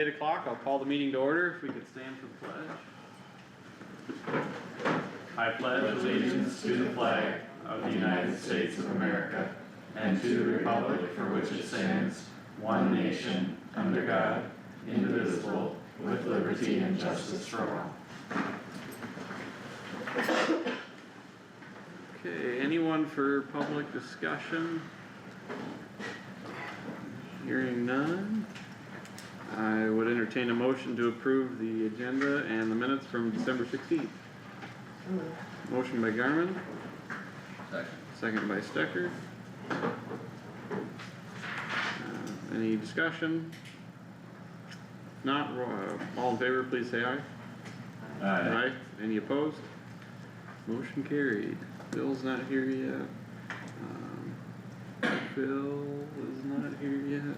8 o'clock, I'll call the meeting to order. If we could stand for the pledge. I pledge allegiance to the flag of the United States of America and to the republic for which it stands, one nation, under God, indivisible, with liberty and justice for all. Okay, anyone for public discussion? Hearing none. I would entertain a motion to approve the agenda and the minutes from December 16th. Motion by Garmin. Second by Stecker. Any discussion? Not, all in favor, please say aye. Aye. Any opposed? Motion carried. Bill's not here yet. Phil is not here yet.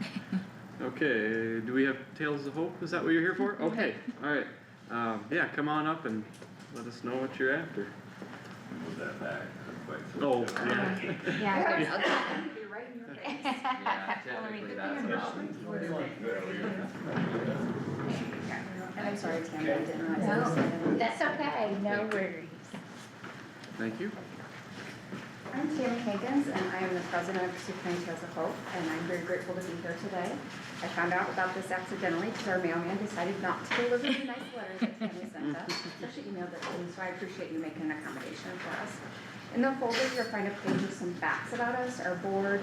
Okay, do we have Tales of Hope? Is that what you're here for? Okay, alright. Yeah, come on up and let us know what you're after. Move that back. Oh, Yeah. Be right in your face. Yeah, typically that's about. And I'm sorry, Tammy, I didn't realize I was No, saying. that's okay, no worries. Thank you. I'm Tammy Hankins, and I am the president of Kossuth Tales of Hope, and I'm very grateful to be here today. I found out about this accidentally because our mailman decided not to deliver the nice letters that Tammy sent us. So she emailed it to me, so I appreciate you making an accommodation for us. In the folder, you'll find a page with some facts about us, our board.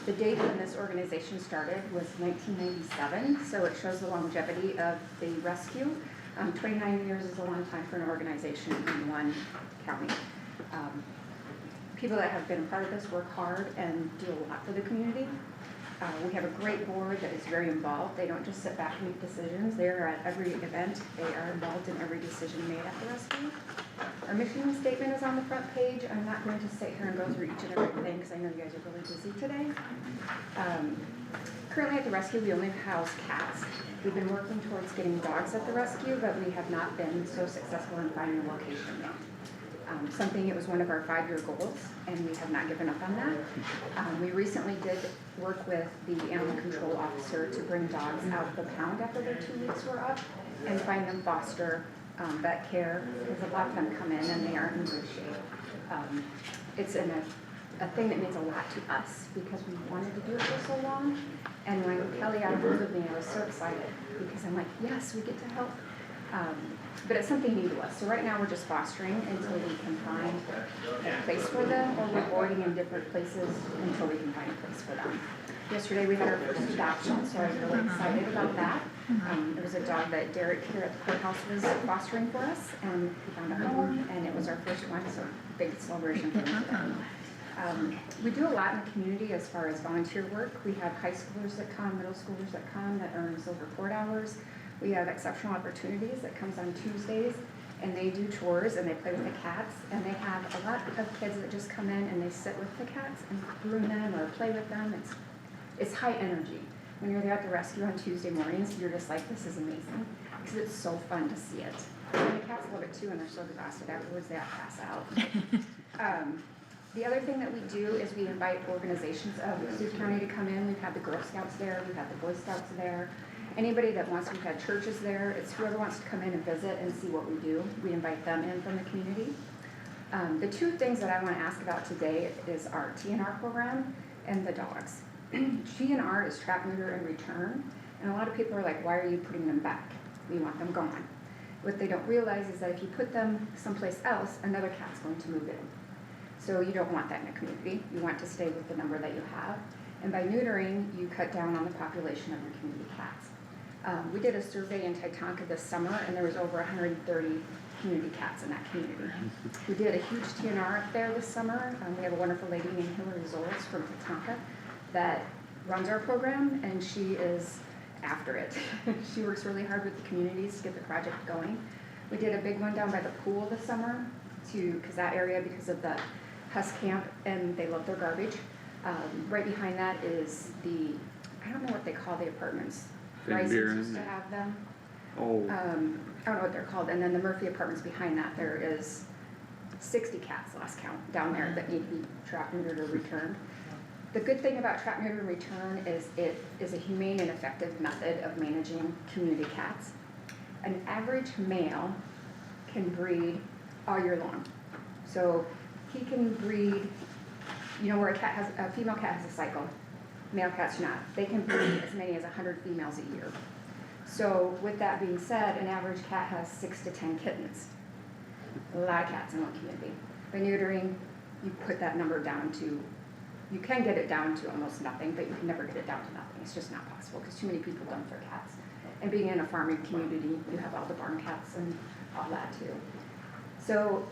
The date when this organization started was 1997, so it shows the longevity of the rescue. 29 years is a long time for an organization in one county. People that have been a part of this work hard and do a lot for the community. We have a great board that is very involved. They don't just sit back and make decisions. They are at every event. They are involved in every decision made at the rescue. Our mission statement is on the front page. I'm not going to sit here and go through each and every thing because I know you guys are really busy today. Currently at the rescue, we only house cats. We've been working towards getting dogs at the rescue, but we have not been so successful in finding a location yet. It was one of our 5-year goals, and we have not given up on that. We recently did work with the animal control officer to bring dogs out of the pound after their 2 weeks were up and find them foster vet care, because a lot of them come in and they aren't in good shape. It's a thing that means a lot to us because we wanted to do it for so long. And when Kelly got a hold of me, I was so excited because I'm like, yes, we get to help. But it's something new to us. So right now we're just fostering until we can find a place for them, or we're boarding in different places until we can find a place for them. Yesterday we had our first adoption, so I was really excited about that. It was a dog that Derek here at the courthouse was fostering for us, and we found a home, and it was our first one, so big celebration for us today. We do a lot in the community as far as volunteer work. We have high schoolers that come, middle schoolers that come, that earn silver cord hours. We have exceptional opportunities that comes on Tuesdays, and they do chores and they play with the cats, and they have a lot of kids that just come in and they sit with the cats and groom them or play with them. It's high energy. When you're there at the rescue on Tuesday mornings, you're just like, this is amazing, because it's so fun to see it. And the cats love it too, and they're so exhausted afterwards they all pass out. The other thing that we do is we invite organizations of Kossuth County to come in. We've had the Girl Scouts there, we've had the Boy Scouts there. Anybody that wants, we've had churches there. It's whoever wants to come in and visit and see what we do. We invite them in from the community. The 2 things that I want to ask about today is our TNR program and the dogs. TNR is trap, neuter, and return. And a lot of people are like, why are you putting them back? We want them gone. What they don't realize is that if you put them someplace else, another cat's going to move in. So you don't want that in a community. You want to stay with the number that you have. And by neutering, you cut down on the population of your community cats. We did a survey in Titanca this summer, and there was over 130 community cats in that community. We did a huge TNR up there this summer. We have a wonderful lady named Hillary Zoles from Titanca that runs our program, and she is after it. She works really hard with the communities to get the project going. We did a big one down by the pool this summer, because that area, because of the Husk camp, and they love their garbage. Right behind that is I don't know what they call the apartments. Risings used to have them. Oh. I don't know what they're called. And then the Murphy Apartments behind that, there is 60 cats, last count, down there that need to be trapped, neutered, or returned. The good thing about trap, neuter, and return is it is a humane and effective method of managing community cats. An average male can breed all year long. So he can breed, you know, where a female cat has a cycle, male cats do not. They can breed as many as 100 females a year. So with that being said, an average cat has 6 to 10 kittens. A lot of cats in one community. By neutering, you put that number down to, you can get it down to almost nothing, but you can never get it down to nothing. It's just not possible because too many people dump their cats. And being in a farming community, you have all the barn cats and all that too. So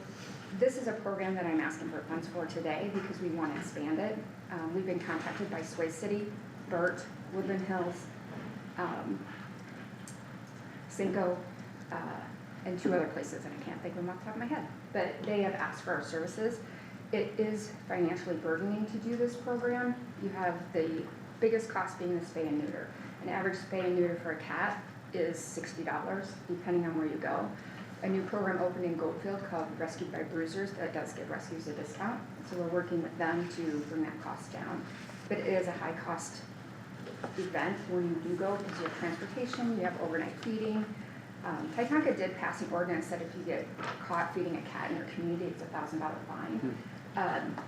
this is a program that I'm asking for funds for today because we want to expand it. We've been contacted by Sway City, Burt, Woodland Hills, Cinco, and 2 other places, and I can't think of them off the top of my head. But they have asked for our services. It is financially burdening to do this program. You have the biggest cost being the spay and neuter. An average spay and neuter for a cat is $60, depending on where you go. A new program opened in Goldfield called Rescued by Bruisers that does give rescues a discount. So we're working with them to bring that cost down. But it is a high cost event when you do go because you have transportation, you have overnight feeding. Titanca did pass an ordinance that if you get caught feeding a cat in your community, it's a $1,000 fine.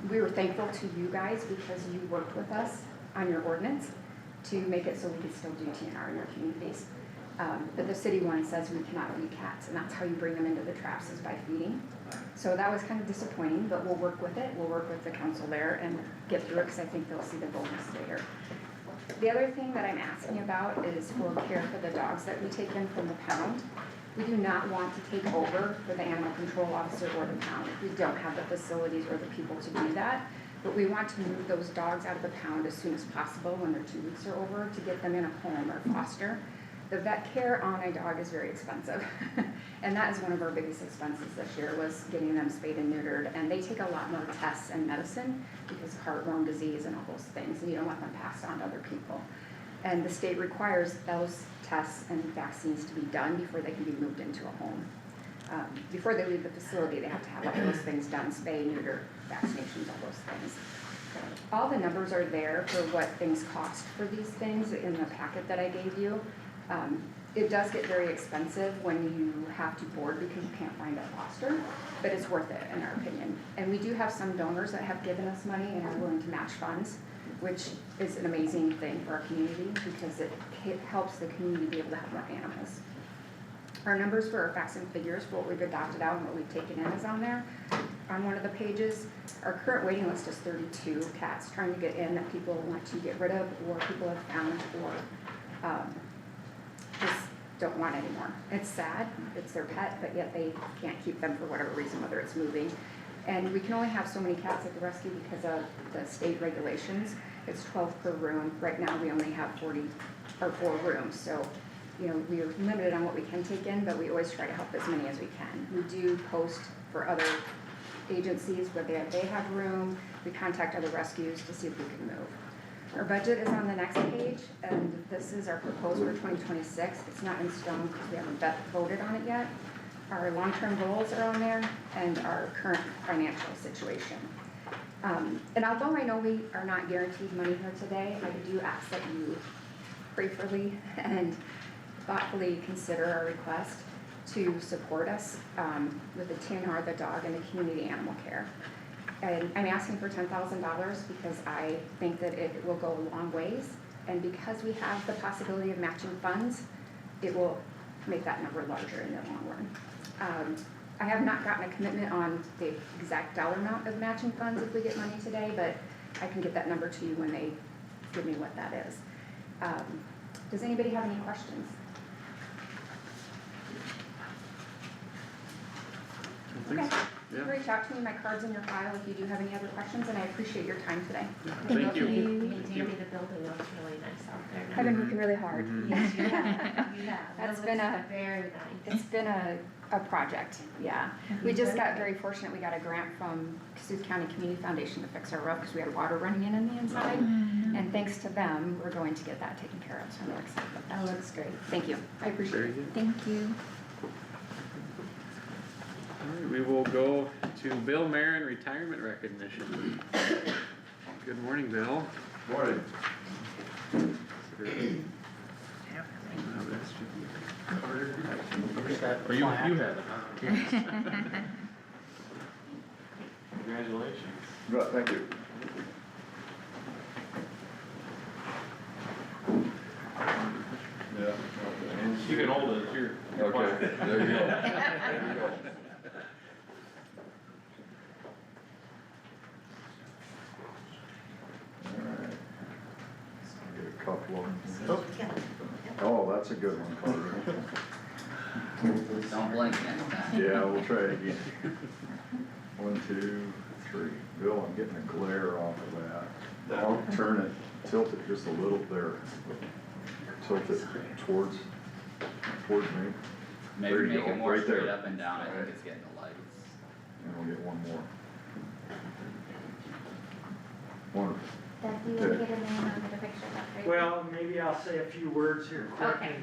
We were thankful to you guys because you worked with us on your ordinance to make it so we could still do TNR in your communities. But the city one says we cannot feed cats, and that's how you bring them into the traps is by feeding. So that was kind of disappointing, but we'll work with it. We'll work with the council there and get through it because I think they'll see the bonus later. The other thing that I'm asking about is for care for the dogs that we take in from the pound. We do not want to take over for the animal control officer or the pound. We don't have the facilities or the people to do that, but we want to move those dogs out of the pound as soon as possible when their 2 weeks are over to get them in a home or foster. The vet care on a dog is very expensive, and that is one of our biggest expenses this year was getting them spayed and neutered, and they take a lot more tests and medicine because of heartworm disease and all those things, and you don't want them passed on to other people. And the state requires those tests and vaccines to be done before they can be moved into a home. Before they leave the facility, they have to have all those things done, spay, neuter, vaccinations, all those things. All the numbers are there for what things cost for these things in the packet that I gave you. It does get very expensive when you have to board because you can't find a foster, but it's worth it in our opinion. And we do have some donors that have given us money and are willing to match funds, which is an amazing thing for our community because it helps the community be able to have more animals. Our numbers for our facts and figures for what we've adopted out and what we've taken in is on there. On one of the pages, our current waiting list is 32 cats trying to get in that people want to get rid of or people have found or just don't want anymore. It's sad, it's their pet, but yet they can't keep them for whatever reason, whether it's moving. And we can only have so many cats at the rescue because of the state regulations. It's 12 per room. Right now we only have 4 rooms. So, you know, we are limited on what we can take in, but we always try to help as many as we can. We do post for other agencies where they have room. We contact other rescues to see if we can move. Our budget is on the next page, and this is our proposal for 2026. It's not in stone because we haven't voted on it yet. Our long-term goals are on there, and our current financial situation. And although I know we are not guaranteed money here today, I do ask that you prayerfully and thoughtfully consider our request to support us with the TNR, the dog, and the community animal care. And I'm asking for $10,000 because I think that it will go a long ways, and because we have the possibility of matching funds, it will make that number larger in the long run. I have not gotten a commitment on the exact dollar amount of matching funds if we get money today, but I can get that number to you when they give me what that is. Does anybody have any questions? Okay. Yeah. Reach out to me, my card's in your file if you do have any other questions, and I appreciate your time today. Thank you. Maintaining the building looks really nice out there now. I've been working really hard. Mhm. Yes, you have, you have. That's It been looks a- very nice. It's been a project, yeah. We just got very fortunate, we got a grant from Kossuth County Community Foundation to fix our roof because we had water running in the inside. And thanks to them, we're going to get that taken care of, so I'm really excited about that. That looks great. Thank you, I appreciate Very it. good. Thank you. Alright, we will go to Bill Marin retirement recognition. Good morning, Bill. Morning. Or you have it, huh? Congratulations. Right, thank you. Yeah. You can hold it, it's your Okay, plaque. there you go. There you go. Alright. Get a couple of them. Oh, that's a good one, Carter. Don't blink next time. Yeah, we'll try it again. 1, 2, 3. Bill, I'm getting a glare off of that. I'll turn it, tilt it just a little there. Tilt it towards me. Maybe There you make go, it more right straight there. up and down, I Right. think it's getting the lights. And we'll get one more. Wonderful. Doug, do you want to get a name and get a picture of that? right? Well, maybe I'll say a few words here quick. Okay.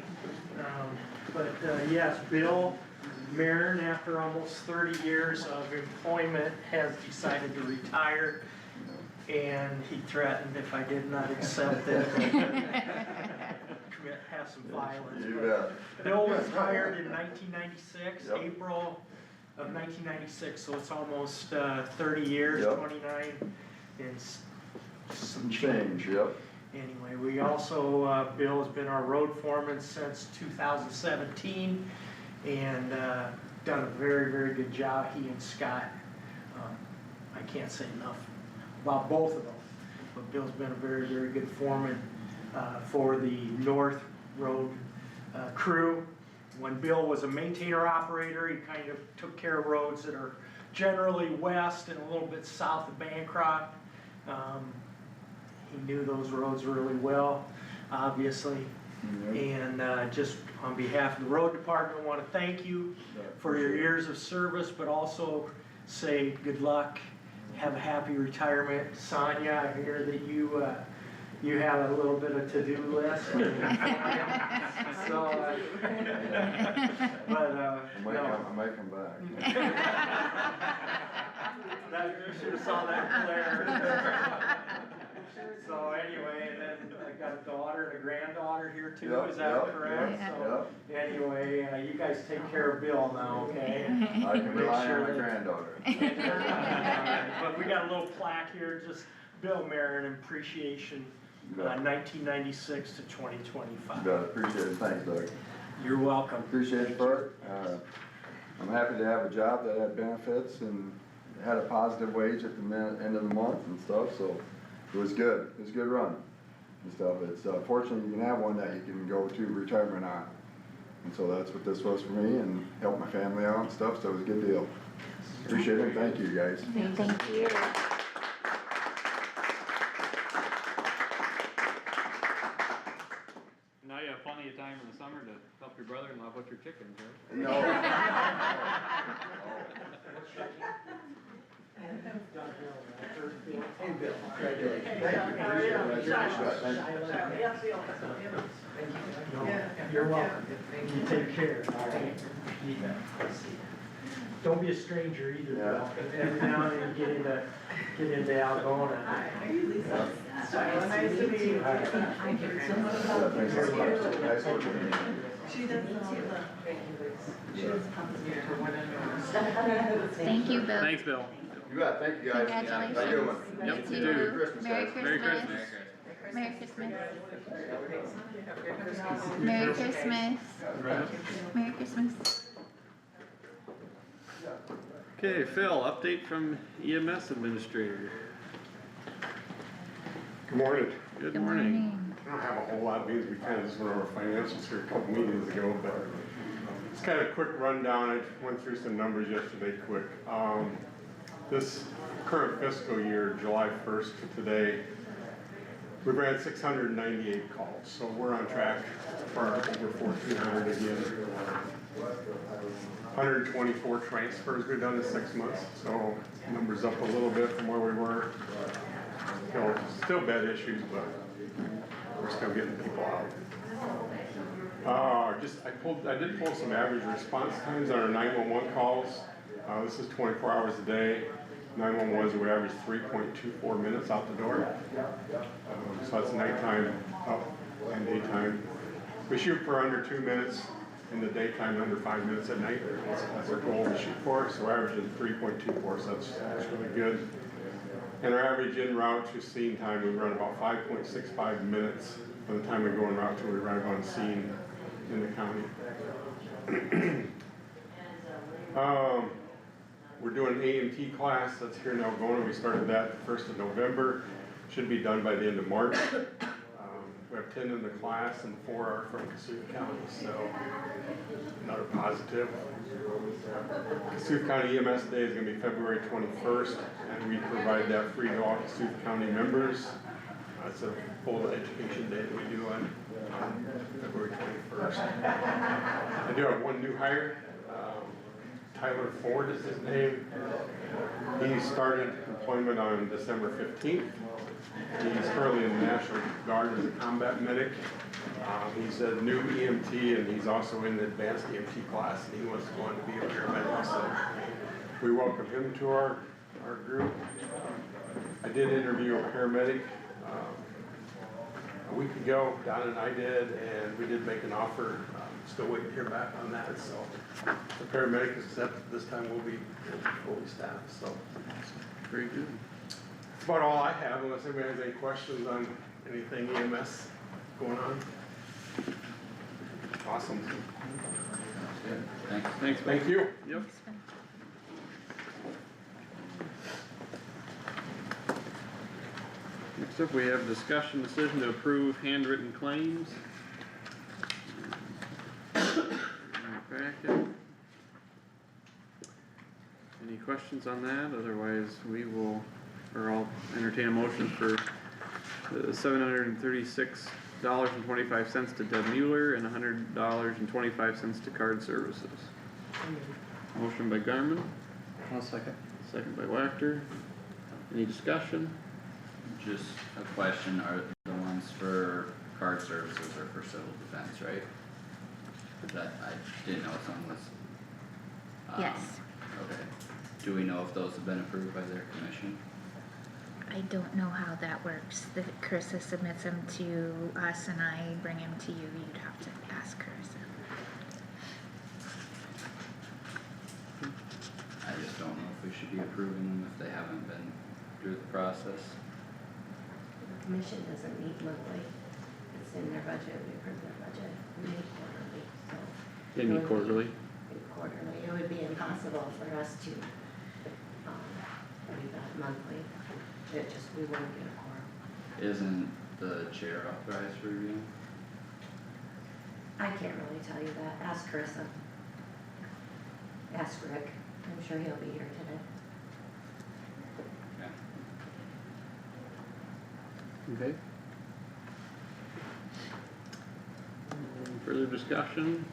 But yes, Bill Marin, after almost 30 years of employment, has decided to retire. And he threatened if I did not accept it, have some violence. You But bet. Bill was hired in 1996, Yep. April of 1996, so it's almost 30 years, Yep. 29 and some Change, yep. Anyway, we also, Bill has been our road foreman since 2017 and done a very, very good job, he and Scott. I can't say enough about both of them, but Bill's been a very, very good foreman for the North Road crew. When Bill was a maintainer operator, he kind of took care of roads that are generally west and a little bit south of Bancroft. He knew those roads really well, obviously. And just on behalf of the road department, I want to thank you for your years of service, but also say good luck, have a happy retirement. Sonia, I hear that you have a little bit of to-do list. So, but, I might come back. you should have saw that glare. So anyway, and then I got a daughter and a granddaughter here too, Yep, is that yep, correct? yep, So anyway, you guys take care of Bill now, okay? I can Make rely sure on my that- granddaughter. But we got a little plaque here, just Bill Marin appreciation, You bet. 1996 to You 2025. bet, appreciate it, thanks Doug. You're welcome. Appreciate it, Bert. I'm happy to have a job that had benefits and had a positive wage at the end of the month and stuff, so it was good. It was a good run and stuff. It's fortunate you can have one that you can go to retirement on. And so that's what this was for me and help my family out and stuff, so it was a good deal. Appreciate it, thank you guys. Thank you. Now you have plenty of time in the summer to help your brother-in-law butcher your chickens, right? No. You're welcome. You take care, all right? Don't be a stranger either, Bill. Every now and then you get into Algona. Nice to meet you. Yeah, thanks very much. Nice working with you. She doesn't Thank you, Bill. Thanks, Bill. You bet, thank you guys. Congratulations. Have a good one. Yep, You you too. too. Christmas, Merry guys. Merry Christmas. Christmas. Merry Christmas. Merry Christmas. Merry Christmas. Okay, Phil, update from EMS administrator. Good morning. Good Good morning. morning. I don't have a whole lot because we kind of just went over financials here a couple meetings ago, but it's kind of a quick rundown. I went through some numbers yesterday quick. This current fiscal year, July 1st to today, we ran 698 calls, so we're on track for our over 1,400 again. 124 transfers we've done in 6 months, so numbers up a little bit from where we were. Still bad issues, but we're still getting people out. I did pull some average response times on our 911 calls. This is 24 hours a day. 911s, we average 3.24 minutes out the door. So that's nighttime up and daytime. We shoot for under 2 minutes in the daytime, under 5 minutes at night. That's our goal to shoot for, so we're averaging 3.24, so that's really good. And our average en route to scene time, we run about 5.65 minutes from the time we go en route till we arrive on scene in the county. We're doing an AMT class, that's here in Algona. We started that the 1st of November. Should be done by the end of March. We have 10 in the class and 4 are from Kossuth County, so another positive. Kossuth County EMS Day is gonna be February 21st, and we provide that free to all Kossuth County members. It's a full education day that we do on February 21st. I do have one new hire. Tyler Ford is his name. He started employment on December 15th. He's currently in the National Guard as a combat medic. He's a new EMT and he's also in the advanced EMT class and he wants to go on to be a paramedic. So we welcome him to our group. I did interview a paramedic a week ago, Don and I did, and we did make an offer. Still waiting to hear back on that, so the paramedic is accepted. This time we'll be fully staffed, so. Very good. That's about all I have, unless anybody has any questions on anything EMS going on. Awesome. Good, thanks. Thanks, Thank Mike. you. Yep. Next up, we have discussion decision to approve handwritten claims. Packet. Any questions on that? Otherwise, we will, or I'll entertain a motion for $736.25 to Deb Mueller and $100.25 to Card Services. Motion by Garmin. I'll second. Second by Wactor. Any discussion? Just a question, are the ones for card services or for civil defense, right? That, I didn't know if someone was. Yes. Okay, do we know if those have been approved by their commission? I don't know how that works. Carissa submits them to us and I bring them to you. You'd have to ask Carissa. I just don't know if we should be approving them if they haven't been through the process. The commission doesn't meet monthly, it's in their budget, we approve their budget, we meet quarterly, so. They meet quarterly. Quarterly, it would be impossible for us to, do that monthly, it just, we wouldn't get a quorum. Isn't the chair authorized for reviewing? I can't really tell you that, ask Carissa. Ask Rick, I'm sure he'll be here today. Okay. Okay. Further discussion?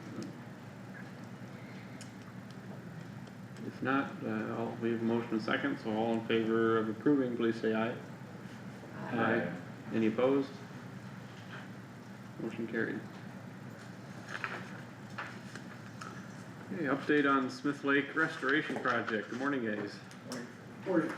If not, I'll leave a motion in a second, so all in favor of approving, please say aye. Aye. Any opposed? Motion carried. Okay, update on Smith Lake Restoration Project. Good morning, guys. Morning.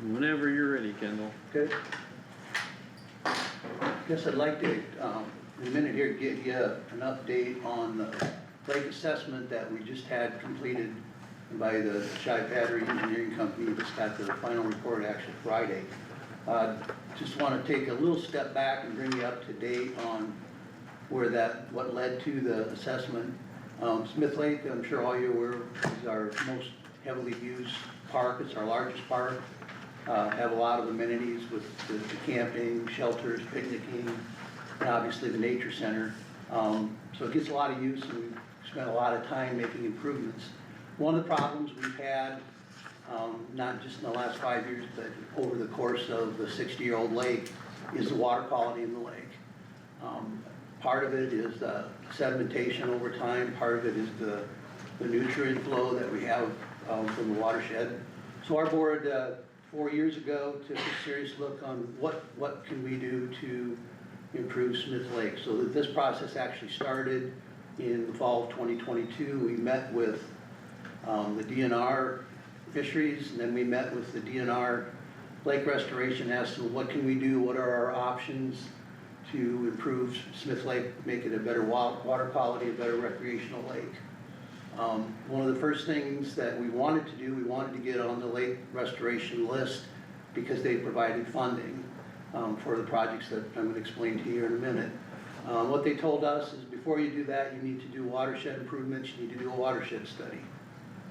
Whenever you're ready, Kendall. Okay. Guess I'd like to, in a minute here, give you an update on the lake assessment that we just had completed by the Chi Battery Engineering Company. Just got their final report actually Friday. Just wanna take a little step back and bring you up to date on what led to the assessment. Smith Lake, I'm sure all you are aware, is our most heavily used park. It's our largest park. Have a lot of amenities with the camping, shelters, picnicking, and obviously the nature center. So it gets a lot of use and we've spent a lot of time making improvements. One of the problems we've had not just in the last 5 years, but over the course of the 60-year-old lake, is the water quality in the lake. Part of it is sedimentation over time, part of it is the nutrient flow that we have from the watershed. So our board, 4 years ago, took a serious look on what can we do to improve Smith Lake. So that this process actually started in the fall of 2022. We met with the DNR fisheries, and then we met with the DNR lake restoration, asked them what can we do, what are our options to improve Smith Lake, make it a better water quality, a better recreational lake. One of the first things that we wanted to do, we wanted to get on the lake restoration list because they provided funding for the projects that I'm gonna explain to you in a minute. What they told us is before you do that, you need to do watershed improvements, you need to do a watershed study.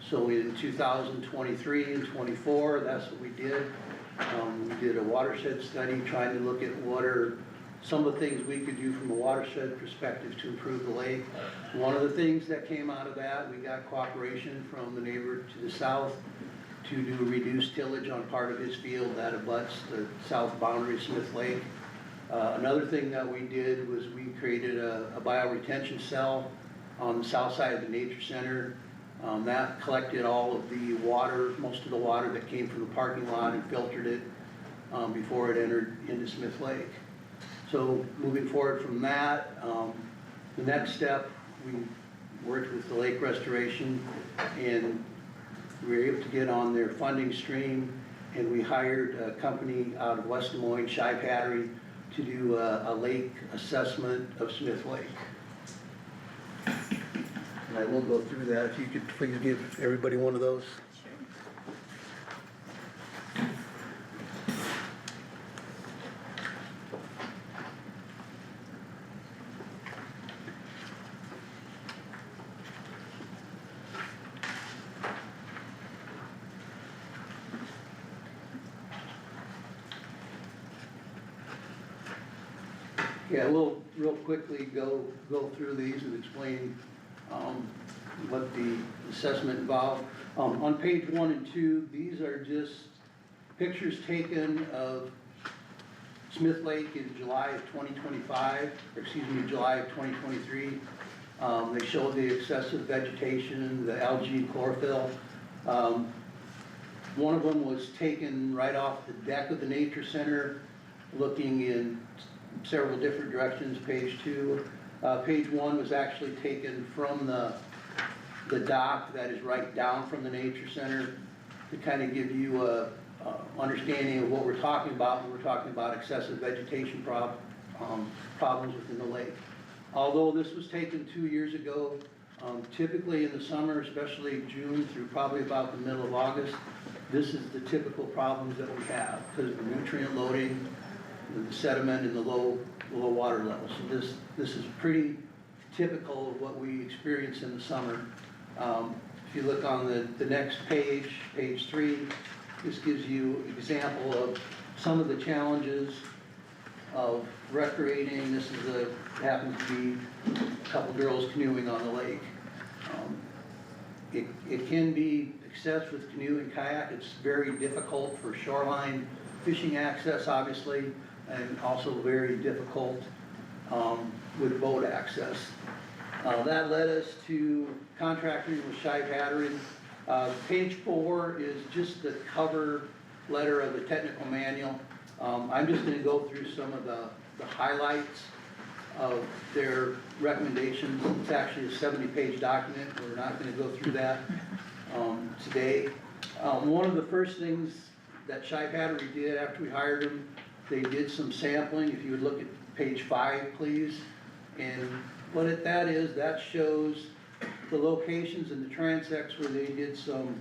So in 2023 and 24, that's what we did. We did a watershed study trying to look at what are some of the things we could do from a watershed perspective to improve the lake. One of the things that came out of that, we got cooperation from the neighbor to the south to do reduced tillage on part of his field that abuts the south boundary of Smith Lake. Another thing that we did was we created a bioretention cell on the south side of the nature center. That collected all of the water, most of the water that came from the parking lot and filtered it before it entered into Smith Lake. So moving forward from that, the next step, we worked with the lake restoration and we were able to get on their funding stream, and we hired a company out of West Des Moines, Shy Pattery, to do a lake assessment of Smith Lake. And I will go through that. If you could please give everybody one of those. Yeah, we'll real quickly go through these and explain what the assessment involved. On page 1 and 2, these are just pictures taken of Smith Lake in July of 2025, or excuse me, July of 2023. They show the excessive vegetation, the algae, chlorophyll. One of them was taken right off the deck of the nature center, looking in several different directions, page 2. Page 1 was actually taken from the dock that is right down from the nature center to kind of give you a understanding of what we're talking about when we're talking about excessive vegetation problems within the lake. Although this was taken 2 years ago, typically in the summer, especially June through probably about the middle of August, this is the typical problems that we have because of the nutrient loading, the sediment and the low water level. So this is pretty typical of what we experience in the summer. If you look on the next page, page 3, this gives you an example of some of the challenges of recreating. This is happens to be a couple girls canoeing on the lake. It can be accessed with canoe and kayak. It's very difficult for shoreline fishing access, obviously, and also very difficult with boat access. That led us to contracting with Shy Pattery. Page 4 is just the cover letter of the technical manual. I'm just going to go through some of the highlights of their recommendations. It's actually a 70-page document. We're not going to go through that today. One of the first things that Shy Pattery did after we hired them, they did some sampling. If you would look at page 5, please. And what that is, that shows the locations and the transects where they did some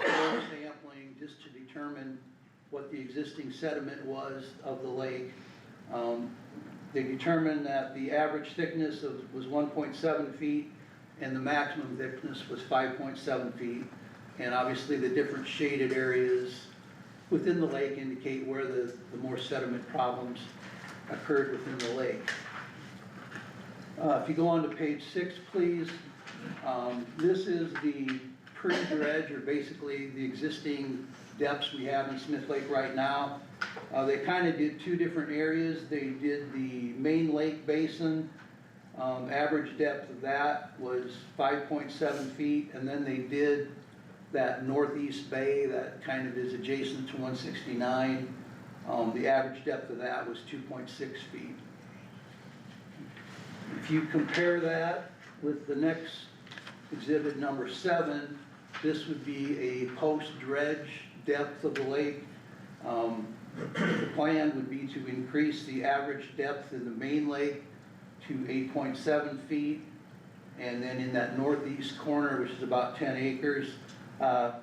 sampling just to determine what the existing sediment was of the lake. They determined that the average thickness was 1.7 feet and the maximum thickness was 5.7 feet. And obviously the different shaded areas within the lake indicate where the more sediment problems occurred within the lake. If you go on to page 6, please. This is the pre-dredge are basically the existing depths we have in Smith Lake right now. They kinda did two different areas. They did the main lake basin, average depth of that was 5.7 feet, and then they did that northeast bay that kind of is adjacent to 169. The average depth of that was 2.6 feet. If you compare that with the next exhibit number 7, this would be a post-dredge depth of the lake. The plan would be to increase the average depth in the main lake to 8.7 feet, and then in that northeast corner, which is about 10 acres, to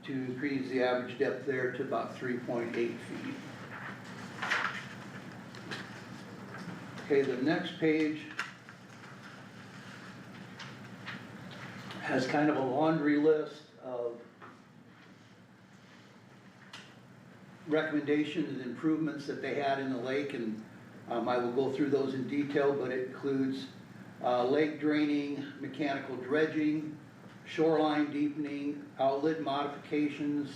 increase the average depth there to about 3.8 feet. Okay, the next page has kind of a laundry list of recommendations and improvements that they had in the lake, and I will go through those in detail, but it includes lake draining, mechanical dredging, shoreline deepening, outlet modifications,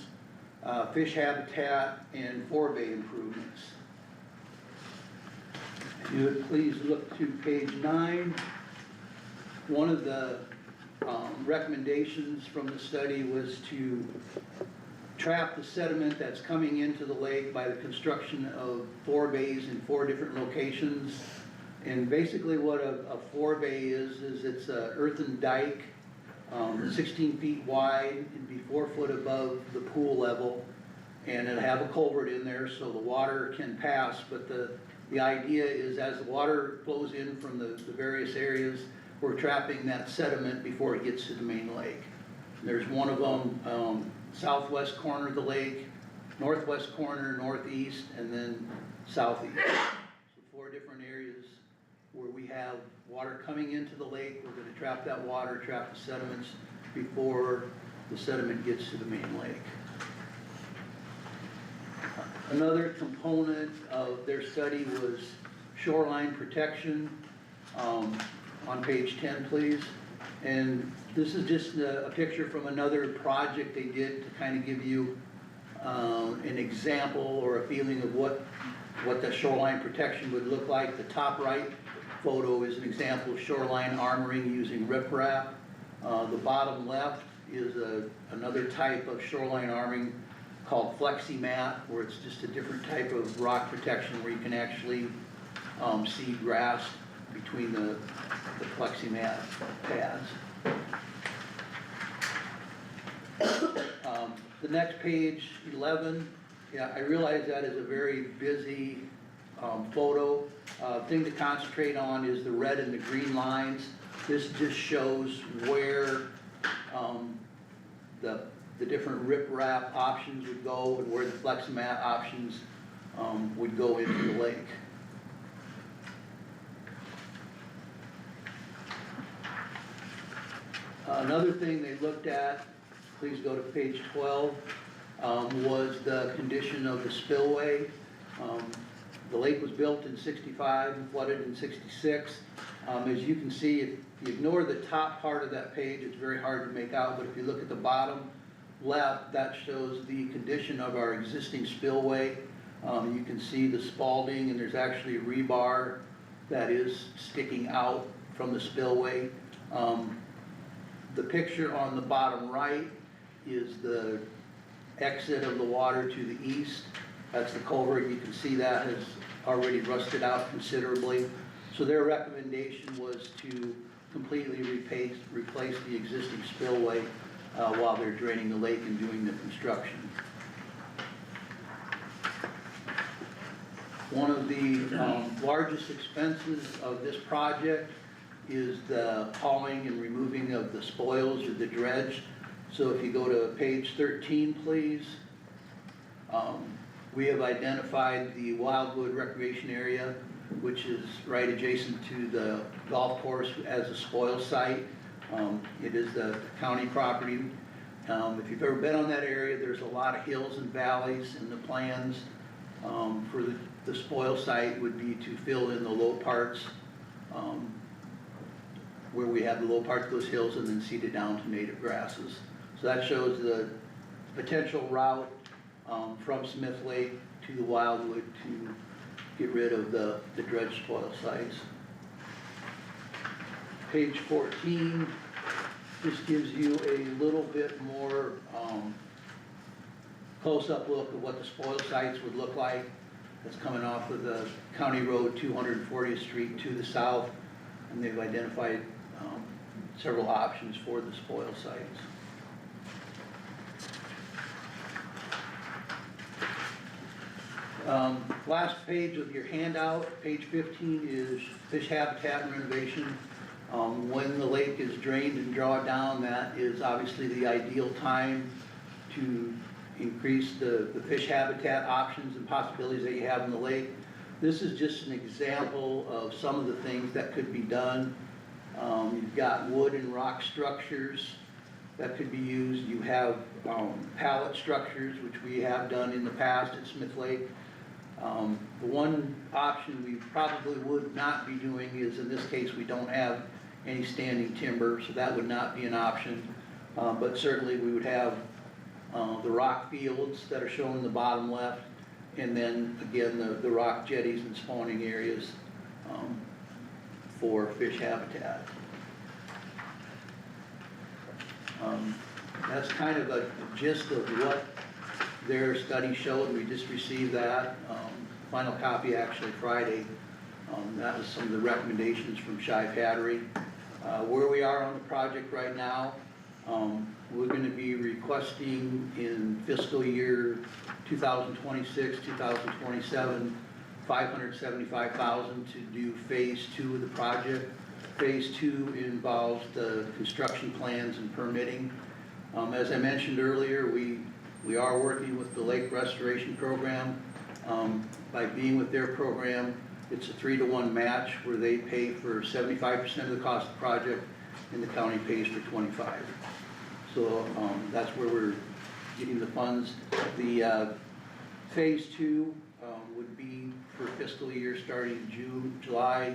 fish habitat, and forebay improvements. If you would please look to page 9. One of the recommendations from the study was to trap the sediment that's coming into the lake by the construction of forebays in 4 different locations. And basically what a forebay is it's an earthen dike, 16 feet wide, it'd be 4 foot above the pool level, and it'll have a culvert in there so the water can pass, but the idea is as the water flows in from the various areas, we're trapping that sediment before it gets to the main lake. There's one of them, southwest corner of the lake, northwest corner, northeast, and then southeast. So 4 different areas where we have water coming into the lake. We're gonna trap that water, trap the sediments before the sediment gets to the main lake. Another component of their study was shoreline protection. On page 10, please. And this is just a picture from another project they did to kind of give you an example or a feeling of what the shoreline protection would look like. The top right photo is an example of shoreline armoring using riprap. The bottom left is another type of shoreline armoring called flexi-mat, where it's just a different type of rock protection where you can actually see grass between the flexi-mat pads. The next page, 11, yeah, I realize that is a very busy photo. Thing to concentrate on is the red and the green lines. This just shows where the different riprap options would go and where the flexi-mat options would go into the lake. Another thing they looked at, please go to page 12, was the condition of the spillway. The lake was built in '65 and flooded in '66. As you can see, if you ignore the top part of that page, it's very hard to make out, but if you look at the bottom left, that shows the condition of our existing spillway. You can see the spalding, and there's actually a rebar that is sticking out from the spillway. The picture on the bottom right is the exit of the water to the east. That's the culvert. You can see that has already rusted out considerably. So their recommendation was to completely replace the existing spillway while they're draining the lake and doing the construction. One of the largest expenses of this project is the hauling and removing of the spoils or the dredge. So if you go to page 13, please. We have identified the Wildwood Recreation Area, which is right adjacent to the golf course, as a spoil site. It is the county property. If you've ever been on that area, there's a lot of hills and valleys, and the plans for the spoil site would be to fill in the low parts where we have the low parts of those hills and then seed it down to native grasses. So that shows the potential route, from Smith Lake to the Wildwood to get rid of the dredge spoil sites. Page 14, just gives you a little bit more, close-up look at what the spoil sites would look like. That's coming off of the County Road 240th Street to the south, and they've identified several options for the spoil sites. Last page of your handout, page 15, is fish habitat and renovation. When the lake is drained and drawn down, that is obviously the ideal time to increase the fish habitat options and possibilities that you have in the lake. This is just an example of some of the things that could be done. You've got wood and rock structures that could be used. You have pallet structures, which we have done in the past at Smith Lake. The one option we probably would not be doing is, in this case, we don't have any standing timber, so that would not be an option. But certainly we would have the rock fields that are shown in the bottom left, and then again the rock jetties and spawning areas for fish habitat. That's kind of a gist of what their study showed. We just received that final copy actually Friday. That was some of the recommendations from Shive Hattery. Where we are on the project right now, we're going to be requesting in fiscal year 2026, 2027, $575,000 to do phase 2 of the project. Phase 2 involves the construction plans and permitting. As I mentioned earlier, we are working with the Lake Restoration Program. By being with their program, it's a 3-to-1 match where they pay for 75% of the cost of the project and the county pays for 25%. So that's where we're getting the funds. The phase 2 would be for fiscal year starting July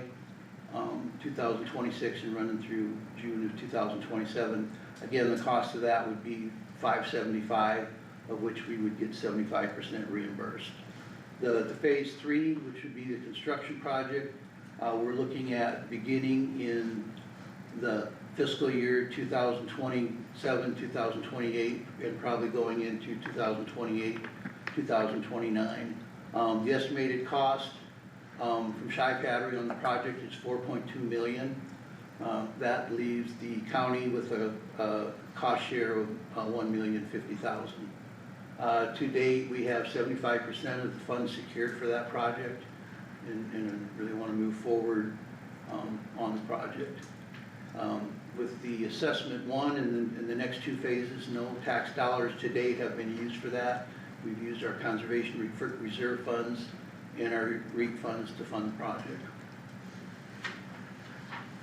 2026 and running through June of 2027. Again, the cost of that would be $575,000, of which we would get 75% reimbursed. The phase 3, which would be the construction project, we're looking at beginning in the fiscal year 2027, 2028, and probably going into 2028, 2029. The estimated cost from Shive Hattery on the project is $4.2 million. That leaves the county with a cost share of $1,050,000. To date, we have 75% of the funds secured for that project, and really want to move forward on the project. With the assessment 1 and the next 2 phases, no tax dollars to date have been used for that. We've used our conservation reserve funds and our REAP funds to fund the project.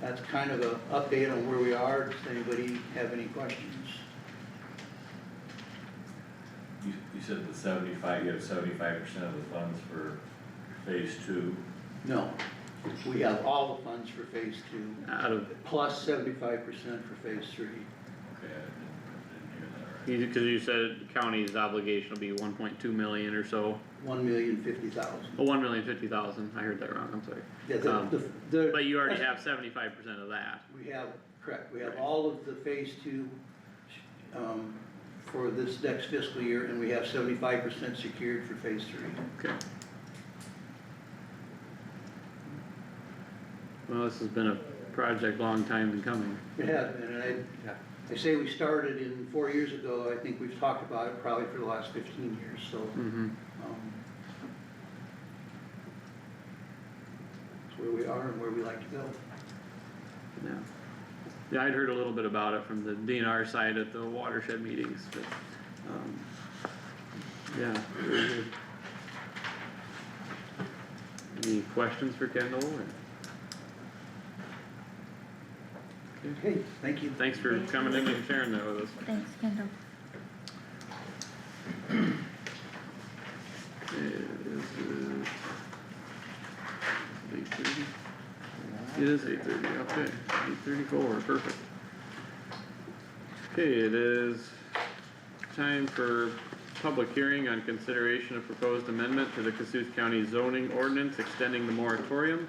That's kind of an update on where we are. Does anybody have any questions? You said the 75, you have 75% of the funds for phase 2. No, we have all the funds for phase 2, Out of, plus 75% for phase 3. Okay, I didn't hear that right. because you said county's obligation will be 1.2 million or so. 1,050,000. Oh, 1,050,000, I heard that wrong, I'm sorry. Yeah, But you already have 75% of that. we have, correct, we have all of the phase 2 for this next fiscal year, and we have 75% secured for phase 3. Okay. Well, this has been a project long time in coming. It has been, and I say we started in 4 years ago. I think we've talked about it probably for the last 15 years, so. Mm-hmm. It's where we are and where we like to go. Yeah. Yeah, I'd heard a little bit about it from the DNR side at the watershed meetings, but, yeah, very good. Any questions for Kendall? Or? Okay, thank you. Thanks for coming in and sharing that with us. Thanks, Kendall. It is 8:30, okay, 8:34, perfect. Okay, it is time for public hearing on consideration of proposed amendment to the Kossuth County zoning ordinance extending the moratorium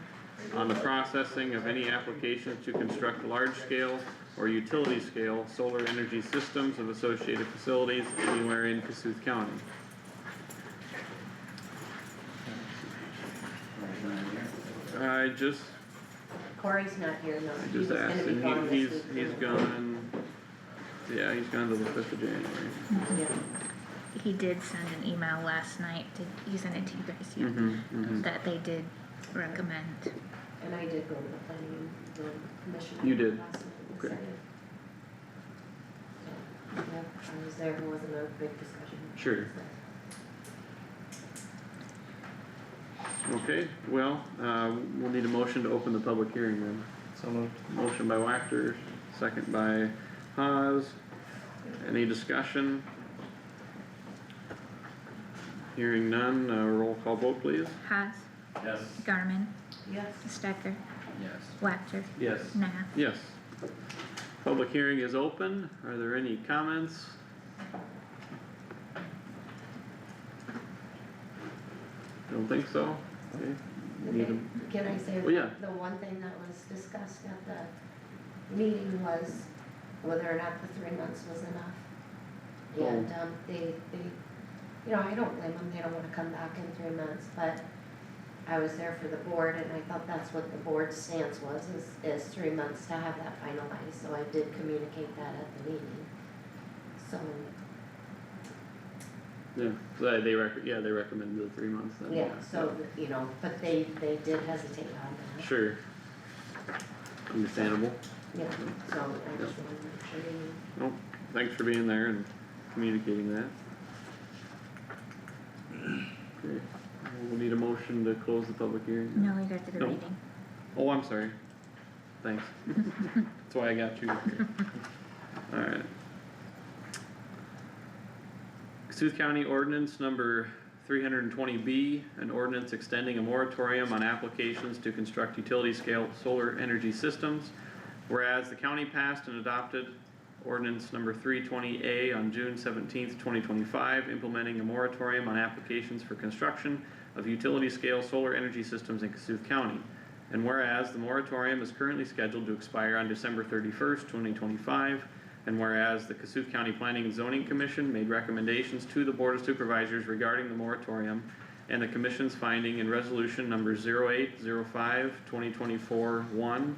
on the processing of any applications to construct large-scale or utility-scale solar energy systems of associated facilities anywhere in Kossuth County. I just Corey's not here, no, he was just gonna asked be gone him, this week. he's gone, yeah, he's gone to the 5th of January. Yeah, He did send an email last night, he sent it to you guys, yeah, Mm-hmm. that they did recommend. and I did go to the planning, the commission. You did? last week and Okay. decided. So, yeah, I was there, it wasn't a big discussion. Sure. Okay, well, we'll need a motion to open the public hearing then. So moved. Motion by Wactor, second by Haas. Any discussion? Hearing none, roll call vote please. Haas, Yes. Garmin, Yes, Stecker, Yes. Wactor, Yes. Nah. Yes. Public hearing is open. Are there any comments? Don't think so? Okay. Need okay, a- can I say, Oh, yeah. the one thing that was discussed at the meeting was whether or not the 3 months was enough. Oh. And, they, you know, I don't blame them, they don't wanna come back in 3 months, but I was there for the board and I thought that's what the board's stance was, is 3 months to have that finalized, so I did communicate that at the meeting. So, Yeah, so they recommended the 3 months then. yeah, so, you know, but they did hesitate on that. Sure. Understandable. Yeah, so I just wanted to make sure you. Well, thanks for being there and communicating that. Okay, we'll need a motion to close the public hearing. No, we got to the No. reading. Oh, I'm sorry. Thanks. That's why I got you here. Alright. Kossuth County Ordinance Number 320B, an ordinance extending a moratorium on applications to construct utility-scale solar energy systems. Whereas the county passed and adopted Ordinance Number 320A on June 17th, 2025, implementing a moratorium on applications for construction of utility-scale solar energy systems in Kossuth County. And whereas the moratorium is currently scheduled to expire on December 31st, 2025, and whereas the Kossuth County Planning and Zoning Commission made recommendations to the Board of Supervisors regarding the moratorium, and the Commission's finding in Resolution Number 0805-2024-1,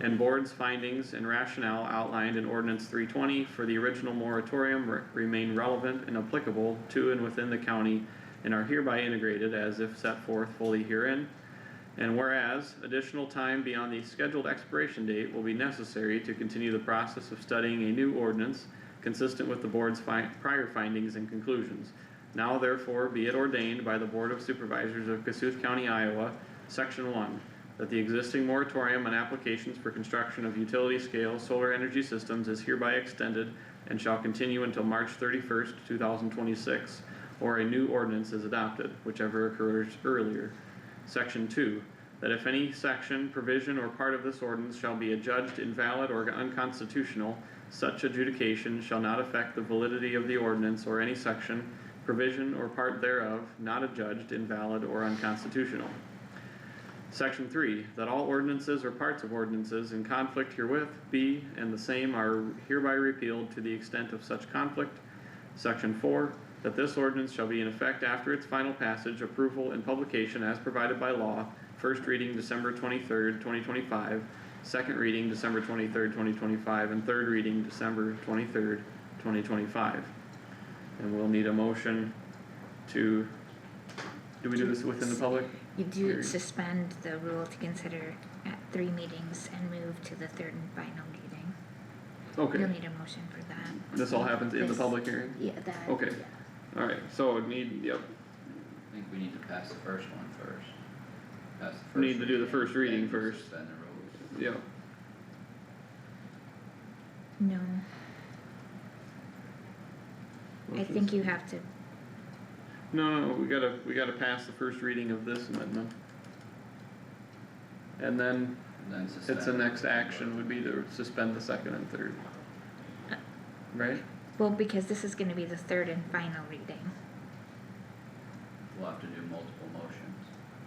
and Board's findings and rationale outlined in Ordinance 320 for the original moratorium remain relevant and applicable to and within the county, and are hereby integrated as if set forth fully herein. And whereas additional time beyond the scheduled expiration date will be necessary to continue the process of studying a new ordinance consistent with the board's prior findings and conclusions. Now therefore be it ordained by the Board of Supervisors of Kossuth County, Iowa, Section 1, that the existing moratorium on applications for construction of utility-scale solar energy systems is hereby extended and shall continue until March 31st, 2026, or a new ordinance is adopted, whichever occurs earlier. Section 2, that if any section, provision, or part of this ordinance shall be adjudged invalid or unconstitutional, such adjudication shall not affect the validity of the ordinance or any section, provision, or part thereof not adjudged invalid or unconstitutional. Section 3, that all ordinances or parts of ordinances in conflict herewith be and the same are hereby repealed to the extent of such conflict. Section 4, that this ordinance shall be in effect after its final passage, approval, and publication as provided by law, first reading December 23rd, 2025, second reading December 23rd, 2025, and third reading December 23rd, 2025. And we'll need a motion to, do we do this within the public? You do hearing? suspend the rule to consider at 3 meetings and move to the third and final reading. Okay, You'll need a motion for that. this all happens in the This- public hearing? Yeah, that. Okay. yeah. Alright, so yep, I think we need to pass the first one first. Pass the first. We need to do the reading, first reading then first. Suspend the rules. yep. No, I think you have to, No, we gotta pass the first reading of this amendment. And then And then suspend. it's the next action would be to suspend the second and third. Right? Well, because this is gonna be the third and final reading, We'll have to do multiple motions,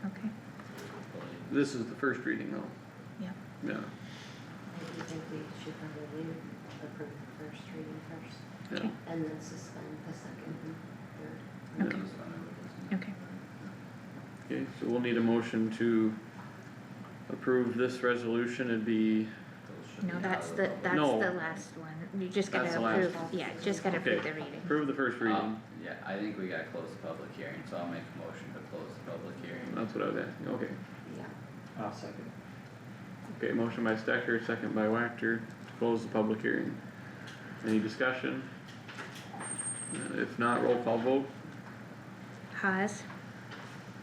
okay? I believe. This is the first reading though. Yep. Yeah, I do think we should probably approve the first reading first, yeah. Okay. and then suspend the second and third. Okay. This is one of it, isn't it? Okay. Okay, so we'll need a motion to approve this resolution, it'd be, Those should No, be that's out the, of the- that's No. the last one, you just gotta That's the last approve, yeah, just gotta approve Okay. the reading. approve the first reading. Yeah, I think we gotta close the public hearing, so I'll make a motion to close the public hearing. That's what I was asking, okay. Yeah. I'll second. Okay, motion by Stecker, second by Wactor, to close the public hearing. Any discussion? If not, roll call vote. Haas,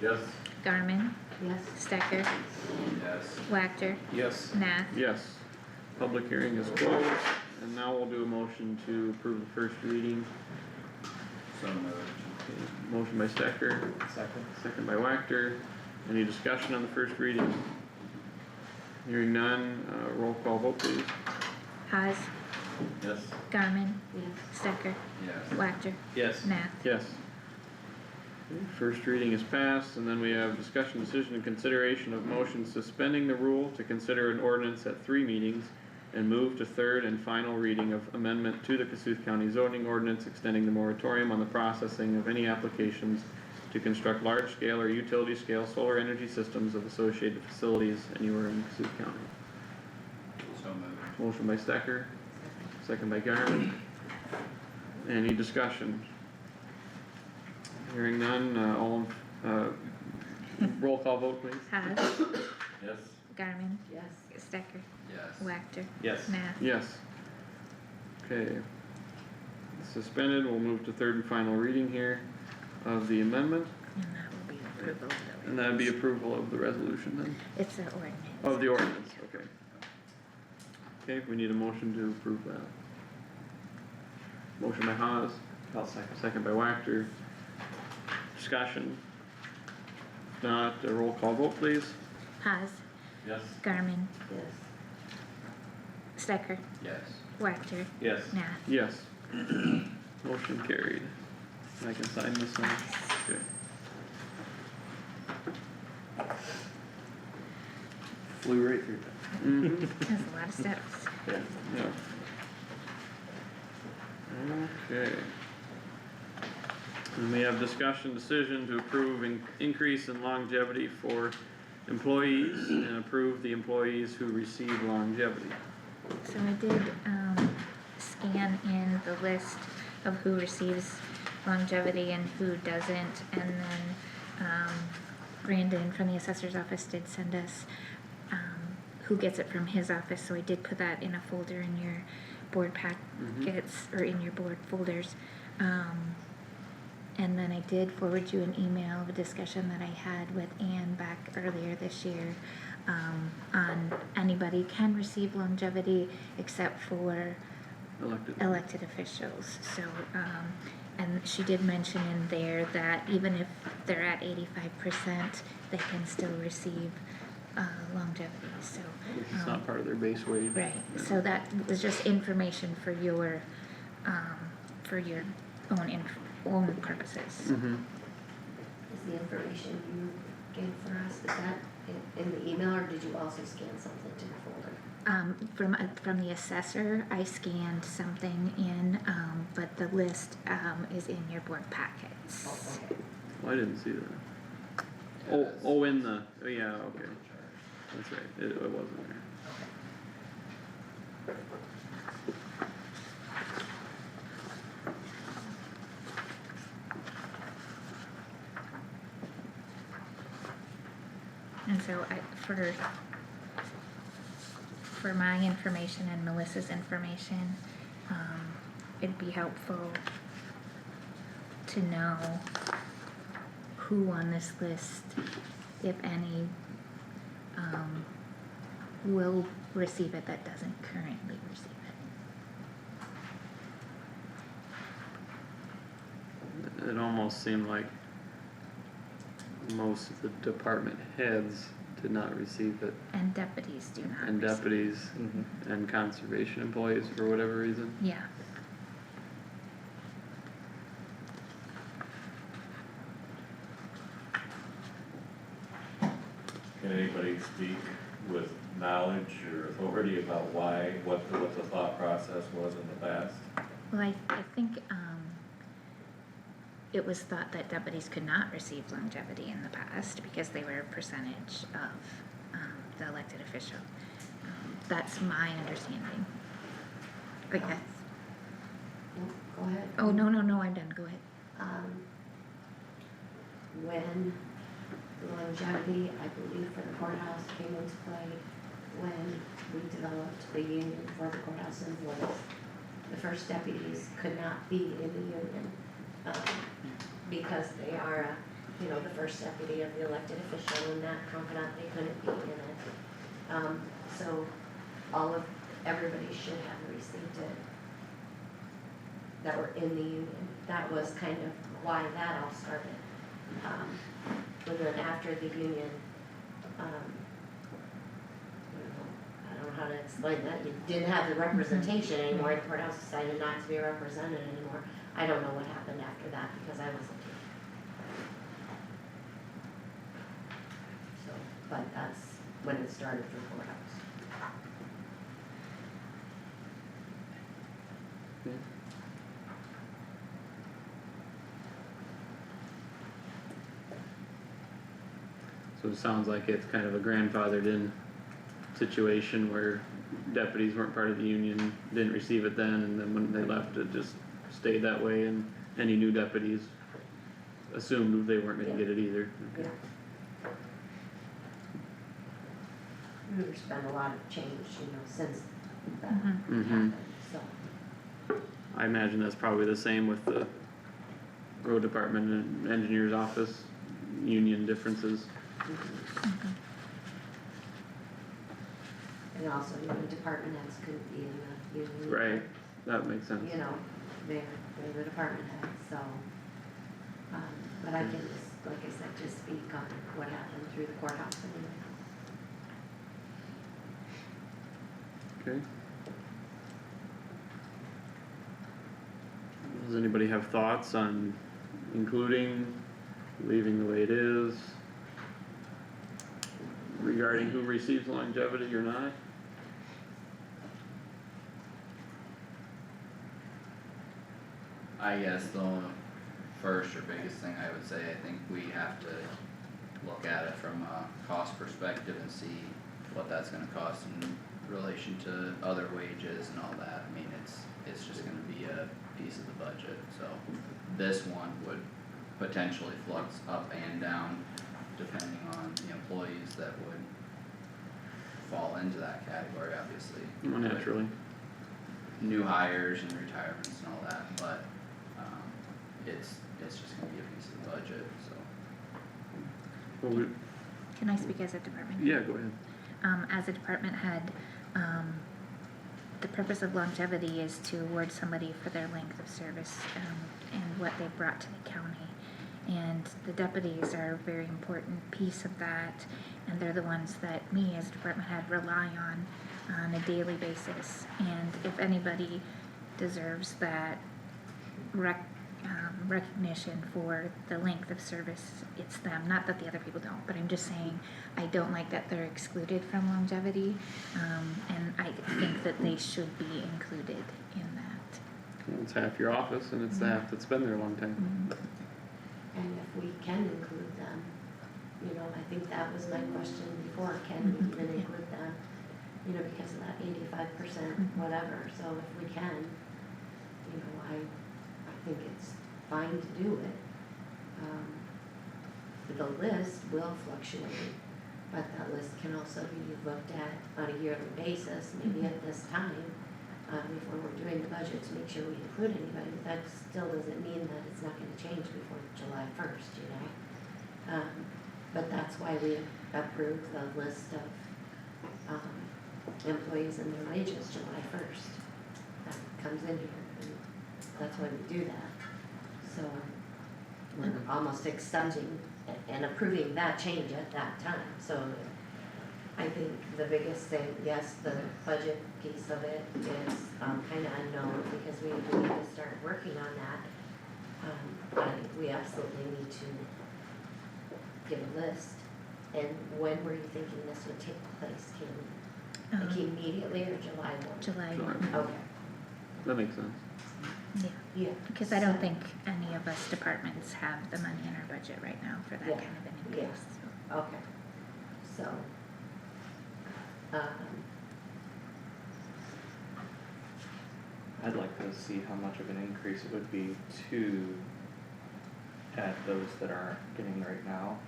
Yes. Garmin, Yes. Stecker, Yes. Wactor, Yes. Nath, Yes. Public hearing is closed, and now we'll do a motion to approve the first reading. So moved. Okay, motion by Stecker, Second. second by Wactor. Any discussion on the first reading? Hearing none, roll call vote please. Haas, Yes. Garmin, Yes. Stecker, Yes. Wactor, Yes. Nath. Yes. Okay, first reading is passed, and then we have discussion, decision, and consideration of motion suspending the rule to consider an ordinance at 3 meetings and move to third and final reading of amendment to the Kossuth County zoning ordinance extending the moratorium on the processing of any applications to construct large-scale or utility-scale solar energy systems of associated facilities anywhere in Kossuth County. So moved. Motion by Stecker, second by Garmin. Any discussion? Hearing none, roll call vote please. Haas, Yes. Garmin, Yes. Stecker, Yes. Wactor, Yes. Nath. Yes. Okay. Suspended, we'll move to third and final reading here of the amendment, And that will be approval of the. and that'd be approval of the resolution then, It's the ordinance. of the ordinance, okay. Okay, we need a motion to approve that. Motion by Haas, I'll second. second by Wactor. Discussion. If not, a roll call vote please. Haas, Yes. Garmin, Yes. Stecker, Yes. Wactor, Yes. Nath. Yes. Motion carried. I can sign this one. Okay. Flew right through that. Mhm. That's a lot of steps. Yeah. Okay. And we have discussion decision to approve increase in longevity for employees and approve the employees who receive longevity. So I did, scan in the list of who receives longevity and who doesn't, and then, Brandon from the assessor's office did send us, who gets it from his office, so I did put that in a folder in your board packets, or in your board folders. And then I did forward you an email of a discussion that I had with Ann back earlier this year, on anybody can receive longevity except for elected officials, so, and she did mention in there that even if they're at 85%, they can still receive, longevity, so. It's not part of their base wage. Right, Yeah. so that was just information for your own purposes. Mhm. Is the information you gave for us, is that in the email, or did you also scan something to the folder? From the assessor, I scanned something in, but the list, is in your board packets. Oh, okay. Oh, I didn't see that. Yeah, Oh, that's- oh, in the, oh, yeah, okay, that's right, it wasn't there. And so for my information and Melissa's information, it'd be helpful to know who on this list, if any, will receive it that doesn't currently receive it. It almost seemed like most of the department heads did not receive it, And deputies do not and receive. deputies and conservation employees for whatever reason. Yeah, speak with knowledge or authority about why, what the thought process was in the past? Well, I think, it was thought that deputies could not receive longevity in the past because they were a percentage of, the elected official. That's my understanding. I guess. Go ahead. Oh, no, I'm done, go ahead. When longevity, I believe for the courthouse came into play, when we developed the union for the courthouse employees, the first deputies could not be in the union, because they are, the first deputy of the elected official, and that confidant, they couldn't be in it. So everybody should have received it that were in the union. That was kind of why that all started. And then after the union, I don't know how to explain that, you didn't have the representation anymore, the courthouse decided not to be represented anymore. I don't know what happened after that, because I wasn't here. So, but that's when it started for courthouse. So it sounds like it's kind of a grandfathered in situation where deputies weren't part of the union, didn't receive it then, and then when they left, it just stayed that way, and any new deputies assumed they weren't gonna get it either. Yeah. There's been a lot of change, since that Mhm. happened, so. I imagine that's probably the same with the road department and engineer's office, union differences. And also, department heads couldn't be in the union. Right, that makes sense. They're the department heads, so. But I can just, like I said, just speak on what happened through the courthouse anyway. Okay. Does anybody have thoughts on including, leaving the way it is? Regarding who receives longevity or not? I guess the first or biggest thing I would say, I think we have to look at it from a cost perspective and see what that's gonna cost in relation to other wages and all that. I mean, it's just gonna be a piece of the budget, so this one would potentially flux up and down depending on the employees that would fall into that category, obviously. Naturally. New hires and retirements and all that, but, it's just gonna be a piece of the budget, so. Well, we, Can I speak as a department? yeah, go ahead. As a department head, the purpose of longevity is to award somebody for their length of service, and what they brought to the county. And the deputies are a very important piece of that, and they're the ones that me as a department head rely on a daily basis. And if anybody deserves that recognition for the length of service, it's them. Not that the other people don't, but I'm just saying I don't like that they're excluded from longevity, and I think that they should be included in that. Well, it's half your office and it's the half that's been there a long time. And if we can include them, I think that was my question before, can we even include them? Because of that 85% whatever, so if we can, I think it's fine to do it. The list will fluctuate, but that list can also be looked at on a yearly basis, maybe at this time, before we're doing the budget, to make sure we include anybody, but that still doesn't mean that it's not gonna change before July 1st, But that's why we approved the list of, employees and their wages July 1st. That comes in here, and that's why we do that. So, we're almost accepting and approving that change at that time, so I think the biggest thing, yes, the budget piece of it is, kinda unknown, because we need to start working on that. I think we absolutely need to get a list And when were you thinking this would take place, Kim? Like immediately or July 1? July July. 1, Okay, That makes sense. yeah, yeah. because I don't think any of us departments have the money in our budget right now for that Yeah, kind of an yeah. increase, so. Okay, so, I'd like to see how much of an increase it would be to add those that aren't getting right now.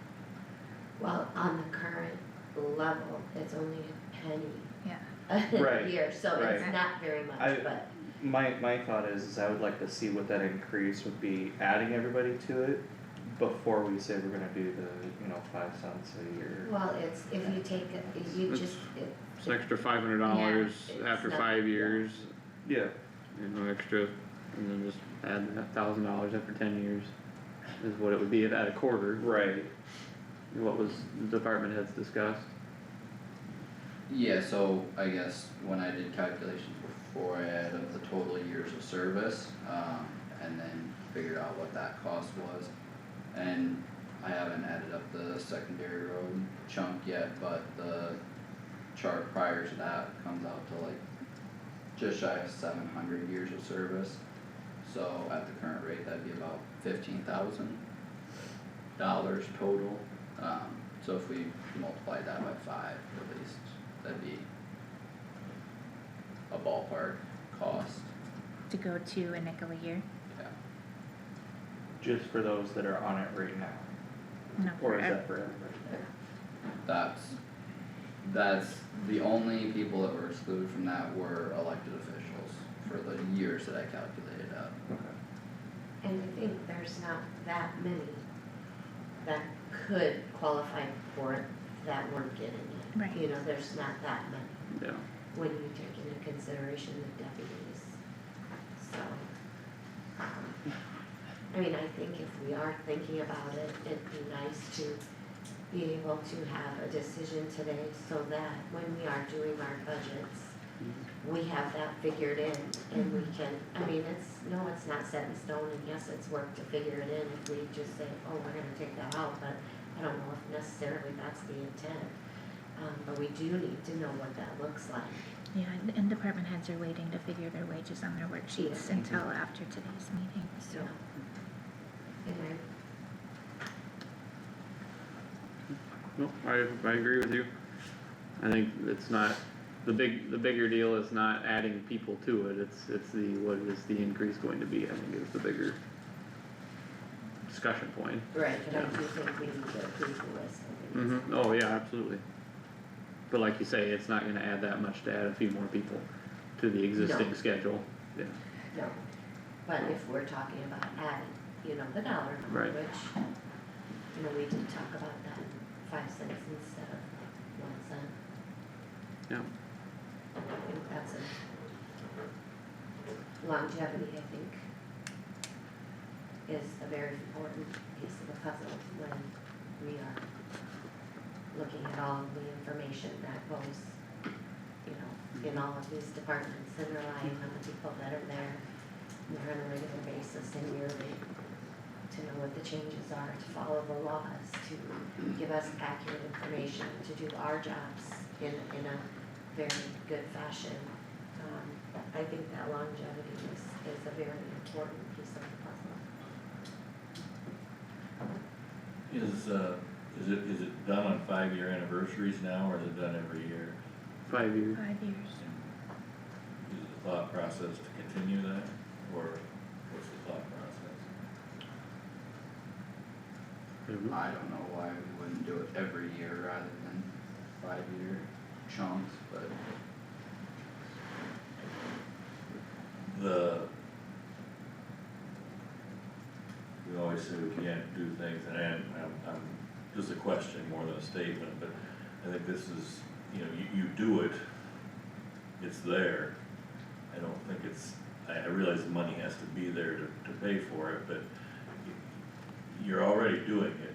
well, on the current level, it's only a penny Yeah, a Right, year, so it's right. not very much, I- but, My thought is I would like to see what that increase would be adding everybody to it before we say we're gonna do the, 5 cents a year. well, it's, if you take it, if you It's- just, It's an extra $500 Yeah, after it's 5 not- years, Yeah, extra, and then just add $1,000 after 10 years is what it would be at a quarter. right, What was the department heads discussed? Yeah, so I guess when I did calculations before, I added up the total years of service, and then figured out what that cost was. And I haven't added up the secondary road chunk yet, but the chart prior to that comes out to like just shy of 700 years of service. So at the current rate, that'd be about $15,000 total. So if we multiply that by 5 at least, that'd be a ballpark cost, to go to a nickel a year, yeah. just for those that are on it right now, no, or for is that for everybody? That's the only people that were excluded from that were elected officials for the years that I calculated out. Okay. and I think there's not that many that could qualify for it that weren't getting it. Right. You know, there's not that many, Yeah. when you take into consideration the deputies, so. I mean, I think if we are thinking about it, it'd be nice to be able to have a decision today so that when we are doing our budgets, we have that figured in and we can, I mean, it's not set in stone, and yes, it's work to figure it in if we just say, oh, we're gonna take that out, but I don't know if necessarily that's the intent. But we do need to know what that looks like. yeah, and department heads are waiting to figure their wages on their worksheets Yeah. until after today's meeting, so. And No, I agree with you. I think it's not, the bigger deal is not adding people to it, it's the, what is the increase going to be, I think is the bigger discussion point. right, but I Yeah. do think we need to approve the list, I think. Mm-hmm, oh yeah, absolutely. But like you say, it's not gonna add that much to add a few more people to the existing No. schedule, yeah. No, but if we're talking about adding, the dollar number, Right. which, we did talk about that, 5 cents instead of 1 cent. Yeah. I think that's a longevity, I think, is a very important piece of the puzzle when we are looking at all the information that goes, in all of these departments and relying on the people that are there on a regular basis and yearly to know what the changes are, to follow the laws, to give us accurate information, to do our jobs in a very good fashion. I think that longevity is a very important piece of the puzzle. Is it done on 5-year anniversaries now, or is it done every year? 5 years. 5 years. Is the thought process to continue that, or what's the thought process? I don't know why we wouldn't do it every year rather than 5-year chunks, but We always say we can't do things, and I'm, just a question more than a statement, but I think this is, you do it, it's there. I don't think it's, I realize the money has to be there to pay for it, but you're already doing it.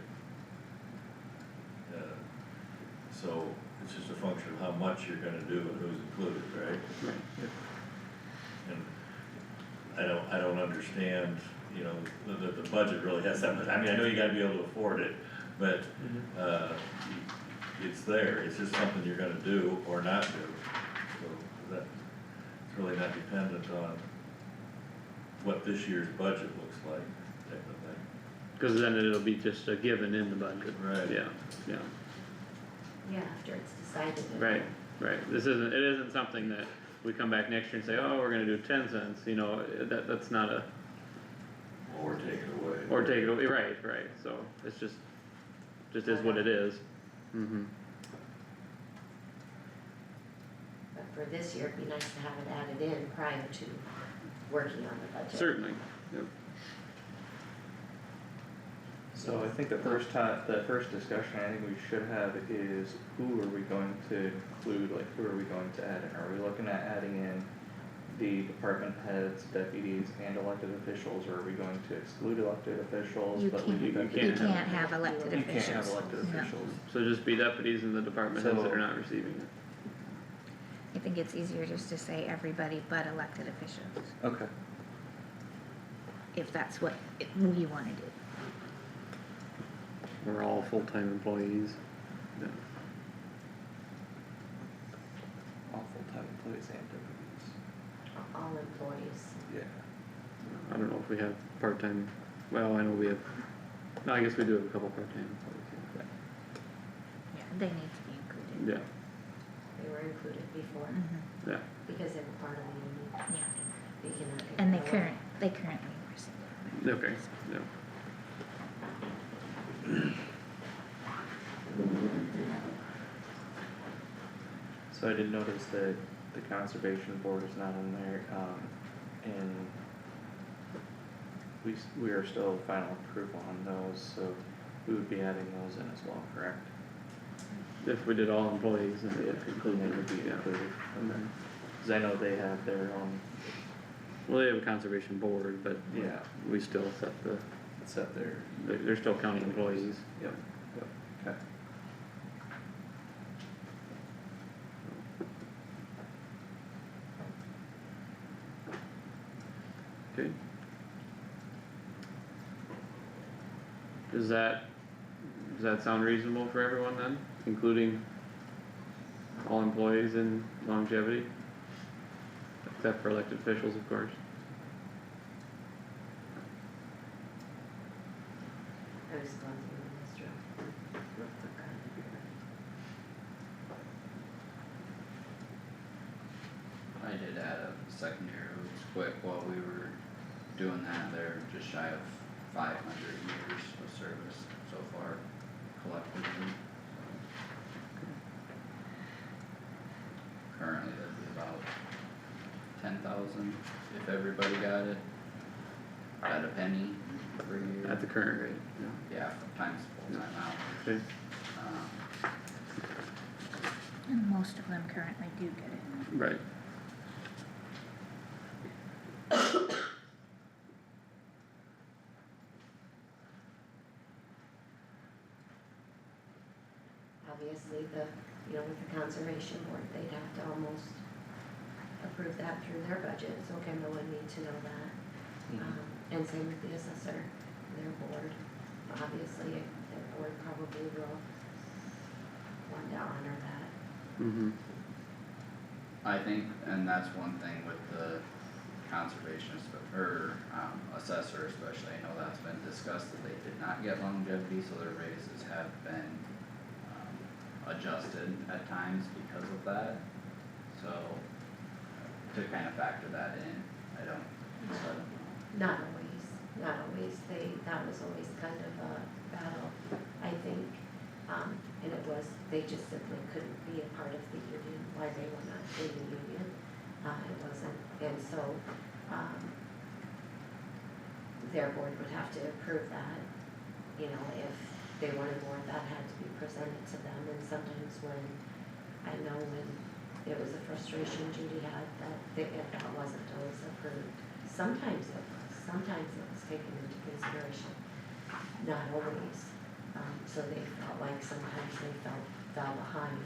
So it's just a function of how much you're gonna do and who's included, right? Right. And I don't understand, that the budget really has that much, I mean, I know you gotta be able to afford it, but, it's there, it's just something you're gonna do or not do. So that, it's really not dependent on what this year's budget looks like, type of thing. Cause then it'll be just a given in the budget. Right. Yeah, yeah, Yeah, after it's decided. right, right, it isn't something that we come back next year and say, oh, we're gonna do 10 cents, you know, that's not a, Or take it away. or take it away, right, so it's just is what it is. Mm-hmm, But for this year, it'd be nice to have it added in prior to working on the budget. certainly, yep. So I think the first discussion I think we should have is who are we going to include, like who are we going to add in? Are we looking at adding in the department heads, deputies and elected officials, or are we going to exclude elected officials? You but can't, leave you deputies? can't have elected You officials. can't have elected No. officials. So just be deputies in the department heads that So- are not receiving it. I think it's easier just to say everybody but elected officials, Okay. if that's what you wanna do. We're all full-time employees. Yeah. All full-time employees and deputies. All employees. Yeah. I don't know if we have part-time, well, I know we have, no, I guess we do have a couple part-time employees, Yeah, they need to be included. yeah, They were included before, Mhm. yeah, because they were part of the union. Yeah, They cannot get and they more. currently receive it. okay, yeah. So I did notice that the conservation board is not on there, and we are still final approval on those, so we would be adding those in as well, correct? If we did all employees, then it would Including include, would be yeah. included, okay. Cause I know they have their own, Well, they have a conservation board, but yeah, we still set the, set their, they're still county employees. yep, okay. Okay. Does that sound reasonable for everyone then, including all employees in longevity? Except for elected officials, of course. I was going through this real quick on it here. I did add a secondary roads quick while we were doing that, they're just shy of 500 years of service so far collectively, so. Currently that'd be about 10,000 if everybody got it, at a penny per year. At the current rate, Yeah, times full-time hours. yeah. Okay, And most of them currently do get it. right. Obviously, with the conservation board, they'd have to almost approve that through their budget, so Kendall would need to know that. And same with the assessor, their board, obviously, their board probably will want to honor that. Mm-hmm, I think, and that's one thing with the conservationist, assessor especially, I know that's been discussed, that they did not get longevity, so their raises have been, adjusted at times because of that. So, to kind of factor that in, I don't know. Not always, that was always kind of a battle, I think. And it was, they just simply couldn't be a part of the union, why they were not in the union. It wasn't, and so, their board would have to approve that. If they wanted more, that had to be presented to them, and sometimes when it was a frustration Judy had, that wasn't always approved. Sometimes it was taken into consideration, not always. So they felt like sometimes they fell behind,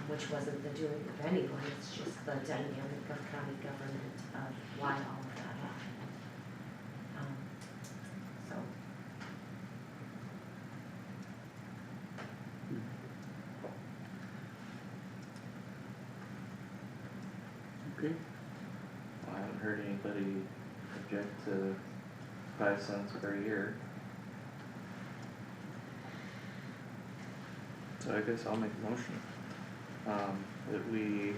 which wasn't the doing of anyone, it's just the dynamic of county government of why all of that happened. So. anybody object to 5 cents per year. So I guess I'll make a motion, that we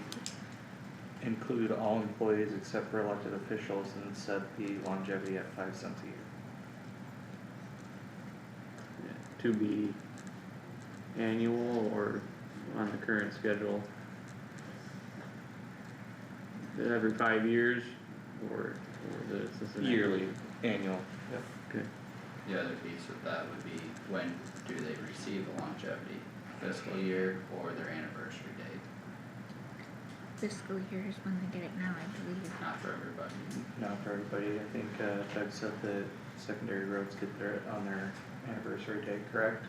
include all employees except for elected officials and set the longevity at 5 cents a year. To be annual or on the current schedule? Every 5 years, or is this an Yearly, annual, yep. Okay, The other piece with that would be, when do they receive the longevity? Fiscal year or their anniversary date? Fiscal year is when they get it now, I believe. Not for everybody. Not for everybody, I think, Doug said that secondary roads get their, on their anniversary date, correct?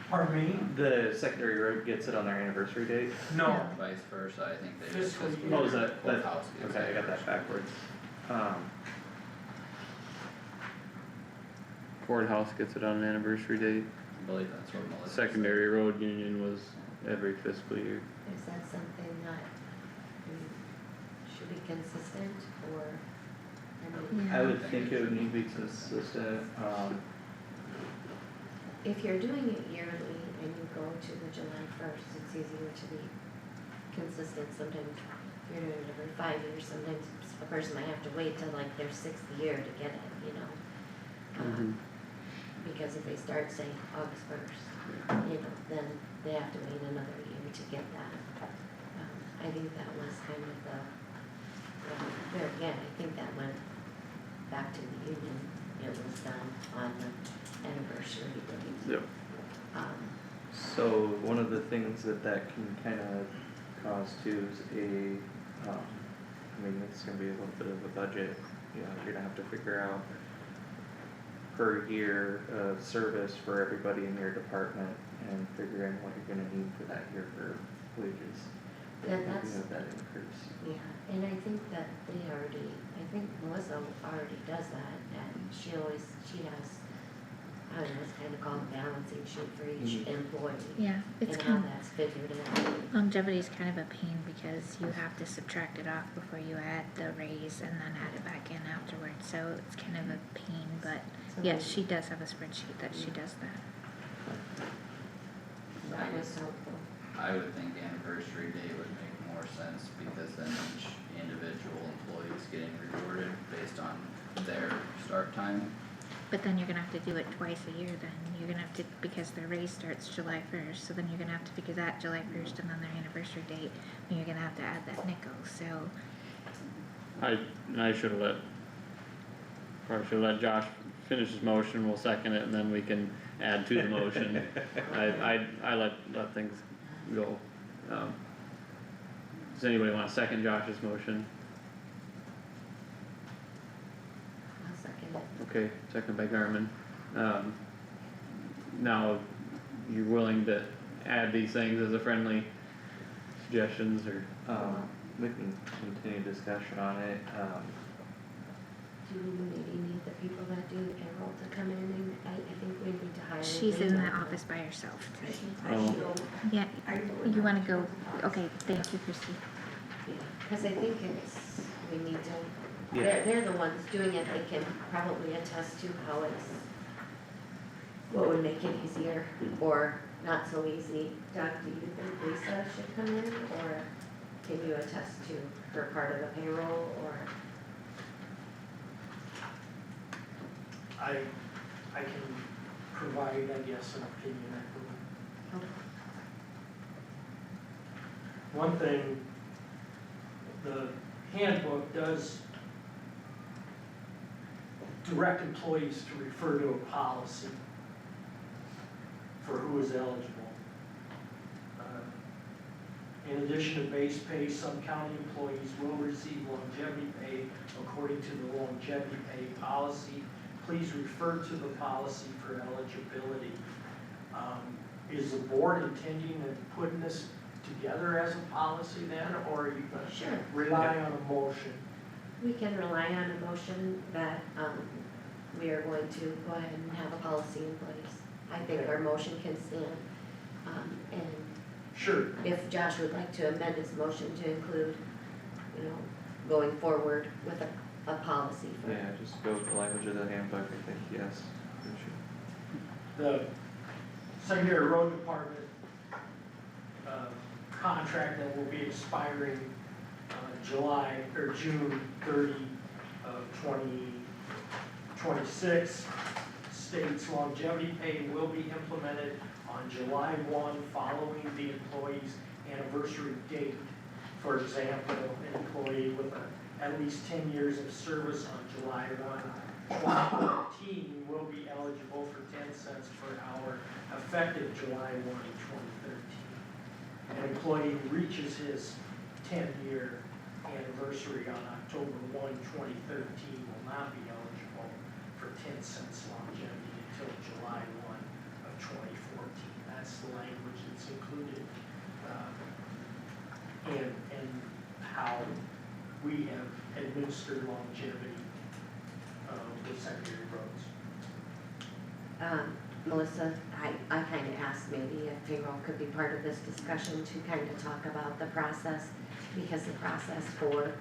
Pardon me? The secondary road gets it on their anniversary date? No, Vice versa, I think they just. Fiscal fiscal year. Oh, is that, courthouse gets okay, I got theirs. that backwards. courthouse gets it on an anniversary date, I believe that's what Melissa said. secondary road union was every fiscal year. Is that something that should be consistent, or, I mean, Yeah. I would think it would need to be consistent, if you're doing it yearly and you go to the July first, it's easier to be consistent. Sometimes if you're doing it every 5 years, sometimes a person might have to wait till like their 6th year to get it, you know? Because if they start, say, August 1st, you know, then they have to wait another year to get that. I think that was kind of there again, I think that went back to the union. It was done on the anniversary date. Yep. so one of the things that can kinda cause too is I mean, it's gonna be a little bit of a budget, you know, you're gonna have to figure out per year of service for everybody in your department and figure in what you're gonna need for that year for wages. Yeah, If you that's, have that increase. yeah, and I think that I think Melissa already does that, and she has, I don't know, it's kinda called a balancing sheet for each employee. Yeah, it's And how kind that's figured in. longevity is kind of a pain because you have to subtract it off before you add the raise and then add it back in afterwards, so it's kind of a pain, but So yes, she does have a spreadsheet that she does that. That was helpful. I would think anniversary date would make more sense, because then each individual employee is getting rewarded based on their start time. But then you're gonna have to do it twice a year then, you're gonna have to, because their raise starts July 1st, so then you're gonna have to figure that July 1st and then their anniversary date, and you're gonna have to add that nickel, so. I should've probably should've let Josh finish his motion, we'll second it, and then we can add to the motion. I let things go. Does anybody wanna second Josh's motion? I'll second it. Okay, second by Garmin. Now, you're willing to add these things as a friendly suggestions, or? We can continue discussion on it, Do we maybe need the people that do the payroll to come in, and I think we need to hire. She's in them. the office by herself today. Oh. Yeah, you wanna go, okay, thank you, Christie. Yeah, cause I think we need to, Yeah. they're the ones doing it, they can probably attest to how what would make it easier or not so easy. Doug, do you think Lisa should come in, or can you attest to her part of the payroll, or? I can provide, I guess, an opinion, I believe. One thing, the handbook does direct employees to refer to a policy for who is eligible. In addition to base pay, some county employees will receive longevity pay according to the longevity pay policy. Please refer to the policy for eligibility. Is the board intending of putting this together as a policy then, or are you gonna Sure. rely on a motion? We can rely on a motion that, we are going to go ahead and have a policy in place. I think our motion can stand, and Sure. if Josh would like to amend his motion to include, you know, going forward with a a policy for. Yeah, just go with the language of the handbook, I think, yes, we should. The secondary road department, contract that will be expiring, July, or June 30 of 2026, states longevity pay will be implemented on July 1 following the employee's anniversary date. For example, an employee with at least 10 years of service on July 1, 2013 will be eligible for 10 cents per hour effective July 1, 2013. An employee who reaches his 10-year anniversary on October 1, 2013 will not be eligible for 10 cents longevity until July 1 of 2014. That's the language that's included in how we have administered longevity with secondary roads. Melissa, I kind of asked maybe if payroll could be part of this discussion to kind of talk about the process, because the process for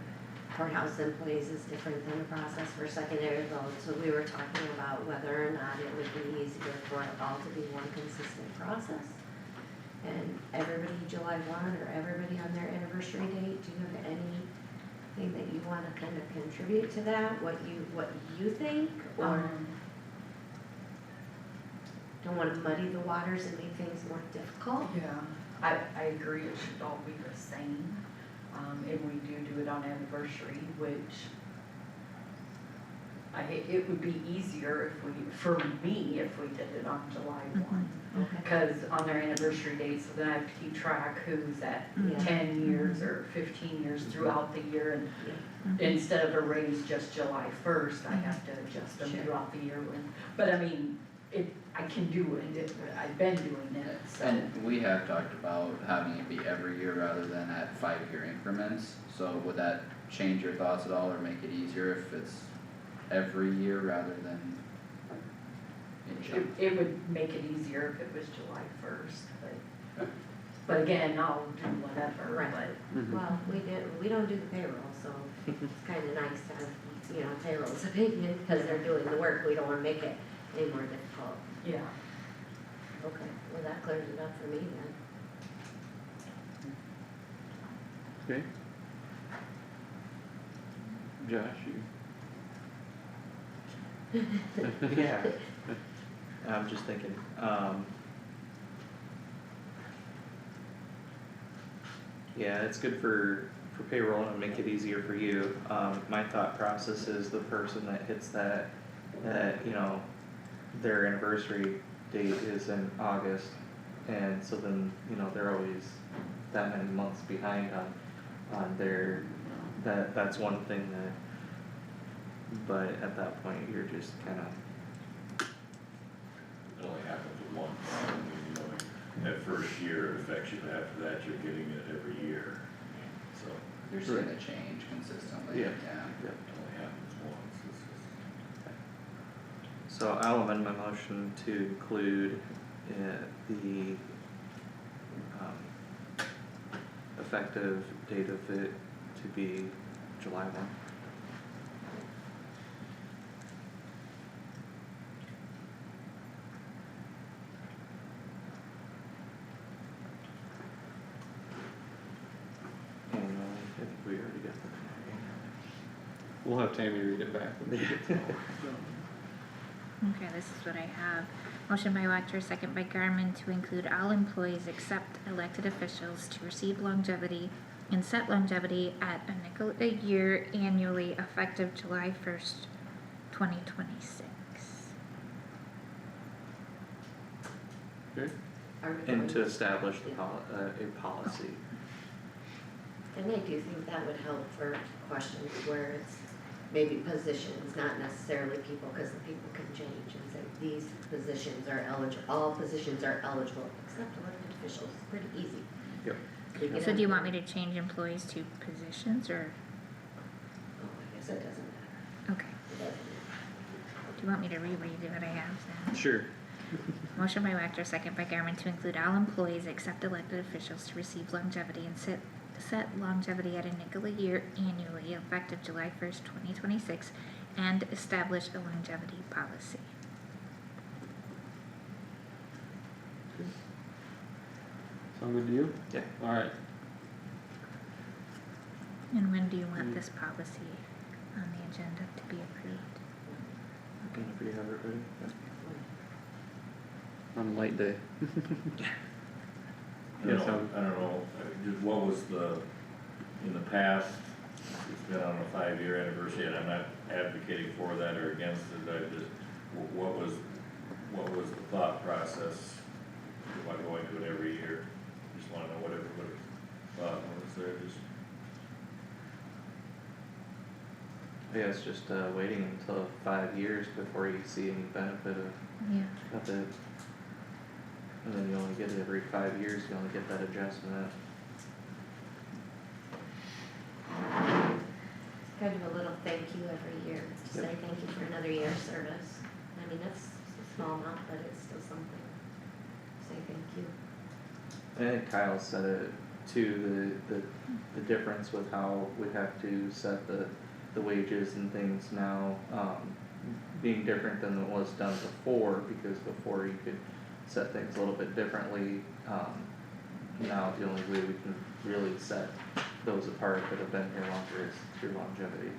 courthouse employees is different than the process for secondary roads. So we were talking about whether or not it would be easier for it all to be one consistent process. And everybody July 1 or everybody on their anniversary date, do you have anything that you want to kind of contribute to that? What you think, or don't want to muddy the waters and make things more difficult? Yeah, I agree, it should all be the same. And we do it on anniversary, which it would be easier if we, for me, if we did it on July 1. Okay. Because on their anniversary date, so then I have to keep track who's at Yeah. 10 years or 15 years throughout the year. And Yeah. instead of a raise just July 1st, I have to adjust them Sure. throughout the year. But I mean, I can do it, I've been doing it, so. And we have talked about having it be every year rather than at 5-year increments, so would that change your thoughts at all or make it easier if it's every year rather than in chunks? It would make it easier if it was July 1st, but again, I'll do whatever, Right. but. Well, we don't do the payroll, so it's kind of nice to have, payroll's opinion, because they're doing the work. We don't want to make it any more difficult. Yeah. Okay, well, that clears it up for me then. Okay. Josh, you? Yeah. I'm just thinking, yeah, it's good for payroll and make it easier for you. My thought process is the person that hits that, their anniversary date is in August. And so then, they're always that many months behind on their, that's one thing that, but at that point, you're just kinda. It only happens with one time, that first year it affects you, after that, you're getting it every year, so. You're seeing it change consistently, Yeah. yeah. It only happens once, it's just. So I'll amend my motion to include the effective date of it to be July 1. And I think we already got that. We'll have Tammy read it back when we get to it. Okay, this is what I have. Motion by Wactor, second by Garmin, to include all employees except elected officials to receive longevity and set longevity at a nickel a year annually effective July 1st, 2026. Okay. Are we And going- to establish a policy. And I do think that would help for questions where it's maybe positions, not necessarily people, because the people can change and say, these positions are eligible, all positions are eligible, except elected officials, it's pretty easy. Yep. We can So do you have- want me to change employees to positions, or, Oh, I guess it doesn't matter, okay, it doesn't matter. do you want me to reread what I have then? Sure. Motion by Wactor, second by Garmin, to include all employees except elected officials to receive longevity and set set longevity at a nickel a year annually effective July 1st, 2026, and establish a longevity policy. Sound good to you? Yeah. Alright, And when do you want this policy on the agenda to be approved? Whenever you have it ready. on a light day. I don't know, I don't know, just what was in the past, it's been on a 5-year anniversary, and I'm not advocating for that or against it, I just, what was the thought process about going to it every year? Just wanna know what everybody thought was there, just. Yeah, it's just waiting until 5 years before you see any benefit of it. And then you only get it every 5 years, you only get that adjustment. Kind of a little thank you every year, to say thank you for another year of service. I mean, it's a small amount, but it's still something. Say thank you. I think Kyle said it too, the difference with how we have to set the wages and things now, being different than it was done before, because before you could set things a little bit differently. Now the only way we can really set those apart that have been here longer is through longevity.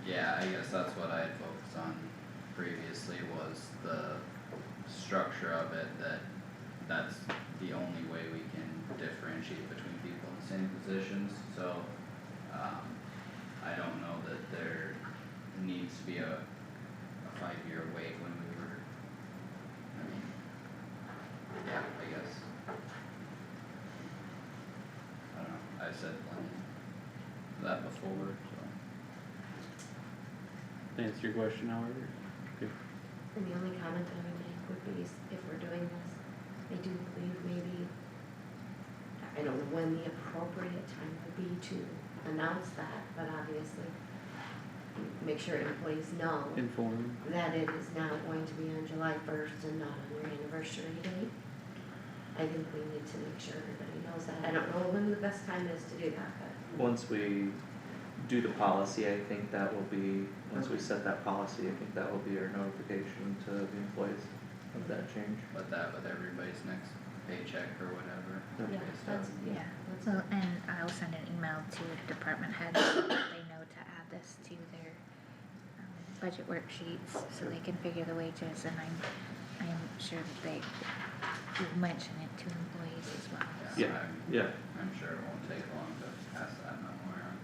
Yeah, I guess that's what I had focused on previously, was the structure of it, that's the only way we can differentiate between people in the same positions, so, I don't know that there needs to be a 5-year wait when we were, I mean, yeah, I guess. I don't know, I've said plenty of that before, so. Answer your question, however. And the only comment that I would make would be, if we're doing this, I do believe maybe, I don't know when the appropriate time would be to announce that, but obviously, make sure employees know Inform. that it is now going to be on July 1st and not on your anniversary date. I think we need to make sure everybody knows that. I don't know when the best time is to do that, but. Once we do the policy, I think that will be, once we set that policy, I think that will be our notification to the employees of that change. But that with everybody's next paycheck or whatever. Yeah, based that's, on- yeah, that's. Well, and I'll send an email to department heads so that they know to add this to their budget worksheets, so they can figure the wages, and I'm sure that they will mention it to employees as well. Yeah, I'm- yeah. I'm sure it won't take long to pass that memo around.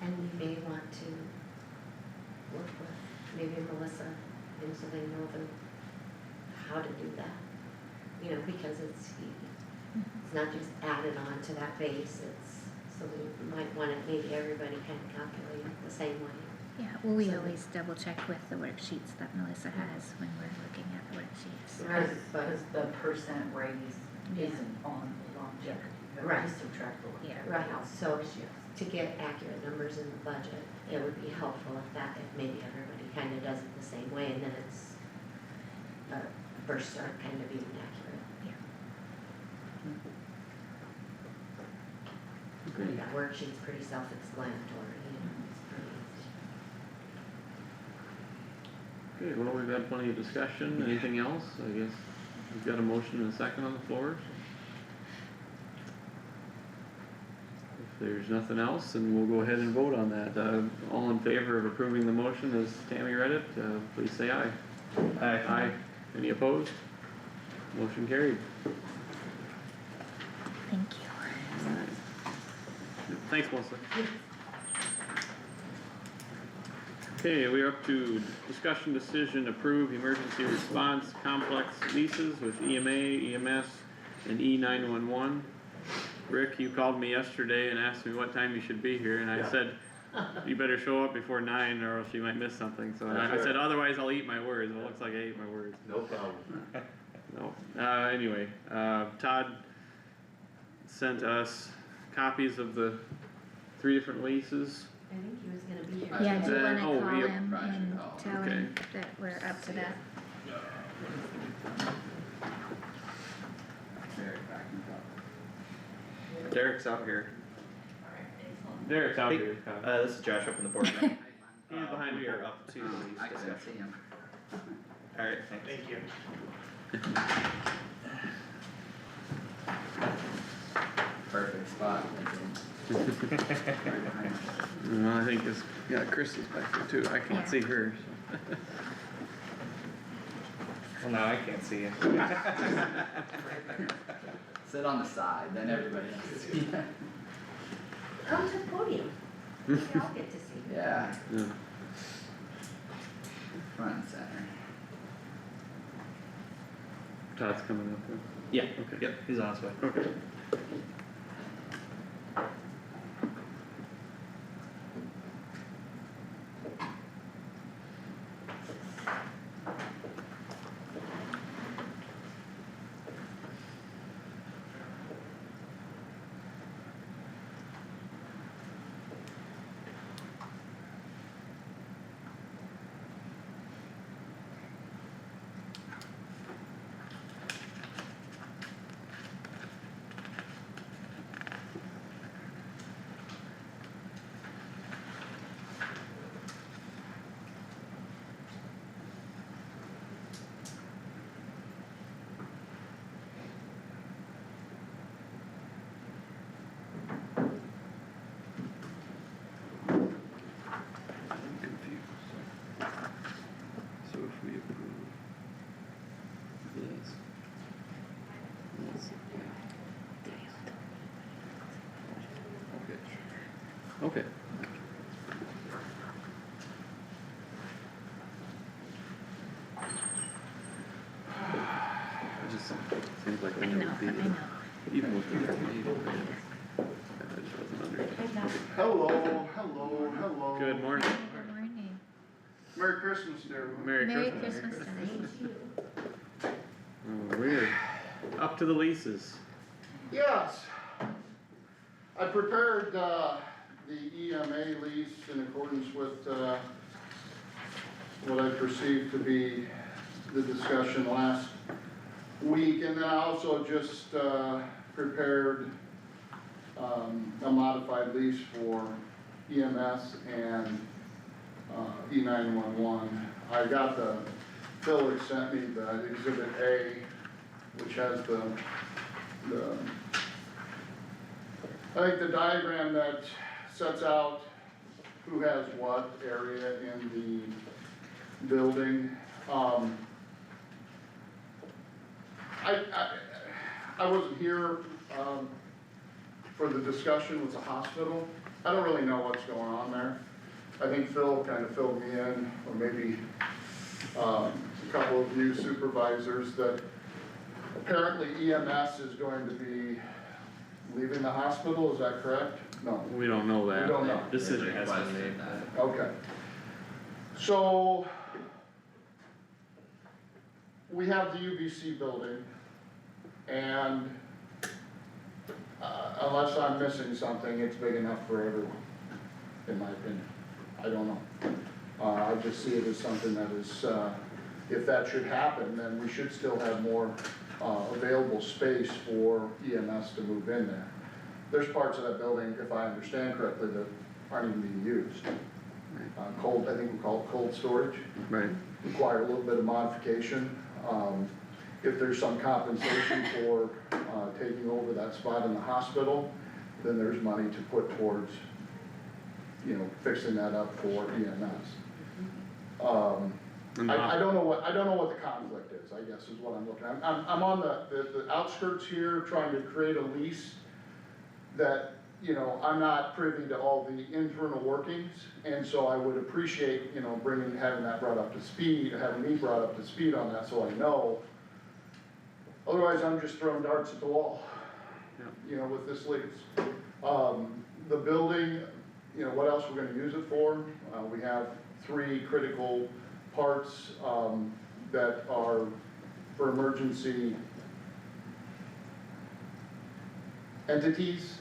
And we may want to work with maybe Melissa, and so they know how to do that. You know, because it's not just added on to that base, so we might want it, maybe everybody kind of calculate it the same way. Yeah, well, we So- always double check with the worksheets that Melissa has when we're looking at the worksheets. Right, but- Because the percent raise Yeah. isn't on the longevity, but Right. we subtract the Yeah. longevity. Right, out, so- yes. To get accurate numbers in the budget, it would be helpful if maybe everybody kind of does it the same way, and then it's, first start kind of being accurate. Okay. That worksheet's pretty self-explanatory, you know, it's pretty. Okay, well, we've had plenty of discussion, anything else? I guess we've got a motion and a second on the floor. If there's nothing else, then we'll go ahead and vote on that. All in favor of approving the motion as Tammy read it, please say aye. Aye. Any opposed? Motion carried. Thank you. Thanks, Melissa. Okay, we are up to discussion decision approve emergency response complex leases with EMA, EMS, and E911. Rick, you called me yesterday and asked me what time you should be here, and I said, you better show up before 9 or else you might miss something, so I said, otherwise I'll eat my words. Well, it looks like I ate my words. No problem. No, anyway, Todd sent us copies of the 3 different leases. I think he was gonna be here. Yeah, do you wanna Oh, call yeah. him Right, and oh, tell him that we're up to that? Very back and up. Derek's out here. Derek's out Hey, here. this is Josh up in the board. He's behind We me. are up to the lease I can discussion. see him. Alright, thanks. Thank you. Perfect spot, thank you. Right behind you. I think it's, yeah, Chris is back there too, I can't see her. Well, now I can't see you. Sit on the side, then everybody can see. Come to the podium. Maybe I'll get to see you. Yeah, Yeah. front and center. Todd's coming up there. Yeah, Okay. yep, he's on his way. Okay. I'm confused. So if we approve this. Let's see. Okay. Okay. It just seems like I it know, would be, I know. even with the tornado, I just wasn't under. Hello. Good morning. Good morning. Merry Christmas to everyone. Merry Merry Christmas. Christmas to you. Oh, we're up to the leases. Yes. I prepared, the EMA lease in accordance with, what I perceived to be the discussion last week, and then I also just, prepared, a modified lease for EMS and, E911. I got Phil had sent me the Exhibit A, which has I think the diagram that sets out who has what area in the building. I wasn't here, for the discussion with the hospital. I don't really know what's going on there. I think Phil kind of filled me in, or maybe, a couple of new supervisors, that apparently EMS is going to be leaving the hospital, is that correct? No. We don't know that. We don't know. Decision has been Requested made. that. Okay. So, we have the UBC building, and, unless I'm missing something, it's big enough for everyone, in my opinion. I don't know. I just see it as something that is, if that should happen, then we should still have more, available space for EMS to move in there. There's parts of that building, if I understand correctly, that aren't even being used. Cold, I think we call it cold storage, Right. require a little bit of modification. If there's some compensation for, taking over that spot in the hospital, then there's money to put towards, fixing that up for EMS. I don't know what the conflict is, I guess is what I'm looking at. I'm on the outskirts here, trying to create a lease that, I'm not privy to all the internal workings, and so I would appreciate, having that brought up to speed, having me brought up to speed on that, so I know. Otherwise, I'm just throwing darts at the wall, with this lease. The building, what else we're gonna use it for? We have 3 critical parts, that are for emergency entities,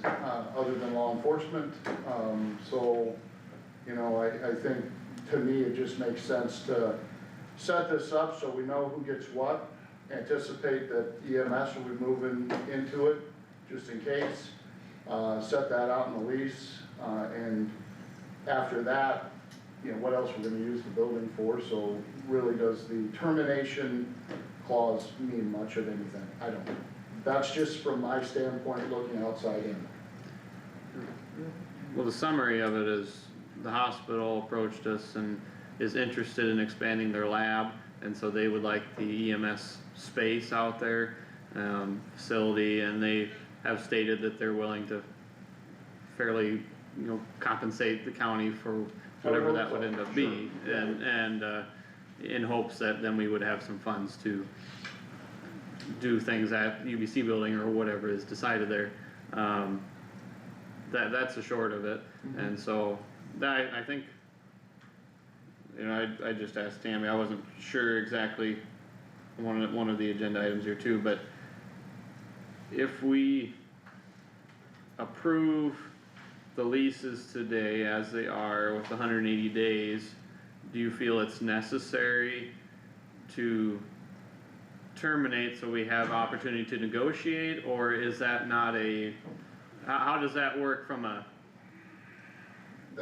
other than law enforcement. So, I think, to me, it just makes sense to set this up so we know who gets what, anticipate that EMS will be moving into it, just in case. Set that out in the lease, And after that, you know, what else we're gonna use the building for, so really does the termination clause mean much of anything? I don't know. That's just from my standpoint, looking outside in. Well, the summary of it is the hospital approached us and is interested in expanding their lab, and so they would like the EMS space out there, facility, and they have stated that they're willing to fairly, you know, compensate the county for whatever that would end up being, and in hopes that then we would have some funds to do things at UBC building or whatever is decided there. That's the short of it, and so, I think, you know, I just asked Tammy, I wasn't sure exactly one of the agenda items here too, but if we approve the leases today as they are with 180 days, do you feel it's necessary to terminate so we have opportunity to negotiate, or is that not how does that work from a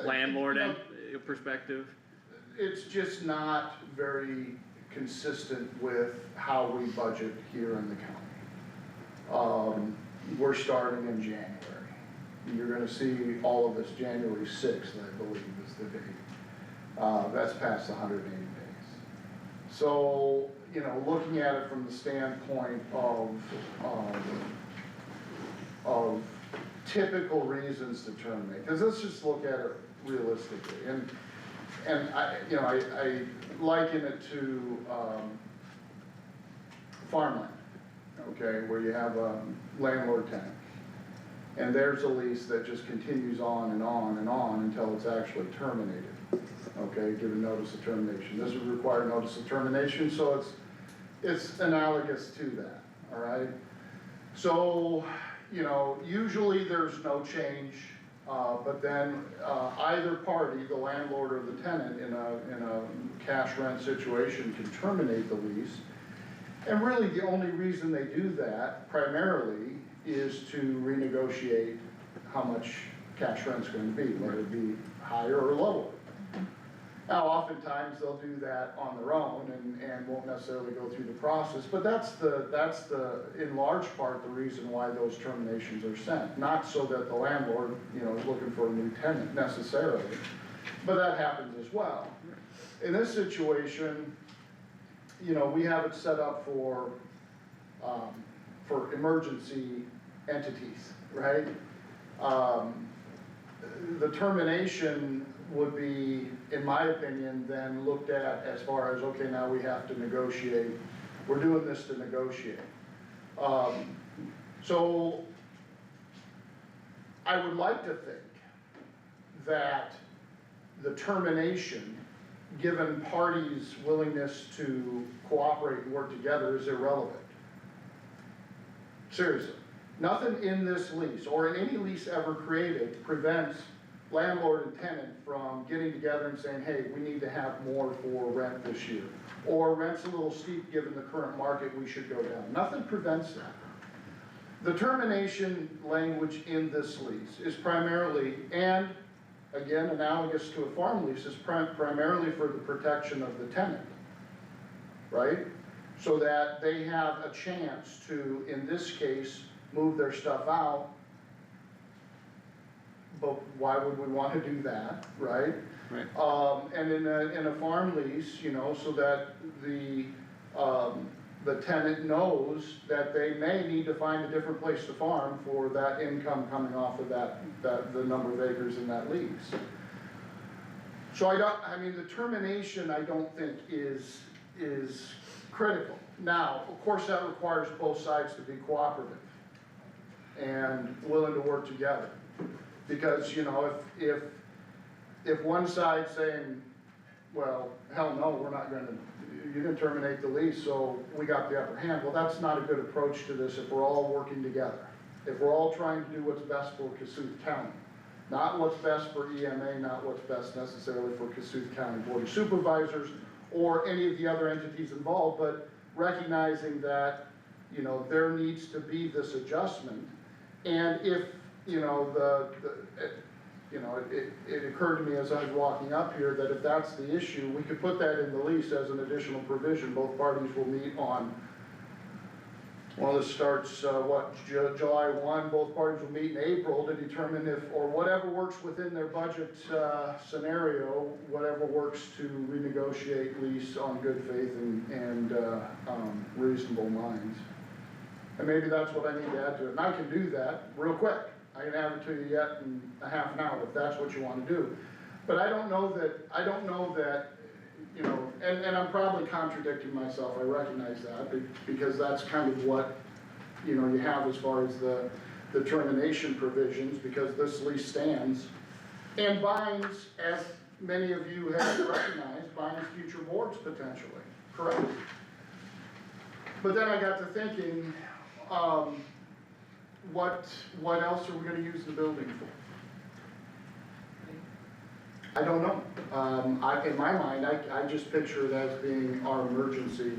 landlord perspective? It's just not very consistent with how we budget here in the county. We're starting in January. You're gonna see all of this January 6th, I believe is the date. That's past 180 days. So, you know, looking at it from the standpoint of typical reasons to terminate, because let's just look at it realistically, and I liken it to farmland, okay, where you have a landlord tenant, and there's a lease that just continues on and on and on until it's actually terminated, okay, given notice of termination. This would require notice of termination, so it's analogous to that, all right? So, you know, usually there's no change, but then either party, the landlord or the tenant, in a cash rent situation can terminate the lease. And really the only reason they do that primarily is to renegotiate how much cash rent's going to be, whether it be higher or lower. Now, oftentimes they'll do that on their own and won't necessarily go through the process, but that's in large part, the reason why those terminations are sent. Not so that the landlord, you know, is looking for a new tenant necessarily, but that happens as well. In this situation, you know, we have it set up for emergency entities, right? The termination would be, in my opinion, then looked at as far as, okay, now we have to negotiate. We're doing this to negotiate. So I would like to think that the termination, given parties' willingness to cooperate and work together, is irrelevant. Seriously. Nothing in this lease, or in any lease ever created, prevents landlord and tenant from getting together and saying, hey, we need to have more for rent this year. Or rent's a little steep given the current market, we should go down. Nothing prevents that. The termination language in this lease is primarily, and again, analogous to a farm lease, is primarily for the protection of the tenant, right? So that they have a chance to, in this case, move their stuff out. But why would we want to do that, right? Right. And in a farm lease, you know, so that the tenant knows that they may need to find a different place to farm for that income coming off of the number of acres in that lease. So I mean, the termination I don't think is critical. Now, of course, that requires both sides to be cooperative and willing to work together. Because, you know, if one side's saying, well, hell no, we're not gonna, you didn't terminate the lease, so we got the upper hand. Well, that's not a good approach to this if we're all working together. If we're all trying to do what's best for Kossuth County. Not what's best for EMA, not what's best necessarily for Kossuth County Board of Supervisors or any of the other entities involved, but recognizing that, you know, there needs to be this adjustment. And if, you know, you know, it occurred to me as I was walking up here that if that's the issue, we could put that in the lease as an additional provision. Both parties will meet on, well, this starts, July 1, both parties will meet in April to determine if, or whatever works within their budget, scenario, whatever works to renegotiate lease on good faith and reasonable minds. And maybe that's what I need to add to it, and I can do that real quick. I can add it to you yet in a half an hour if that's what you wanna do. But I don't know that, you know, and I'm probably contradicting myself, I recognize that, because that's kind of what, you know, you have as far as the termination provisions, because this lease stands and binds, as many of you have recognized, binds future boards potentially, correct? But then I got to thinking, what else are we gonna use the building for? I don't know. In my mind, I just picture it as being our emergency,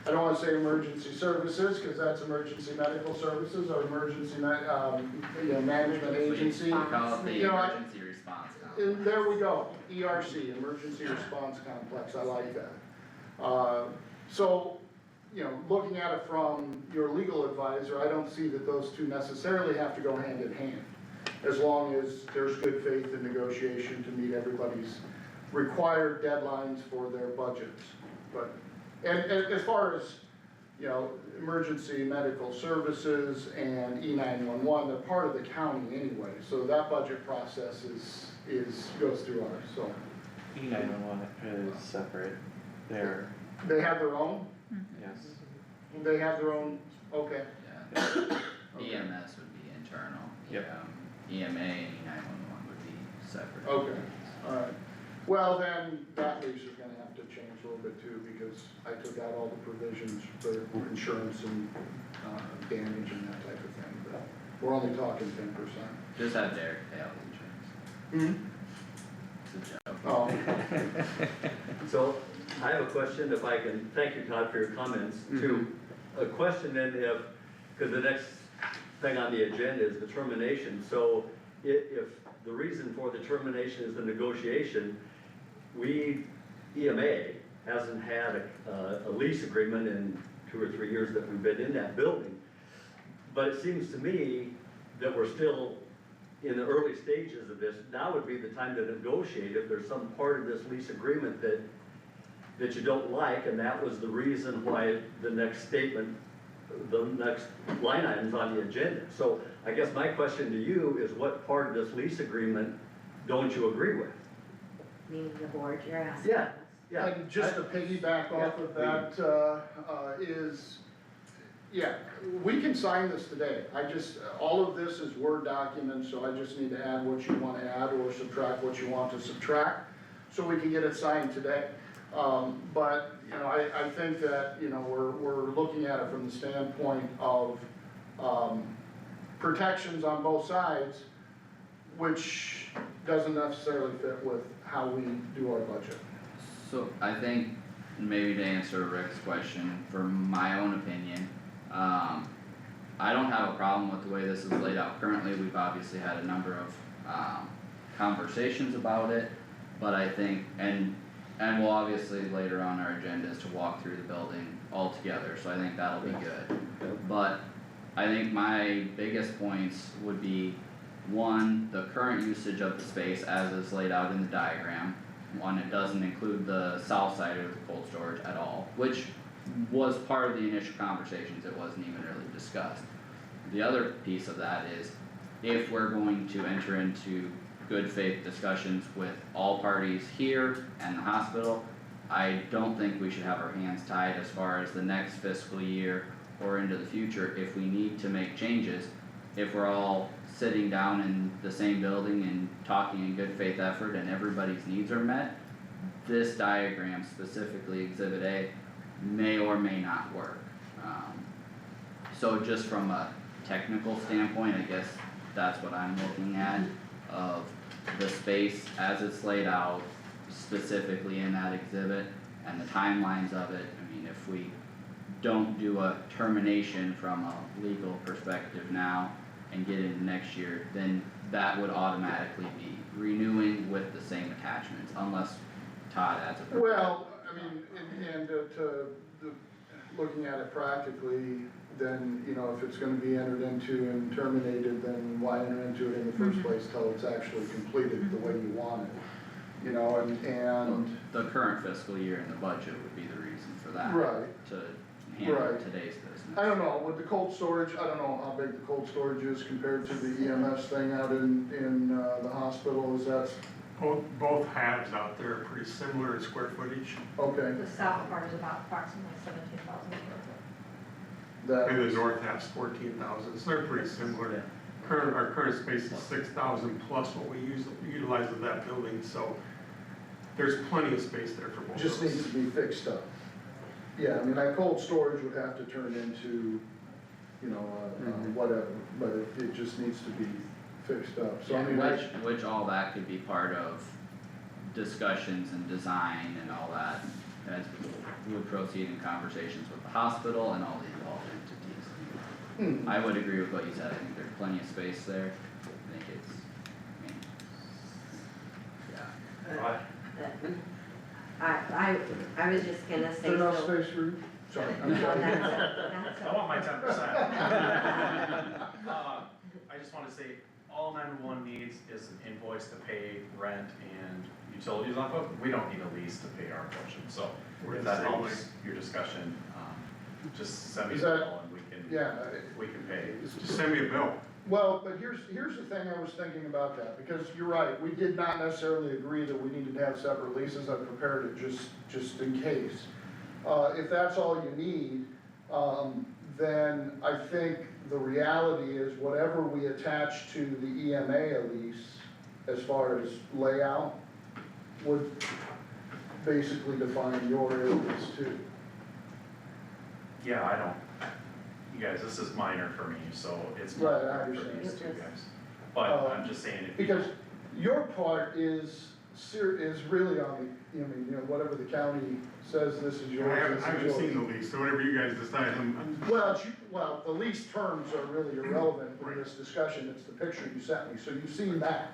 I don't wanna say emergency services, cause that's emergency medical services, or emergency, management agency. We call it the You know, emergency response complex. And there we go, ERC, Emergency Response Complex, I like that. So, you know, looking at it from your legal advisor, I don't see that those two necessarily have to go hand in hand, as long as there's good faith in negotiation to meet everybody's required deadlines for their budgets. But, and as far as, you know, emergency medical services and E911, they're part of the county anyway, so that budget process goes through ours, so. E911 is separate, they're, They have their own? yes, They have their own, okay. Yeah, Okay. EMS would be internal. Yep. EMA and E911 would be separate. Okay, alright. Well, then, that lease is gonna have to change a little bit too, because I took out all the provisions for insurance and, damage and that type of thing, but we're only talking 10%. Just have Derek pay all the insurance. It's a joke. Oh, So, I have a question, if I can, thank you, Todd, for your comments, too. A question then if, because the next thing on the agenda is the termination, so if the reason for the termination is the negotiation, EMA hasn't had a lease agreement in 2 or 3 years that we've been in that building. But it seems to me that we're still in the early stages of this. Now would be the time to negotiate if there's some part of this lease agreement that you don't like, and that was the reason why the next statement, the next line item's on the agenda. So I guess my question to you is, what part of this lease agreement don't you agree with? Meaning the board, you're asking Yeah. us. Yeah. and just to piggyback off of that, yeah, we can sign this today. All of this is Word documents, so I just need to add what you wanna add or subtract what you want to subtract, so we can get it signed today. But, you know, I think that, you know, we're looking at it from the standpoint of, protections on both sides, which doesn't necessarily fit with how we do our budget. So I think maybe to answer Rick's question, from my own opinion, I don't have a problem with the way this is laid out currently. We've obviously had a number of conversations about it, but I think, and we'll obviously later on our agenda is to walk through the building all together, so I think that'll be good. But I think my biggest points would be, one, the current usage of the space as is laid out in the diagram. One, it doesn't include the south side of the cold storage at all, which was part of the initial conversations, it wasn't even really discussed. The other piece of that is, if we're going to enter into good faith discussions with all parties here and the hospital, I don't think we should have our hands tied as far as the next fiscal year or into the future if we need to make changes. If we're all sitting down in the same building and talking in good faith effort and everybody's needs are met, this diagram, specifically Exhibit A, may or may not work. So just from a technical standpoint, I guess that's what I'm looking at, of the space as it's laid out, specifically in that exhibit, and the timelines of it. I mean, if we don't do a termination from a legal perspective now and get into next year, then that would automatically be renewing with the same attachments unless Todd adds a. Well, I mean, and looking at it practically, then, you know, if it's gonna be entered into and terminated, then why enter into it in the first place till it's actually completed the way you want it? You know, and, The current fiscal year and the budget would be the reason for that. right. To handle Right. today's business. I don't know, with the cold storage, I don't know how big the cold storage is compared to the EMS thing out in the hospital, is that, Both halves out there are pretty similar in square footage, okay, The south part is about approximately 17,000 square foot. that and the is, north half's 14,000, so they're pretty similar. Our current space is 6,000 plus what we utilize of that building, so there's plenty of space there for both of just us. needs to be fixed up. Yeah, I mean, that cold storage would have to turn into, you know, whatever, but it just needs to be fixed up, so I mean, Which all that could be part of discussions and design and all that, as we would proceed in conversations with the hospital and all the involved entities. I would agree with what you said, I think there's plenty of space there, I think it's, I mean, yeah. I was just gonna say, Is there enough so. space for you? Sorry, No, I'm sorry. that's I want my 10%. I just wanna say, all 911 needs is an invoice to pay rent and utilities off of. We don't need a lease to pay our portion, so We're if the that same helps your discussion, just send me a Is that- bill and Yeah, we can pay. Just send me a bill. well, but here's the thing I was thinking about that, because you're right, we did not necessarily agree that we needed to have separate leases, I prepared it just in case. If that's all you need, then I think the reality is whatever we attach to the EMA lease, as far as layout, would basically define your areas too. Yeah, I don't, you guys, this is minor for me, so it's Right, not I hard for understand. these two guys. But I'm just saying, if you Because your part is really on the, you know, whatever the county says this is I yours, haven't, this I is haven't yours. seen the lease, so whatever you guys decide, I'm Well, the lease terms are really irrelevant in this discussion, it's the picture you sent me, so you've seen that,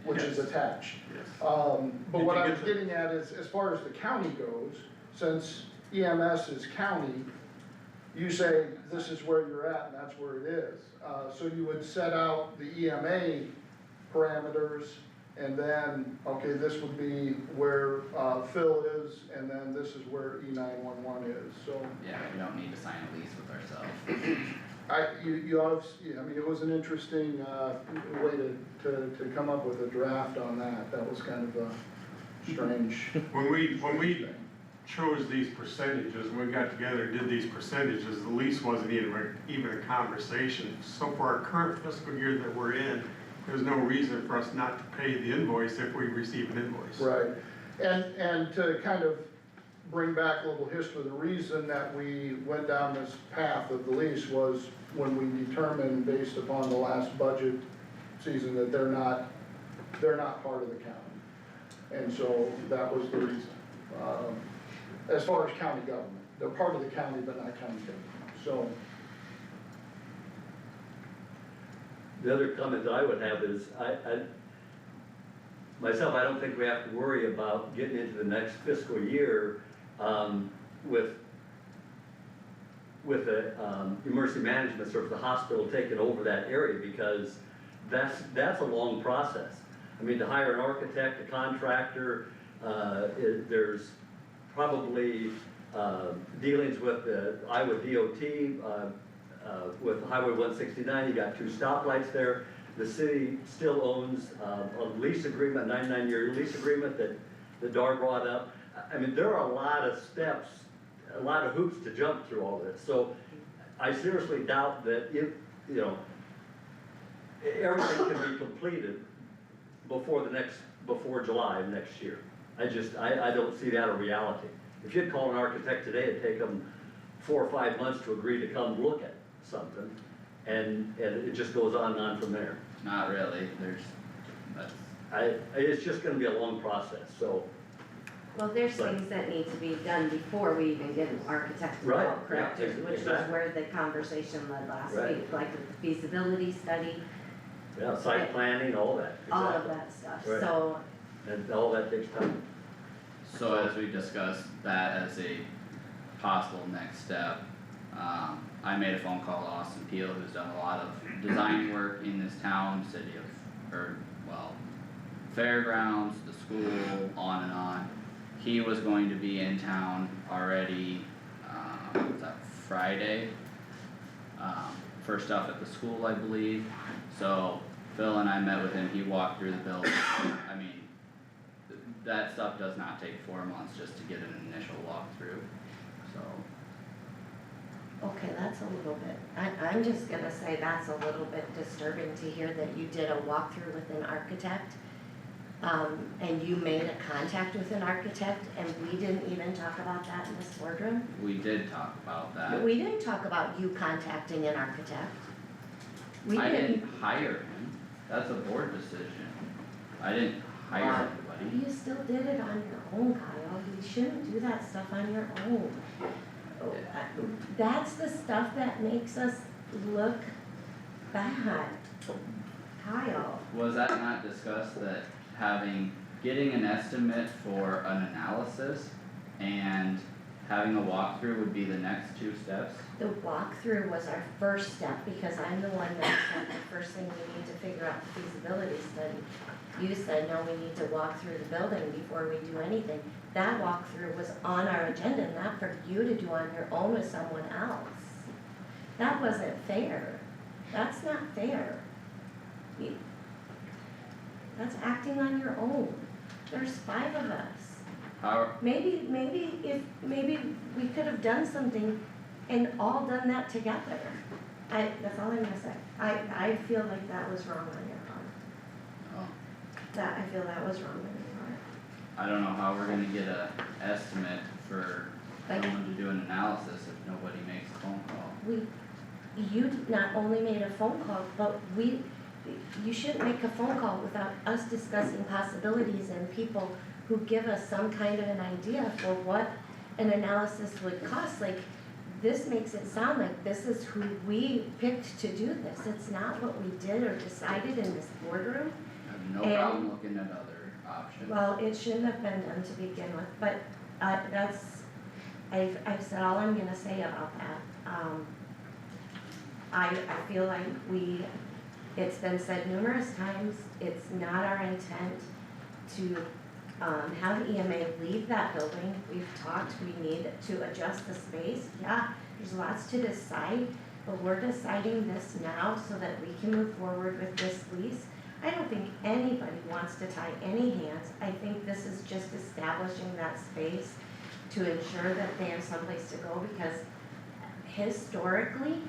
which is attached. yes. But Did what you I get was the- getting at is, as far as the county goes, since EMS is county, you say this is where you're at and that's where it is. So you would set out the EMA parameters and then, okay, this would be where, Phil is and then this is where E911 is, so. Yeah, we don't need to sign a lease with ourselves. You obviously, I mean, it was an interesting, way to come up with a draft on that, that was kind of a strange. When we chose these percentages, when we got together and did these percentages, the lease wasn't even a conversation. So for our current fiscal year that we're in, there's no reason for us not to pay the invoice if we receive an invoice. Right, and to kind of bring back a little history, the reason that we went down this path of the lease was when we determined, based upon the last budget season, that they're not part of the county. And so that was the reason. As far as county government, they're part of the county, but not county government, so. The other comment that I would have is, myself, I don't think we have to worry about getting into the next fiscal year, with the, emergency management service, the hospital taking over that area, because that's a long process. I mean, to hire an architect, a contractor, there's probably, dealings with the Iowa DOT, with Highway 169, you got 2 stoplights there. The city still owns a lease agreement, 99-year lease agreement that Dar brought up. I mean, there are a lot of steps, a lot of hoops to jump through all this. So I seriously doubt that if, you know, everything can be completed before July of next year. I don't see that a reality. If you'd call an architect today, it'd take them 4 or 5 months to agree to come look at something, and it just goes on and on from there. Not really, It's just gonna be a long process, so. Well, there's But- things that need to be done before we even get an architect Right, involved, correct? yeah, Which is exactly. where the conversation led last Right. week, like with the feasibility study. Yeah, site planning, all that. all of exactly. that stuff, Right. so, And all that takes time. So as we discussed that as a possible next step, I made a phone call to Austin Peel, who's done a lot of design work in this town, city of, or, well, fairgrounds, the school, on and on. He was going to be in town already, was that Friday? For stuff at the school, I believe, so Phil and I met with him, he walked through the building, I mean, that stuff does not take 4 months just to get an initial walkthrough, so. okay, that's a little bit, I'm just gonna say that's a little bit disturbing to hear that you did a walkthrough with an architect. And you made a contact with an architect, and we didn't even talk about that in this boardroom? We did talk about that. We didn't talk about you contacting an architect. We I didn't hire him, that's a board decision. I didn't hire anybody. You still did it on your own, Kyle, you shouldn't do that stuff on your own. That's the stuff that makes us look bad, Kyle. Was that not discussed that getting an estimate for an analysis and having a walkthrough would be the next 2 steps? The walkthrough was our first step, because I'm the one that said the first thing we need to figure out the feasibility study. You said, no, we need to walk through the building before we do anything. That walkthrough was on our agenda, not for you to do on your own with someone else. That wasn't fair. That's not fair. That's acting on your own. There's 5 of us. Maybe we could have done something and all done that together. That's all I'm gonna say. I feel like that was wrong on your part. Oh, I feel that was wrong on your part. I don't know how we're gonna get a estimate for Like- someone to do an analysis if nobody makes a phone call. You not only made a phone call, but you shouldn't make a phone call without us discussing possibilities and people who give us some kind of an idea for what an analysis would cost. Like, this makes it sound like this is who we picked to do this. It's not what we did or decided in this boardroom. I have no And- problem looking at other options. Well, it shouldn't have been done to begin with, but, I've said all I'm gonna say about that. I feel like it's been said numerous times, it's not our intent to, have EMA leave that building. We've talked, we need to adjust the space, yeah, there's lots to decide, but we're deciding this now so that we can move forward with this lease. I don't think anybody wants to tie any hands, I think this is just establishing that space to ensure that they have someplace to go, because historically,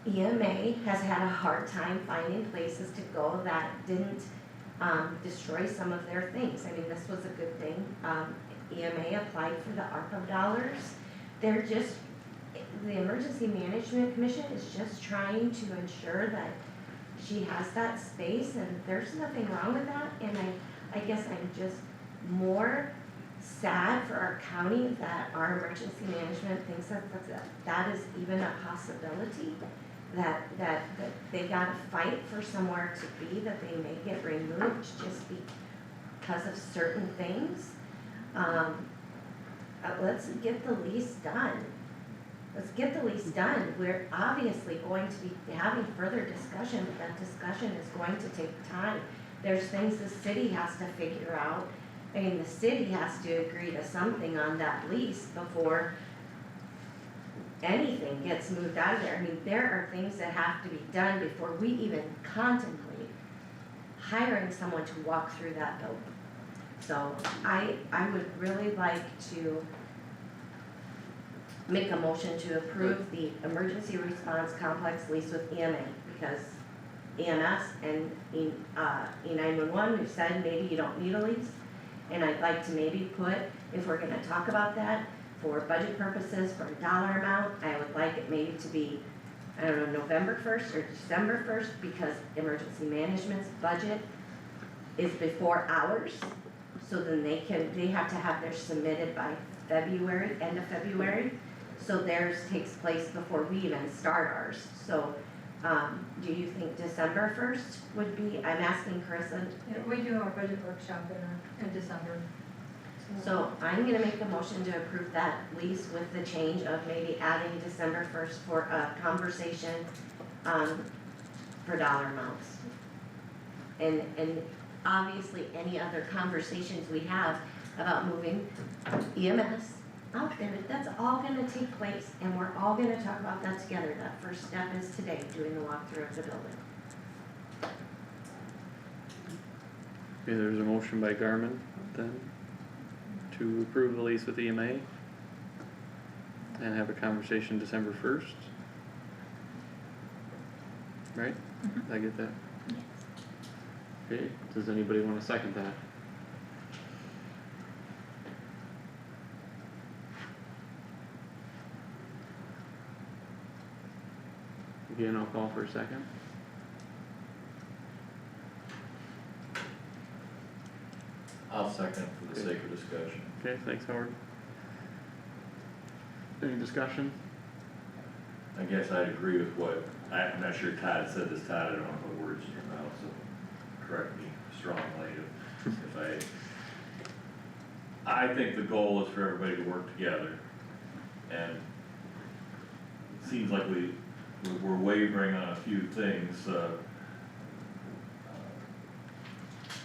EMA has had a hard time finding places to go that didn't destroy some of their things. I mean, this was a good thing. EMA applied for the ARPA dollars. They're just, the Emergency Management Commission is just trying to ensure that she has that space, and there's nothing wrong with that. And I guess I'm just more sad for our county that our emergency management thinks that is even a possibility. That they gotta fight for somewhere to be, that they may get removed just because of certain things. Let's get the lease done. Let's get the lease done. We're obviously going to be having further discussion, but that discussion is going to take time. There's things the city has to figure out. I mean, the city has to agree to something on that lease before anything gets moved out of there. I mean, there are things that have to be done before we even contemplate hiring someone to walk through that building. So I would really like to make a motion to approve the emergency response complex lease with EMA, because EMS and E911, we've said maybe you don't need a lease. And I'd like to maybe put, if we're gonna talk about that, for budget purposes, for a dollar amount, I would like it maybe to be, I don't know, November 1st or December 1st, because emergency management's budget is before ours. So then they have to have theirs submitted by February, end of February. So theirs takes place before we even start ours. So Do you think December first would be, I'm asking Carissa, Yeah, we do our budget workshop in December. so I'm gonna make the motion to approve that lease with the change of maybe adding December first for a conversation, for dollar amounts. And obviously, any other conversations we have about moving EMS out there, that's all gonna take place, and we're all gonna talk about that together. That first step is today, doing the walkthrough of the building. Okay, there's a motion by Garmin then to approve the lease with EMA and have a conversation December 1st. Right? Did I get that? Yes. Okay, does anybody wanna second that? Again, I'll call for a second. I'll second for the sake of discussion. Okay, thanks Howard. Any discussion? I guess I'd agree with what, I'm not sure Todd said this, Todd, I don't want to put words in your mouth, so correct me strongly if I think the goal is for everybody to work together, and it seems like we're wavering on a few things,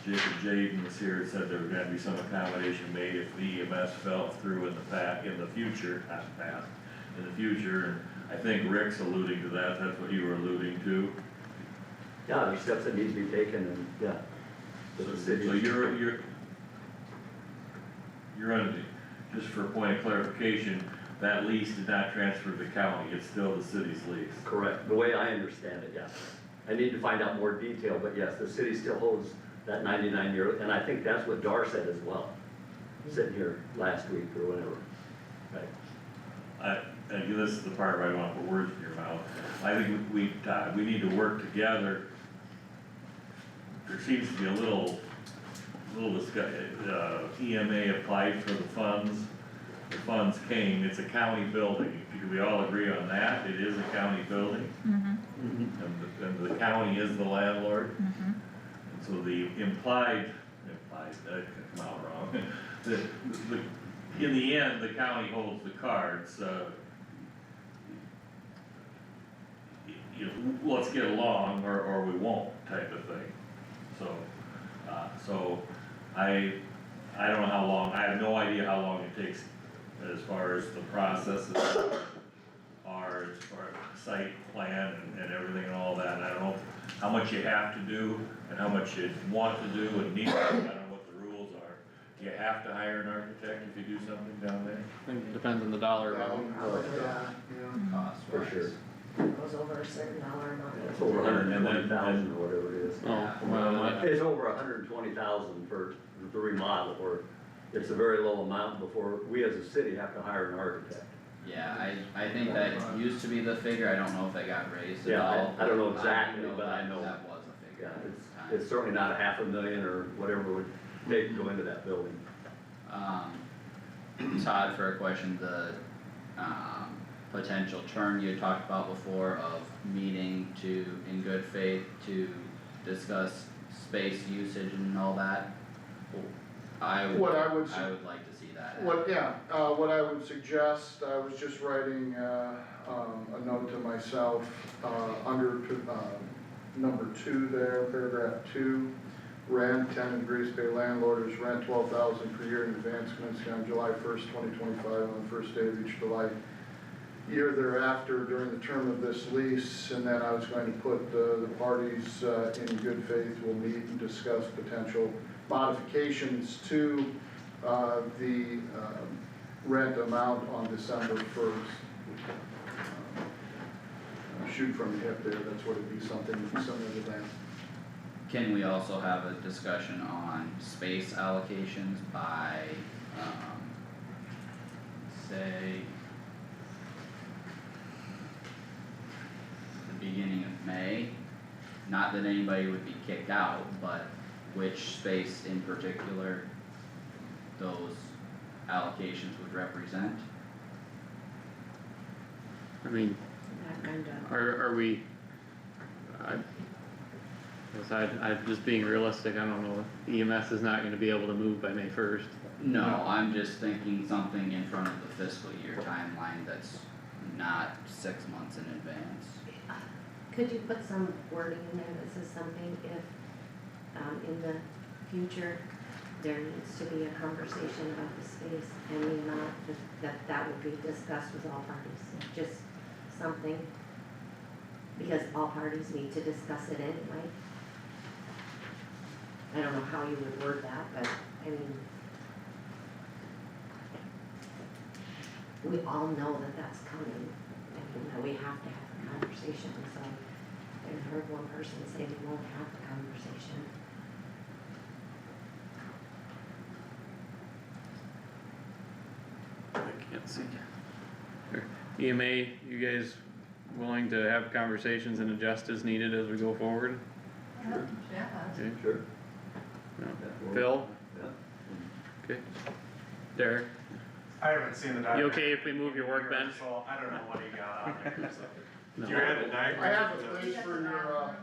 Jacob Jaden was here and said there was gonna be some accommodation made if the EMS fell through in the future, in the future, and I think Rick's alluding to that, that's what you were alluding to. Yeah, there's steps that need to be taken and, yeah. So The city- you're under, just for a point of clarification, that lease did not transfer to the county, it's still the city's lease. Correct, the way I understand it, yeah. I need to find out more detail, but yes, the city still holds that 99-year, and I think that's what Dar said as well, sitting here last week or whatever. Right. And this is the part where I don't want to put words in your mouth. I think we need to work together. There seems to be a little EMA applied for the funds came, it's a county building. Do we all agree on that? It is a county building? And the county is the landlord? And so the implied, that could come out wrong. In the end, the county holds the cards, you know, let's get along or we won't type of thing. So I don't know how long, I have no idea how long it takes as far as the processes are, as far as site plan and everything and all that. I don't know how much you have to do and how much you want to do and need to do. I don't know what the rules are. Do you have to hire an architect if you do something down there? I think it depends on the dollar amount. Cost For sure. It goes over a certain dollar amount. It's over 120,000 or whatever it is. Oh, well, It's over 120,000 for the remodel, or it's a very low amount before we as a city have to hire an architect. Yeah, I think that used to be the figure, I don't know if that got raised at Yeah, all. I don't know exactly, but that- I know. That was a Yeah, figure. it's certainly not a $500,000 or whatever it would take to go into that building. Todd, for a question, the, potential term you had talked about before of meeting to, in good faith, to discuss space usage and all that. I would What I would like to see that. What I would suggest, I was just writing, a note to myself, under, number 2 there, paragraph 2. Rent, tenant agrees to pay landlord is rent $12,000 per year in advance commencing on July 1st, 2025, on the first day of each July year thereafter during the term of this lease. And then I was going to put the parties in good faith will meet and discuss potential modifications to the rent amount on December 1st. Shoot from the hip there, that's what it'd be, something similar to that. Can we also have a discussion on space allocations by, say, the beginning of May? Not that anybody would be kicked out, but which space in particular those allocations would represent? I mean, That kind of, are we I'm just being realistic, I don't know, EMS is not gonna be able to move by May first. No, I'm just thinking something in front of the fiscal year timeline that's not 6 months in advance. Could you put some wording in there that says something if, in the future, there needs to be a conversation about the space and the amount, that would be discussed with all parties, just something. Because all parties need to discuss it anyway. I don't know how you would word that, but, I mean, we all know that that's coming, and that we have to have a conversation, so I've heard one person say we won't have the conversation. I can't see. Here. EMA, you guys willing to have conversations and adjust as needed as we go forward? Yeah. Okay, Sure. no. Phil? Yeah. Okay. Derek? I haven't seen the You diagram. okay if we move your workbench? So I don't know what he got on there, so. No. Did you add the I diagram have for a the, place for your,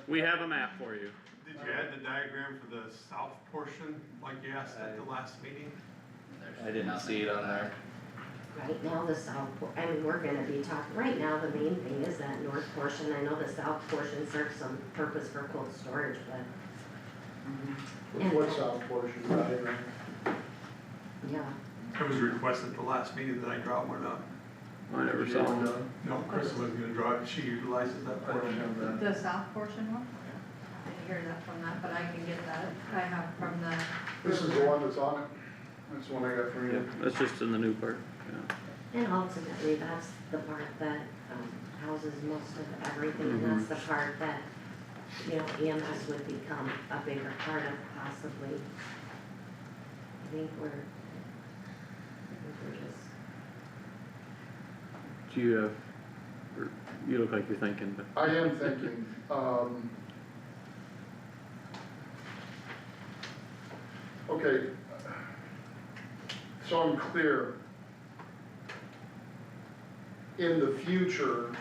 We have a map for you. did you add the diagram for the south portion, like you asked at the last meeting? There's I didn't nothing see it in on there. Right now, the south, I mean, we're gonna be talking, right now, the main thing is that north portion, I know the south portion serves some purpose for cold storage, but, what south portion, diagram? yeah. It was requested at the last meeting that I draw one up. I never saw it. No, Chris wasn't gonna draw it, she utilizes that portion. The south portion one? I didn't hear that from that, but I can get that, I have from the. This is the one that's on it? That's the one I got from Yeah, you? that's just in the new part, yeah. And ultimately, that's the part that, houses most of everything, and that's the part that, you know, EMS would become a bigger part of possibly. I think we're just, Do you have, or you look like you're thinking, but. I am thinking, okay, so I'm clear. In the future,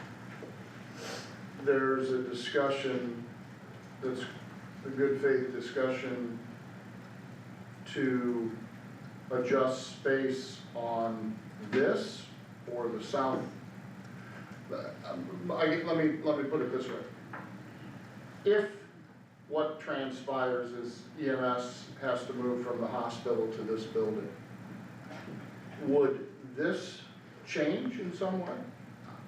there's a discussion that's a good faith discussion to adjust space on this or the south. Let me put it this way. If what transpires is EMS has to move from the hospital to this building, would this change in some way?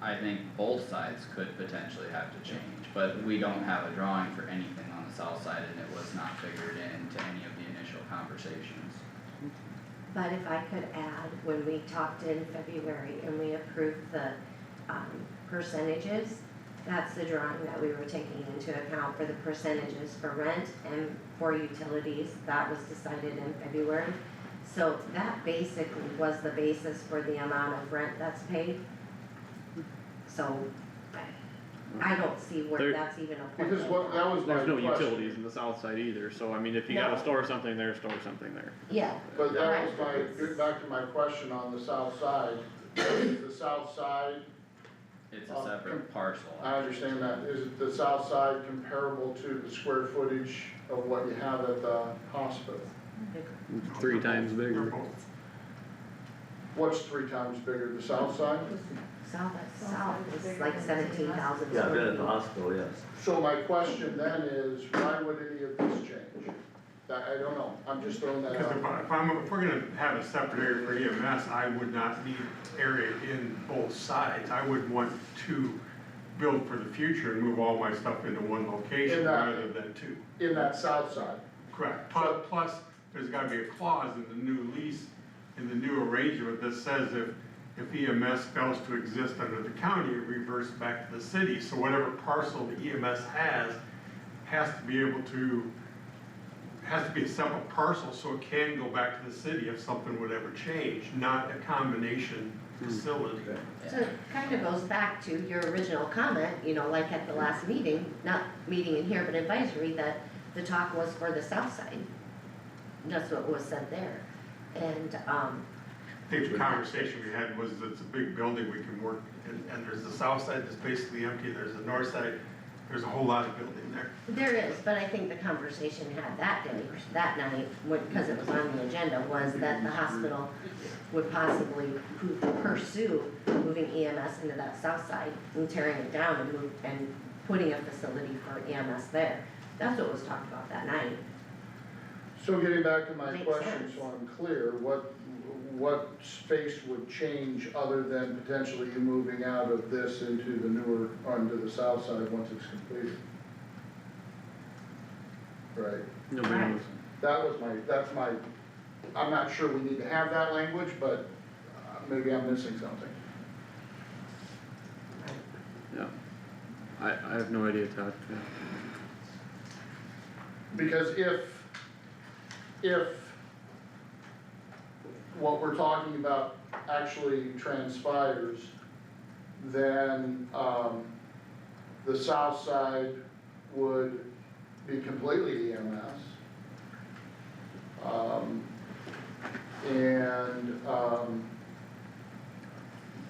I think both sides could potentially have to change, but we don't have a drawing for anything on the south side and it was not figured into any of the initial conversations. but if I could add, when we talked in February and we approved the, percentages, that's the drawing that we were taking into account for the percentages for rent and for utilities, that was decided in February. So that basically was the basis for the amount of rent that's paid. So, I don't see where There- that's even applicable. Because what, that was my There's no question. utilities in the south side either, so I mean, if you gotta No. store something there, store something there. Yeah, But that Right. was my, get back to my question on the south side, is the south side, It's a separate parcel. I understand that, is the south side comparable to the square footage of what you have at the hospital? 3 times They're bigger. both. What's 3 times bigger, the south side? south is like 17,000 Yeah, I've been square at the feet. hospital, yes. So my question then is, why would any of this change? I don't know, I'm just throwing that Because out. if we're gonna have a separate area for EMS, I would not need area in both sides. I would want to build for the future and move all my stuff into one location In that- rather than two. In that south side, Correct. Plus, there's gotta be a clause in the new lease, in the new arrangement that says if EMS fails to exist under the county, it reverts back to the city. So whatever parcel the EMS has to be able to, has to be a separate parcel so it can go back to the city if something would ever change, not a combination facility. So it kind of goes back to your original comment, you know, like at the last meeting, not meeting in here, but advisory, that the talk was for the south side. That's what was said there, and, I think the conversation we had was it's a big building, we can work, and there's the south side that's basically empty, there's the north side There's a whole lot of building there. There is, but I think the conversation had that day, that night, because it was on the agenda, was that the hospital would possibly pursue moving EMS into that south side and tearing it down and putting a facility for EMS there. That's what was talked about that night. So getting back to my Makes question, sense. so I'm clear, what space would change other than potentially you moving out of this into the newer, onto the south side once it's completed? Right, Nobody Right. knows. that's my, I'm not sure we need to have that language, but maybe I'm missing something. Yeah. I have no idea, Todd. Yeah. Because if what we're talking about actually transpires, then, the south side would be completely EMS.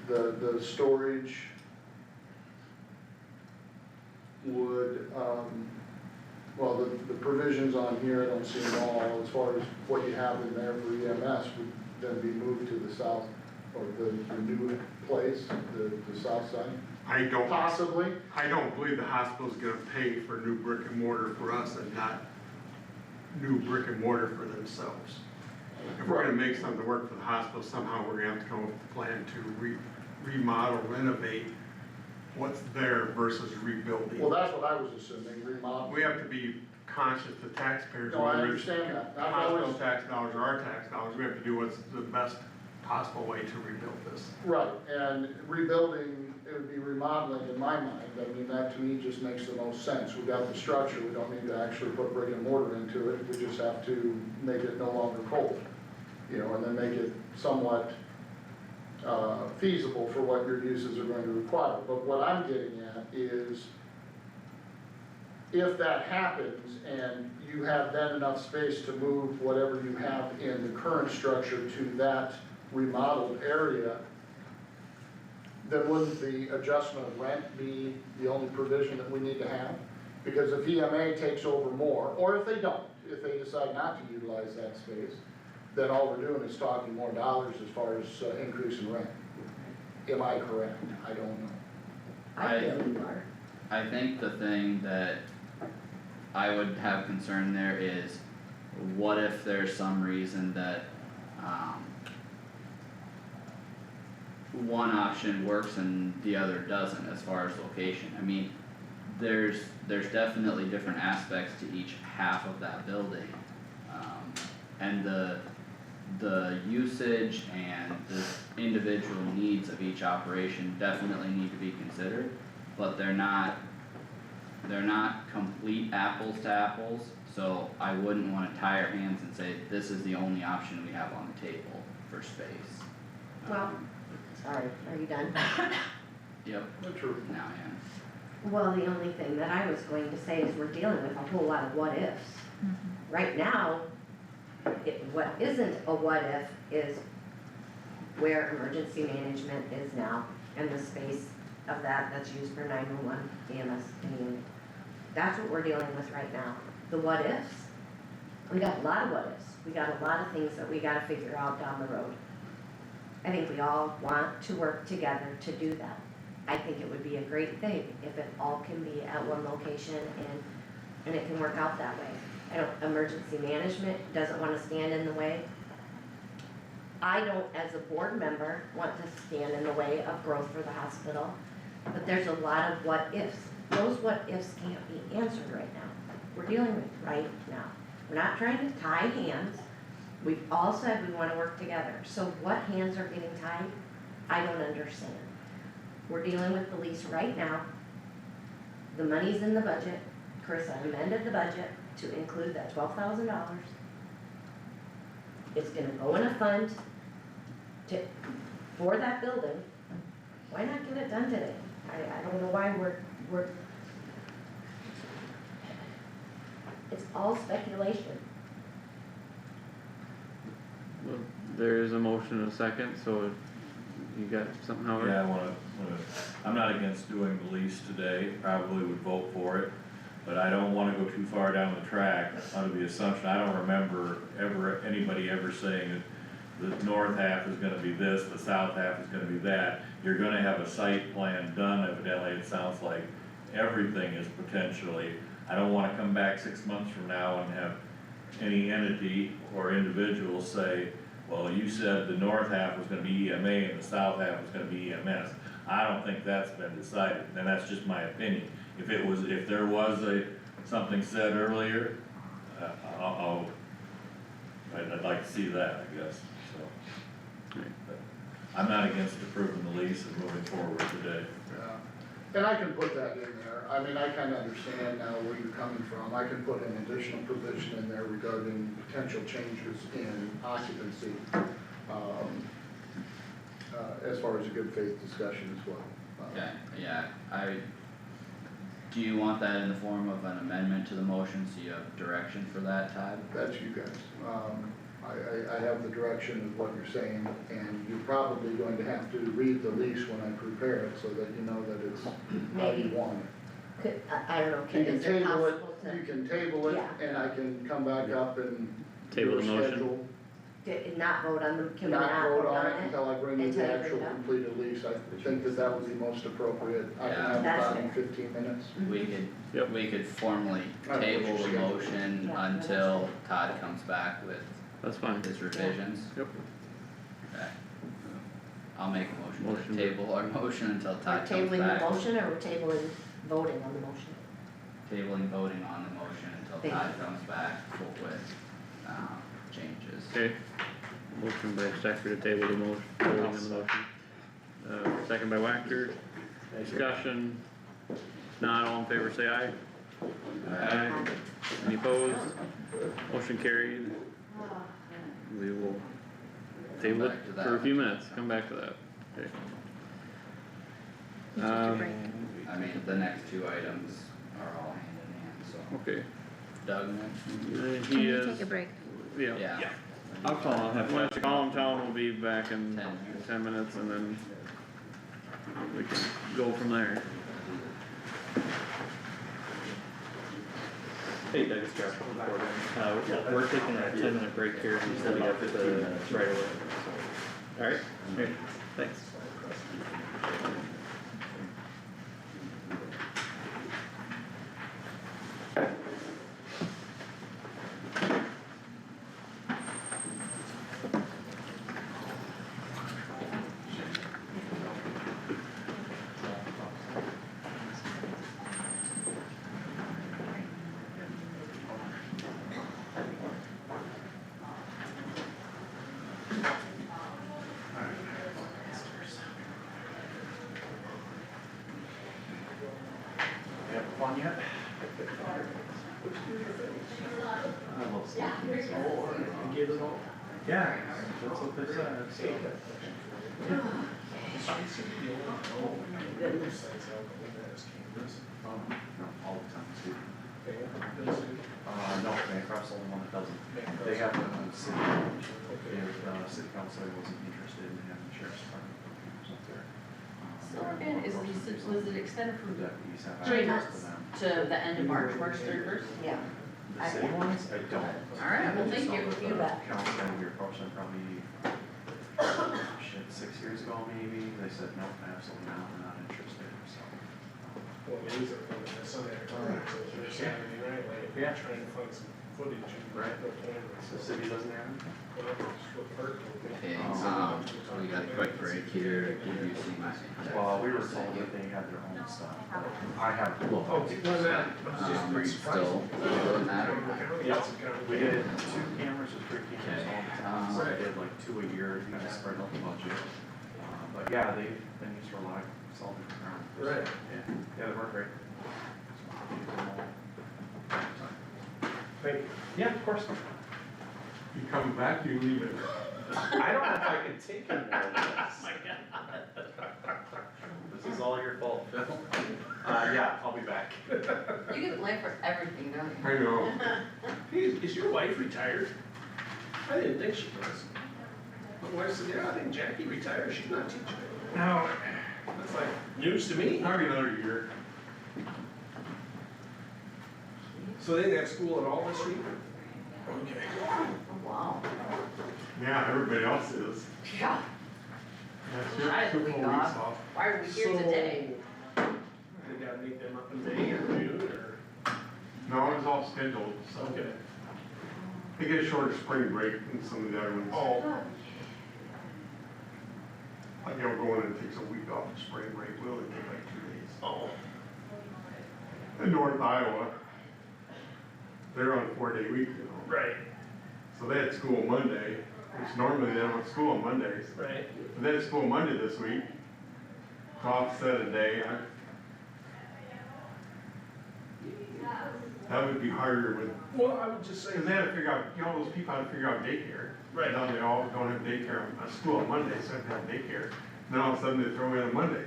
The storage would, well, the provisions on here, I don't see them all, as far as what you have in there for EMS would then be moved to the south, or the new place, the south side, I don't possibly. believe the hospital's gonna pay for new brick and mortar for us and not new brick and mortar for themselves. If we're gonna make something work for the hospital, somehow we're gonna have to come up with a plan to remodel, renovate what's there versus rebuilding. Well, that's what I was assuming, remodel. We have to be conscious to taxpayers, No, I whether it's understand that. Not hospital always- tax dollars or our tax dollars, we have to do what's the best possible way to rebuild this. Right, and rebuilding, it would be remodeling in my mind, I mean, that to me just makes the most sense. We've got the structure, we don't need to actually put brick and mortar into it, we just have to make it no longer cold. You know, and then make it somewhat, feasible for what your uses are going to require. But what I'm getting at is, if that happens and you have then enough space to move whatever you have in the current structure to that remodeled area, then wouldn't the adjustment of rent be the only provision that we need to have? Because if EMA takes over more, or if they don't, if they decide not to utilize that space, then all we're doing is talking more dollars as far as increase in rent. Am I correct? I don't know. I feel you are. I think the thing that I would have concern there is, what if there's some reason that, one option works and the other doesn't as far as location? I mean, there's definitely different aspects to each half of that building. And the usage and the individual needs of each operation definitely need to be considered, but they're not complete apples to apples, so I wouldn't wanna tie our hands and say, this is the only option we have on the table for space. Well, sorry, are you done? Yep, True. now, yeah. Well, the only thing that I was going to say is we're dealing with a whole lot of what ifs. Right now, what isn't a what if is where emergency management is now and the space of that's used for 911, EMS, and EMA. That's what we're dealing with right now. The what ifs, we got a lot of what ifs. We got a lot of things that we gotta figure out down the road. I think we all want to work together to do that. I think it would be a great thing if it all can be at one location and it can work out that way. I don't, emergency management doesn't wanna stand in the way. I don't, as a board member, want to stand in the way of growth for the hospital, but there's a lot of what ifs. Those what ifs can't be answered right now. We're dealing with right now. We're not trying to tie hands. We've all said we wanna work together. So what hands are getting tied? I don't understand. We're dealing with the lease right now. The money's in the budget. Chris amended the budget to include that $12,000. It's gonna go in a fund for that building. Why not get it done today? I don't know why we're, it's all speculation. Well, there is a motion and a second, so you got something, Howard? Yeah, I wanna, I'm not against doing the lease today, probably would vote for it, but I don't wanna go too far down the track under the assumption, I don't remember anybody ever saying that the north half is gonna be this, the south half is gonna be that. You're gonna have a site plan done, evidently, it sounds like everything is potentially, I don't wanna come back 6 months from now and have any entity or individual say, well, you said the north half was gonna be EMA and the south half was gonna be EMS. I don't think that's been decided, and that's just my opinion. If there was something said earlier, I'd like to see that, I guess, so. But I'm not against approving the lease and moving forward today. Yeah, and I can put that in there, I mean, I kinda understand now where you're coming from, I can put an additional provision in there regarding potential changes in occupancy, as far as a good faith discussion as well. Okay, yeah, do you want that in the form of an amendment to the motion, so you have direction for that, Todd? That's you guys. I have the direction of what you're saying, and you're probably going to have to read the lease when I prepare it, so that you know that it's how you want it. I don't know, You can is it table it, possible to? you can table it, Yeah. and I can come back up and Table do a the motion. schedule. Not vote on them, can we Not vote on it it? until I bring you Until the you bring actual it up? completed lease, I think that would be most appropriate. I can Yeah. have it That's done in fair. 15 minutes. We could formally I don't know what table you're the saying. motion Yeah. until Todd comes back with That's fine. his revisions. Yep. Okay. I'll make a motion Motion to to- table our motion until We're Todd comes tabling back. the motion, or we're tabling voting on the motion? Tabling voting on the motion until Thank Todd you. comes back with, changes. Okay, motion by Stecker to table the motion, voting on the motion. Second by Wactor, discussion, not all in favor, say aye. Aye. Any opposed? Motion carried. We will table it back to that for a few one. minutes, come back to that, okay. You took a break. I mean, the next two items are all hand in hand, so. Okay, Doug next? Can he you is, take a break? yeah. Yeah. I'll call him, why don't you call him, tell him we'll be back in 10 10 minutes and then we can go from there. Hey, Doug, it's Josh from Gordon. We're taking a 10-minute break here until we get the right away. Alright, okay, thanks. You have fun yet? Yeah, that's what they said, so. All the time, too. No, Bancroft's the only one that doesn't. They have their own city. If, city council wasn't interested in having sheriff's department up there. Was it extended from Deputies have 3 access months to them. to the end of March 31st? Yeah. The city ones, I don't. Alright, well, thank you. You bet. Council, we were approached them probably, 6 years ago maybe, they said, nope, absolutely not, we're not interested, so. Well, we use it for the Sunday night, so it's your Saturday night, like, Yeah. trying to find some footage and. Right. no cameras. The city doesn't have it? Well, it's what Bert told me. Okay, So we got a quick break here, did you see my? Well, we were told that they had their own stuff. I have to look. Oh, was that? Are you still doing that or not? Yep, we did 2 cameras or 3 cameras all the time, so I did like 2 a year, kind of spread out the budget. But yeah, they've been used for a lot of solid ground. Right. Yeah, they work great. Thank you. Yeah, of course. You coming back, you leave it? I don't know if I can take any more of this. My God. This is all your fault, Phil. Yeah, I'll be back. You get life for everything, don't you? I know. Hey, is your wife retired? I didn't think she was. My wife said, yeah, I think Jackie retired, she's not teaching. No, that's like, News to me. Probably another year. So they didn't have school at all this week? Okay. Wow. Yeah, everybody else is. Yeah. That's your I had the two week full off. weeks off. Why are we here today? They gotta make them up in May or June or? No, it was all scheduled, so. Okay. They get a shorter spring break than some of the other ones. Oh, Like, going and takes a week off of spring break, we only take like 2 days. oh. In North Iowa, they're on a 4-day week, you know. Right, So they had school Monday, which normally they don't have school on Mondays. right. But they had school Monday this week. Off set a day. That would be harder with, Well, I would just say. because they had to figure out, those people had to figure out daycare. Right. Now they all don't have daycare on school on Monday, so they have to have daycare. Then all of a sudden they throw in a Monday.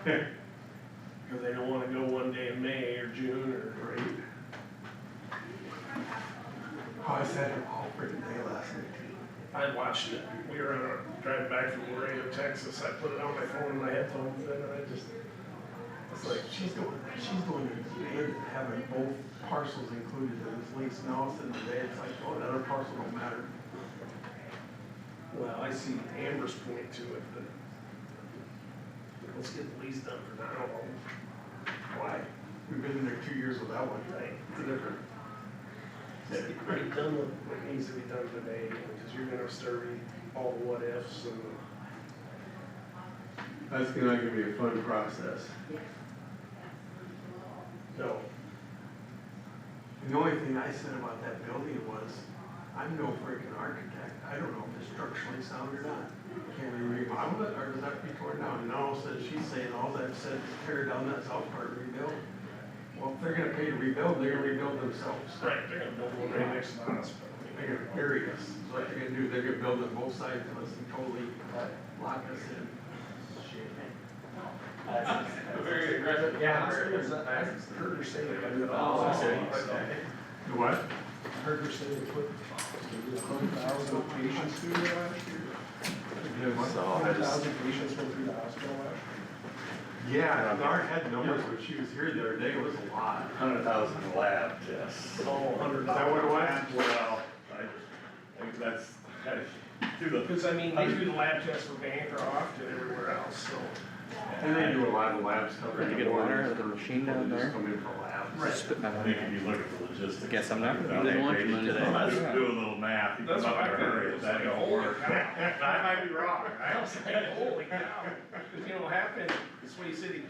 Cause they don't wanna go one day in May or June or. Right. Oh, I sat here all freaking day last night too. I watched it, we were on our drive back from Laredo, Texas, I put it on my phone and my headphones, and I just, It's like, she's going to bed and having both parcels included in this lease. Now it's in the day, it's like, oh, another parcel don't matter. well, I see Amber's point to it, but let's get the lease done for now. Why? We've been in there 2 years without one. Right. It's different. Just get done with what needs to be done today, because you're gonna start reading all the what ifs and. That's not gonna be a fun process. No. And the only thing I said about that building was, I'm no freaking architect. I don't know if it's structurally sound or not. Can we remodel it, or does that have to be torn down? And all said, she's saying, all that said is tear down that south part and rebuild. Well, if they're gonna pay to rebuild, they're gonna rebuild themselves. Right, they're gonna build one right next to the hospital. They're gonna bury us. So what they're gonna do, they're gonna build it both sides of us and totally lock us in. Shit. Very aggressive. Yeah, I heard her say that. Oh, The what? I heard her say they put 100,000 patients through there last year. Yeah, what? 100,000 patients went through the hospital last Yeah, Dar had numbers when she was here the other day, it was a lot. 100,000 lab tests. year. Oh, 100,000. Is that what it was? Well, I think that's, do the. Because I mean, they do the lab tests for Bancroft and everywhere else, so. And they do a lot of lab stuff. Did you get a water at the machine down They there? just come in for labs. Right. Spit my I money. think if you look at the logistics. Guess I'm not gonna be Without there that much page money today, then. let's do a little math, you That's come what up I in a hurry, figured. that It's like, don't holy work. cow. I might be wrong, I was like, holy cow. Because you know, what happened, the Sway City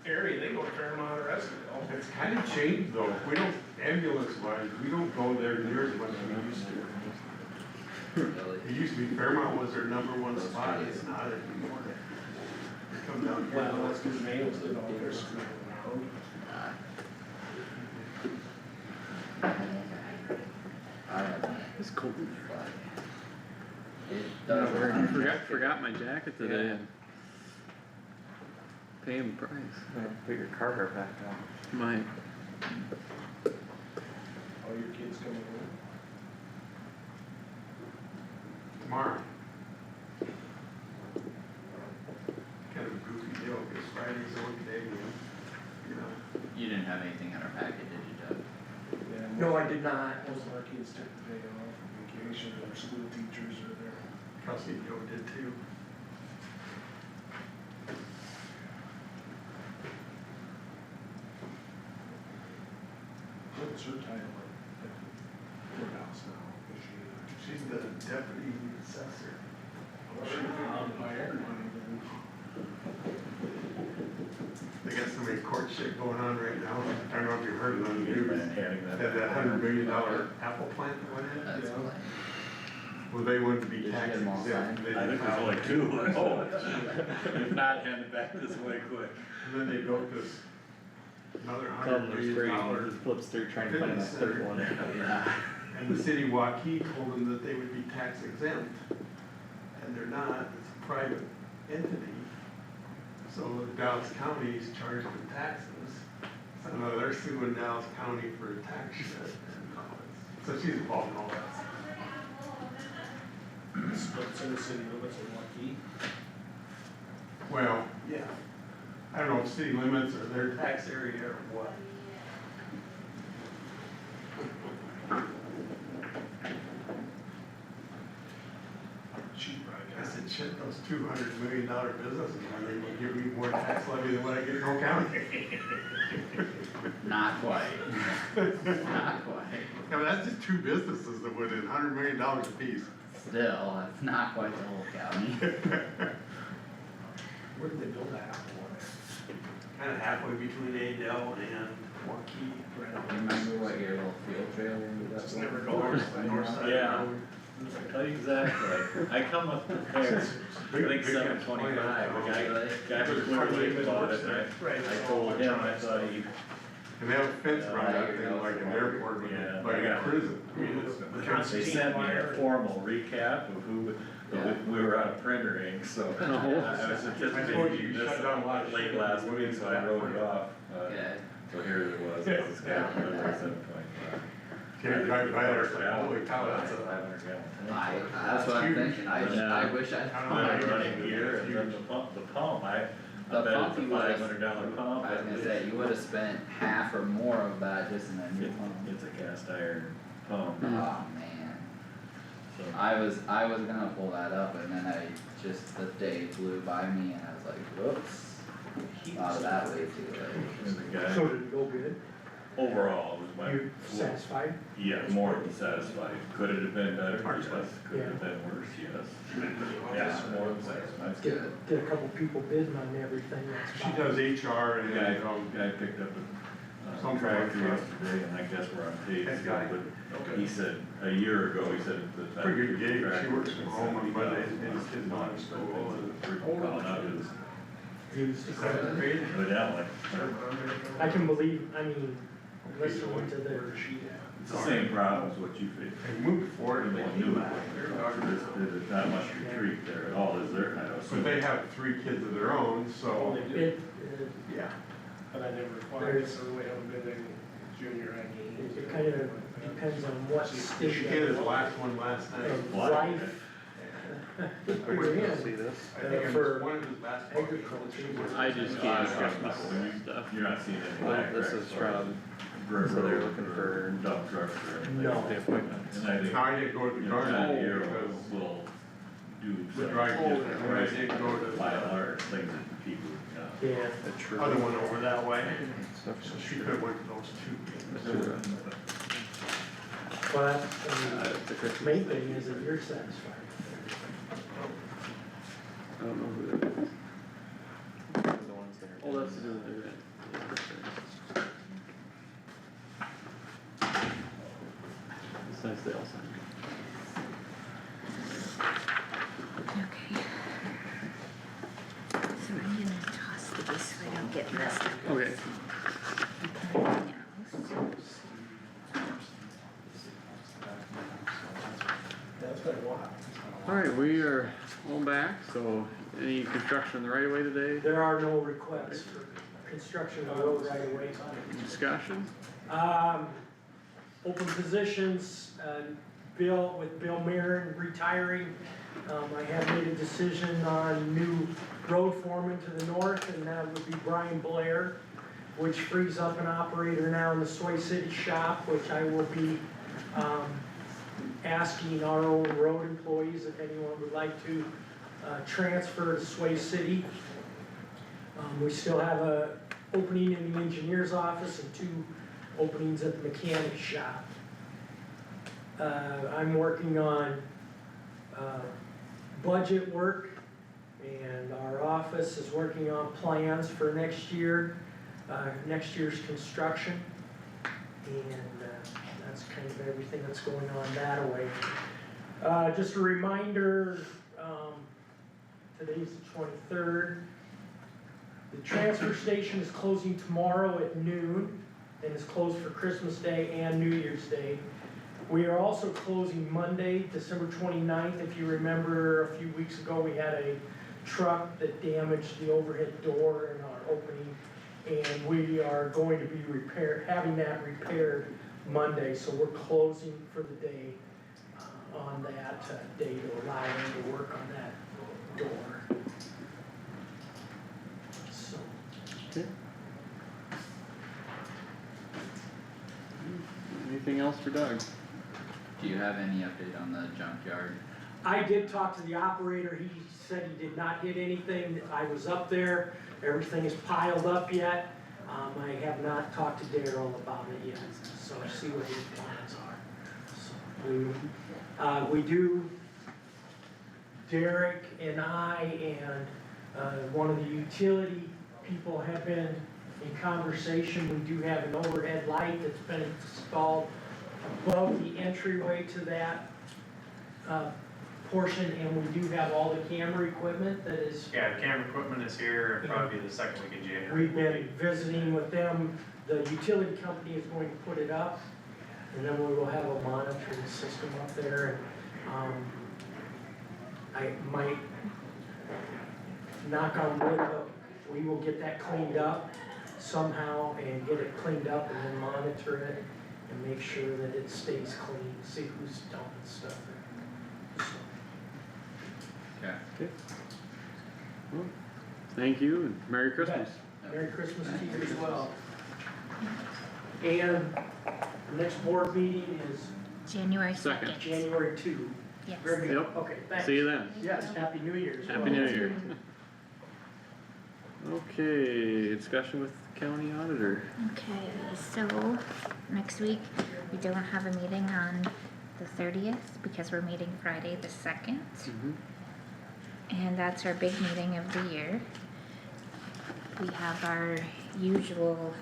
area, they go to Fairmont or Escondido. It's kind of changed though, we don't, ambulance wise, we don't go there near as much as we used to. Really. It used to be Fairmont was their #1 spot, it's not anymore. They come down here. Well, that's because Nails did all their screwing around. It's cool. It I forgot my jacket today Yeah. and pay him price. Put your Carter back on. Might. All your kids coming in. Tomorrow. Kind of a goofy deal, because Friday's the one day, you know. You didn't have anything in our packet, did you, Doug? No, I did not. Most of our kids took the day off for vacation, their school teachers are there. Kelsey and Joe did too. What's her title at the courthouse now? Is she? She's the deputy assessor. Well, she found by everybody then. They got so many court shit going on right now. I don't know if you've heard of them. You've been handing that. Had that $100 million apple plant that went in. That's Yeah. lame. Well, they wouldn't be Did you get tax them all exempt. signed? They I think didn't there's file only it. 2. Oh, if not, hand it back this way quick. And then they built this, another Come $100 to the screen, million. it flips through trying to find that third one. Yeah. And the city of Waukee told them that they would be tax exempt, and they're not, it's a private entity. So Dallas County is charging them taxes, so now they're suing Dallas County for tax shit and all this. So she's involved in all that. splits in the city limits of Waukee. Well, yeah, I don't know if city limits or their tax area or what. Cheaper, I I guess. said, shit, those $200 million businesses, are they gonna give me more tax levy than what I get in Cole County? Not quite. Not quite. I mean, that's just two businesses that would in $100 million apiece. Still, that's not quite the whole county. Where did they build that apple one? Kinda halfway between Adel and Waukee. Remember what your little field trailer ended up Just with? never go north side. Yeah. Exactly, I come up prepared, I think 725, the guy who clearly bought it, I told him, I thought he. And they have a fence around that thing like an airport, Yeah, like a prison. I mean, They sent me a formal recap of who, we were out of printer ink, so. I was I told you, anticipating you this shut down a lot of late shit. last week, so I wrote it off, Okay. so here it was, this is kind of 725. Can't drive by there, it's like, holy cow, that's a. 500 gallon tank. That's what I'm thinking, I wish I. I'm running here, and then the pump, I The bet pump it's a you would've- $500 pump. I was gonna say, you would've spent half or more of that just in a new pump. It's a cast iron pump, Oh, man. so. I was gonna pull that up and then the day flew by me and I was like, whoops. Thought of that way too late. And the guy, So did it go good? overall, it was You satisfied? yeah, more than satisfied. Could it have been better? Yes. Could it have been worse? Yes. Yes, more than satisfied. That's good. Get a couple people bidding on everything, that's She does HR The and, guy picked up a Some tractor kind of- yesterday, and I guess we're on tape, That guy. but he said, a year ago, he said that. Pretty good gig. She tractor works was from home on Mondays and $70,000 kids not in school and- calling out his, used. Is that crazy? evidently. I can believe, I mean, listening to the, It's the same problem as what you face. They moved forward and they Well, knew new, it. there's not much retreat there at all, is there? I don't But they have 3 kids of their own, Oh, so, they do, it, yeah. but I never required, so we haven't been in junior high games. it kind of depends on what She stage did his last one last night. of Why? life we're in. I think it For was one of his basketball games. agriculture. I just can't Christmas stuff. You're not seeing any Well, black this tracks is or from, brick so they're road looking or for dump trucks or anything. No. the appointments. And I think, No, I didn't go to the you know, that garden year because will do the some. dry district, and I didn't go to By and the large, things that people, Yeah, The true. other one over that way. Stuff. So she could have went to those 2 games. but, I mean, the main thing is that you're satisfied. I don't know who that is. The ones that are. Oh, that's to do with their, it's nice they all signed. Okay. So I'm gonna toss these so I don't get messed up. Okay. Everything else. That's been a while. Alright, we are all back, so any construction in the right of way today? There are no requests for construction of the road right away. Discussion? Open positions, with Bill Marin retiring, I have made a decision on new road foreman to the north, and that would be Brian Blair, which frees up an operator now in the Soy City shop, which I will be, asking our own road employees if anyone would like to, transfer to Sway City. We still have a opening in the engineer's office and 2 openings at the mechanic shop. I'm working on, budget work, and our office is working on plans for next year, next year's construction. And, that's kind of everything that's going on that way. Just a reminder, today's the 23rd. The transfer station is closing tomorrow at noon, and is closed for Christmas Day and New Year's Day. We are also closing Monday, December 29th. If you remember, a few weeks ago, we had a truck that damaged the overhead door in our opening, and we are going to be having that repaired Monday, so we're closing for the day. on that day to allow them to work on that door. So, Anything else for Doug? Do you have any update on the junkyard? I did talk to the operator, he said he did not hit anything, I was up there, everything is piled up yet. I have not talked to Darryl about it yet, so see what his plans are. So we do, Derek and I and one of the utility people have been in conversation. We do have an overhead light that's been installed above the entryway to that portion, and we do have all the camera equipment that is. Yeah, the camera equipment is here, and probably the second week in January. We've been visiting with them, the utility company is going to put it up, and then we will have a monitoring system up there, and, I might, knock on wood, but we will get that cleaned up somehow and get it cleaned up and then monitor it and make sure that it stays clean, see who's dumping stuff there. So, Okay. Well, thank you and Merry Christmas. Merry Christmas to you as well. And the next board meeting is January Second. 2nd. January 2. Yes. Very good, Yep. okay, thanks. See you then. Yes, Happy New Year as well. Happy New Year. Okay, discussion with county auditor. Okay, so next week, we don't have a meeting on the 30th because we're meeting Friday the 2nd. And that's our big meeting of the year. We have our usual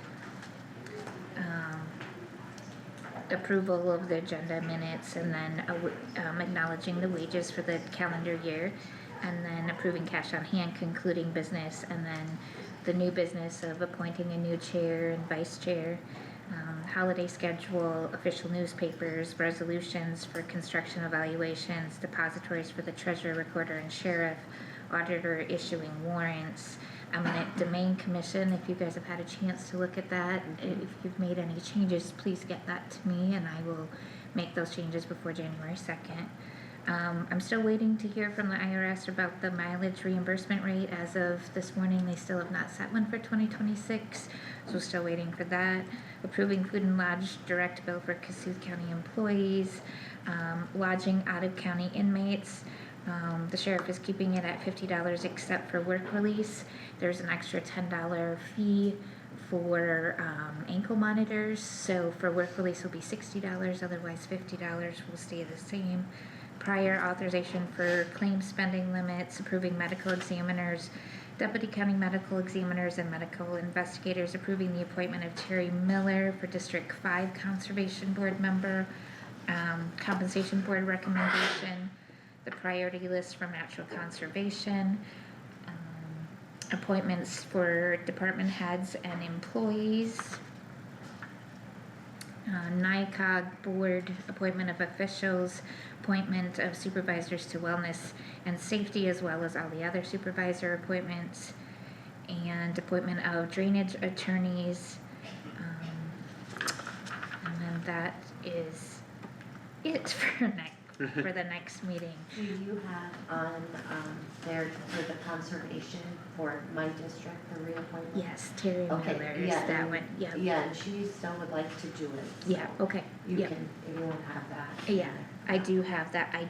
approval of the agenda minutes and then acknowledging the wages for the calendar year, and then approving cash on hand, concluding business, and then the new business of appointing a new chair and vice chair, holiday schedule, official newspapers, resolutions for construction evaluations, depositories for the treasurer, recorder, and sheriff, auditor issuing warrants, eminent domain commission. If you guys have had a chance to look at that, if you've made any changes, please get that to me and I will make those changes before January 2nd. I'm still waiting to hear from the IRS about the mileage reimbursement rate. As of this morning, they still have not set one for 2026, so still waiting for that. Approving food and lodge direct bill for Kossuth County employees, lodging out-of-county inmates. The sheriff is keeping it at $50 except for work release. There's an extra $10 fee for ankle monitors, so for work release will be $60, otherwise $50 will stay the same. Prior authorization for claim spending limits, approving medical examiners, deputy county medical examiners and medical investigators, approving the appointment of Terry Miller for District 5 Conservation Board member, compensation board recommendation, the priority list for natural conservation, appointments for department heads and employees, NICOG board appointment of officials, appointment of supervisors to wellness and safety, as well as all the other supervisor appointments, and appointment of drainage attorneys, and then that is it for for the next meeting. Do you have on, there for the conservation for my district, the reappointment? Yes, Terry Okay, Miller is yeah, that and- one, yeah. Yeah, and she still would like to do it. so Yeah, okay, You yeah. can, if you won't have that. Yeah, I do have that, I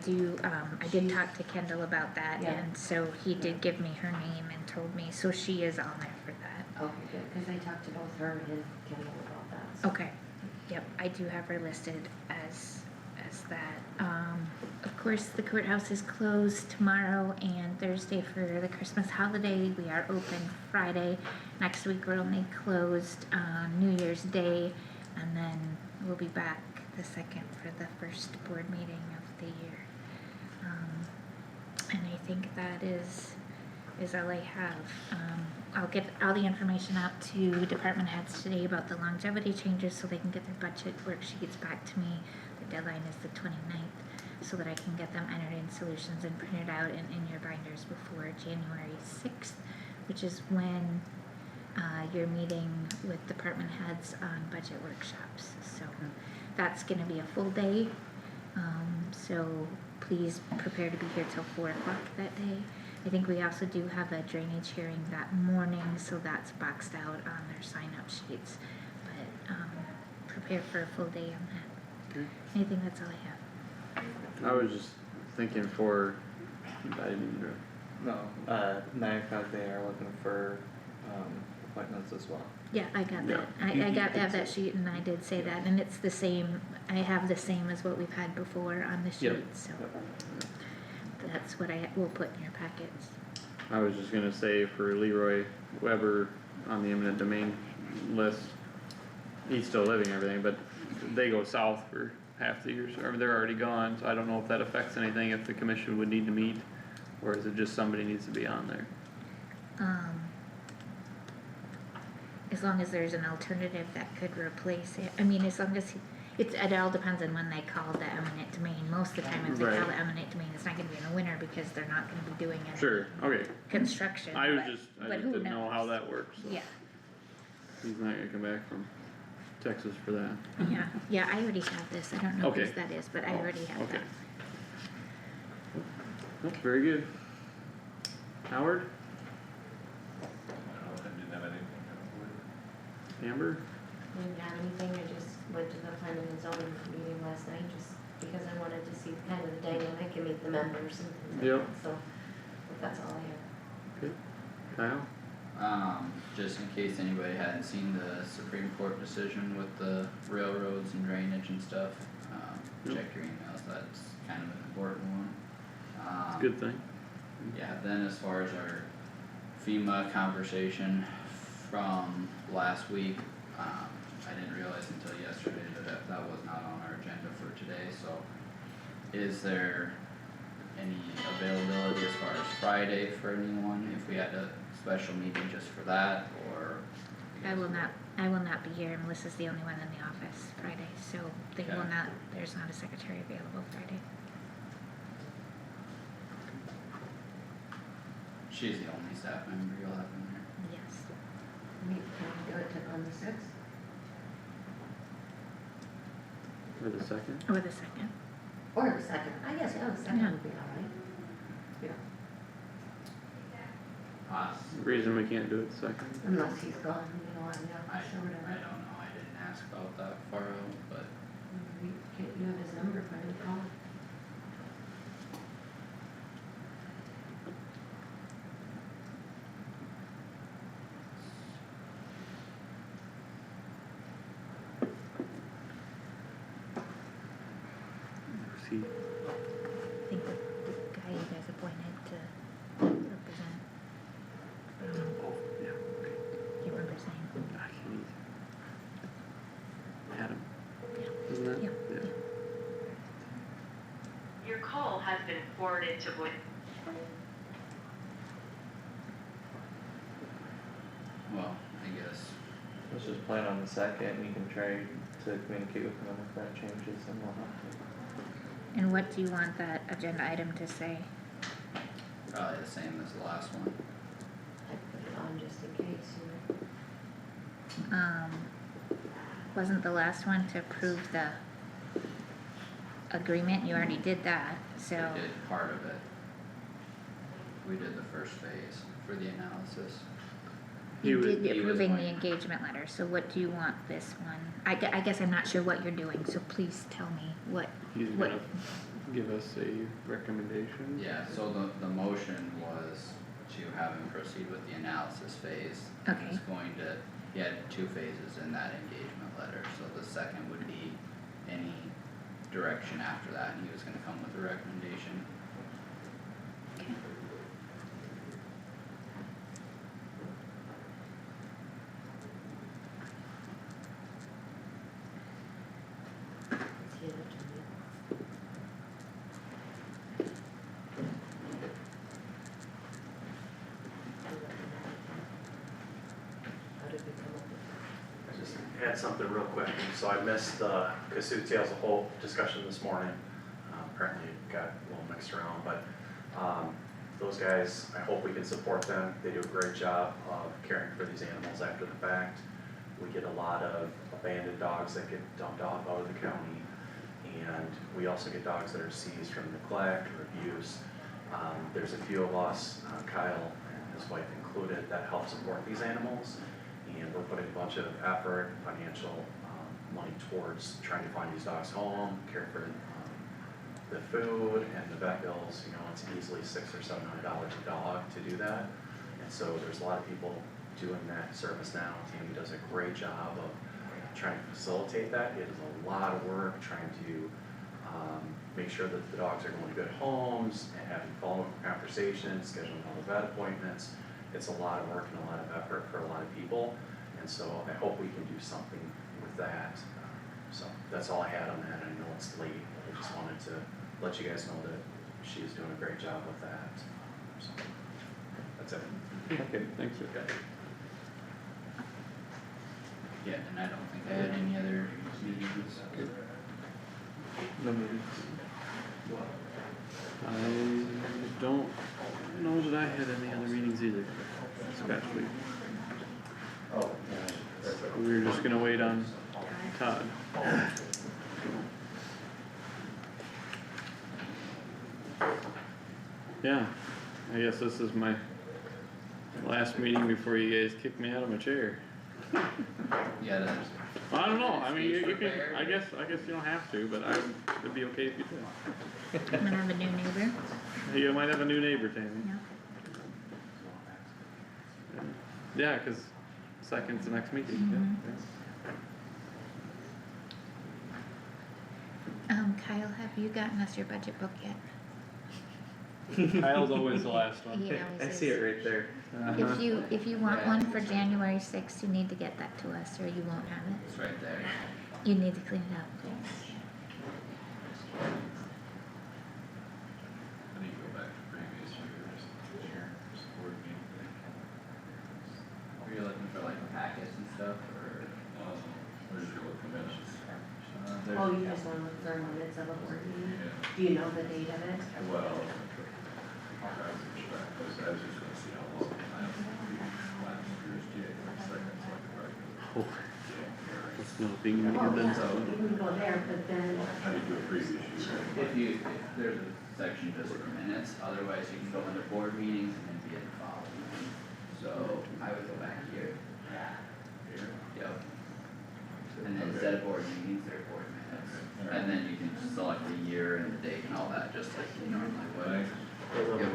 did talk to Kendall about that, Yeah. and so he did give me her name and told me, so she is on there for that. Okay, good, cause I talked to both her and Kendall about that. so. Okay, yep, I do have her listed as that. Of course, the courthouse is closed tomorrow and Thursday for the Christmas holiday. We are open Friday. Next week we're only closed on New Year's Day, and then we'll be back the 2nd for the first board meeting of the year. And I think that is all I have. I'll get all the information out to department heads today about the longevity changes so they can get their budget worksheets back to me. The deadline is the 29th, so that I can get them entered in solutions and printed out and in your binders before January 6th, which is when you're meeting with department heads on budget workshops. So that's gonna be a full day. So please prepare to be here till 4 o'clock that day. I think we also do have a drainage hearing that morning, so that's boxed out on their sign-up sheets. But, prepare for a full day on that. Okay. I think that's all I have. I was just thinking for, I didn't, No, 9 o'clock they are looking for, appointments as well. Yeah, I got Yeah. that. You- I you got can that say- sheet and I did say that, and it's the same, I have the same as what we've had before on the Yep. sheet, so. That's what I will put in your packets. I was just gonna say for Leroy Weber on the eminent domain list, he's still living and everything, but they go south for half the year, or they're already gone, so I don't know if that affects anything, if the commission would need to meet, or is it just somebody needs to be on there? As long as there's an alternative that could replace it, I mean, as long as it all depends on when they call the eminent domain. Most of the time, if they call Right. the eminent domain, it's not gonna be in the winter because they're not gonna be doing any Sure, okay, construction. I was but- just, I but just who didn't know how knows? that works, so. Yeah, He's not gonna come back from Texas for that. yeah, I already have this, I don't know whose Okay. that is, but I already have Okay. that. Nope, very good. Howard, I didn't have anything. Amber, Didn't have anything, I just went to the planning and zoning meeting last night, just because I wanted to see kind of the dynamic and meet the members and things like Yep. that, so that's all I have. Kyle, Just in case anybody hadn't seen the Supreme Court decision with the railroads and drainage and stuff, Yep. check your emails, that's kind of an important one. it's a good thing. Yeah, then as far as our FEMA conversation from last week, I didn't realize until yesterday that was not on our agenda for today, so is there any availability as far as Friday for anyone, if we had a special meeting just for that, or? I will not be here, Melissa's the only one in the office Friday, so they will Okay. not, there's not a secretary available Friday. She's the only staff member you'll have in there. Yes. Can we do it on the sixth? Or the second? Or the second. Or the second, I guess, yeah, the second Yeah. would be all right. Reason we can't do it the second? Unless he's gone, you know, on the I office or don't whatever. know, I didn't ask about that far out, but You have his number, if I recall. See, I think the guy you guys appointed to represent, oh, yeah, okay, you remember saying? I can't either. Adam, Yeah. isn't that? Yeah. Yeah. Your call has been forwarded to voice. well, I guess, Let's just plan on the second, we can try to communicate with them if that changes and we'll have to. And what do you want that agenda item to say? probably the same as the last one. I'd put it on just in case, you know. Wasn't the last one to approve the agreement? You already did that, so. We did part of it. We did the first phase for the analysis. He You was- did he was approving the going- engagement letter, so what do you want this one? I guess I'm not sure what you're doing, so please tell me what, He's what, gonna give us a recommendation. Yeah, so the motion was to have him proceed with the analysis phase. Okay. He's going to, he had 2 phases in that engagement letter, so the second would be any direction after that, and he was gonna come with a recommendation. okay. It's the attorney. How did we come up with I just had something real quick, so I missed the Kossuth Tales of Hope discussion this morning. Apparently it got a little mixed around, but, those guys, I hope we can support them. They do a great job of caring for these animals after the fact. We get a lot of abandoned dogs that get dumped off out of the county, And we also get dogs that are seized from neglect or abuse. There's a few of us, Kyle and his wife included, that help support these animals. And we're putting a bunch of effort, financial money towards trying to find these dogs home, care for the food and the vet bills. You know, it's easily $600 or $700 a dog to do that. And so there's a lot of people doing that service now. Tammy does a great job of trying to facilitate that. It is a lot of work trying to make sure that the dogs are going to good homes and having follow-up conversations, scheduling all the vet appointments. It's a lot of work and a lot of effort for a lot of people. And so I hope we can do something with that. So that's all I had on that. I know it's late, but I just wanted to let you guys know that she's doing a great job with that. So that's it. Okay, thanks. Okay. Yeah, and I don't think I had any other meetings. No meetings. I don't know that I had any other meetings either this past week. We were just gonna wait on Todd. Yeah, I guess this is my last meeting before you guys kick me out of my chair. Yeah, that's. I don't know, I mean, you can, I guess you don't have to, but it'd be okay if you did. I'm gonna have a new neighbor. You might have a new neighbor, Tammy. Yeah. Yeah, 'cause second's the next meeting, Kyle, have you gotten us your budget book yet? yeah. Kyle's always the last one. He always I see is. it right there. If you want one for January 6th, you need to get that to us or you won't have it. It's right there. You need to clean it up. I need to go back to previous years, board meeting. Were you looking for like packets and stuff, or? Where's your minutes? Oh, you just wanna look for minutes of a board meeting? Yeah. Do you know the date of it? Well, I was just gonna see how long last year's January 2nd, so I could write it. Oh, that's nothing we Oh, can then. yeah, you can go there, but then, I did do a previous year. If there's a section just for minutes, otherwise you can go into board meetings and then be in the following. So I would go back here. Here. Yep. And then instead of board meetings, they're board minutes. And then you can select the year and the date and all that, just like you normally would. Yep.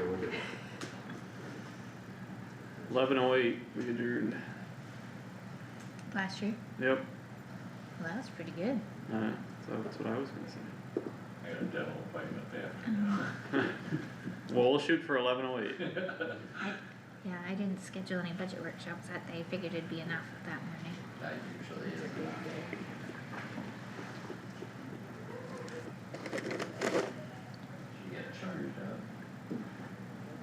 11:08, we adjourned. Last year? Yep, Well, that was pretty good. so that's what I was gonna say. I got a dental appointment after. Well, we'll shoot for 11:08. Yeah, I didn't schedule any budget workshops that day. Figured it'd be enough that morning. That usually is. You get charged up.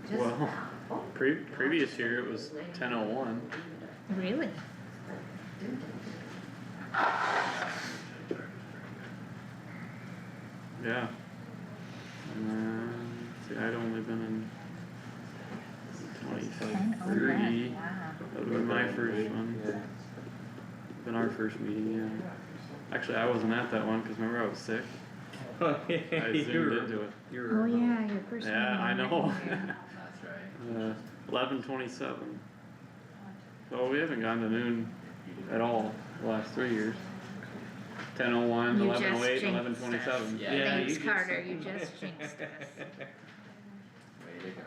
just Well, that. Oh, previous year it was 10:01. Really? Yeah. And then, see, I'd only been in 23. Wow. That would've been my first one. Been our first meeting, yeah. Actually, I wasn't at that one, cause remember I was sick? I zoomed into it. Oh yeah, your first one. Yeah, I know. That's right. 11:27. So we haven't gone to noon at all the last 3 years. 10:01, You just 11:08, jinxed 11:27. Yeah. Thanks, Carter, you just jinxed us. Way to go.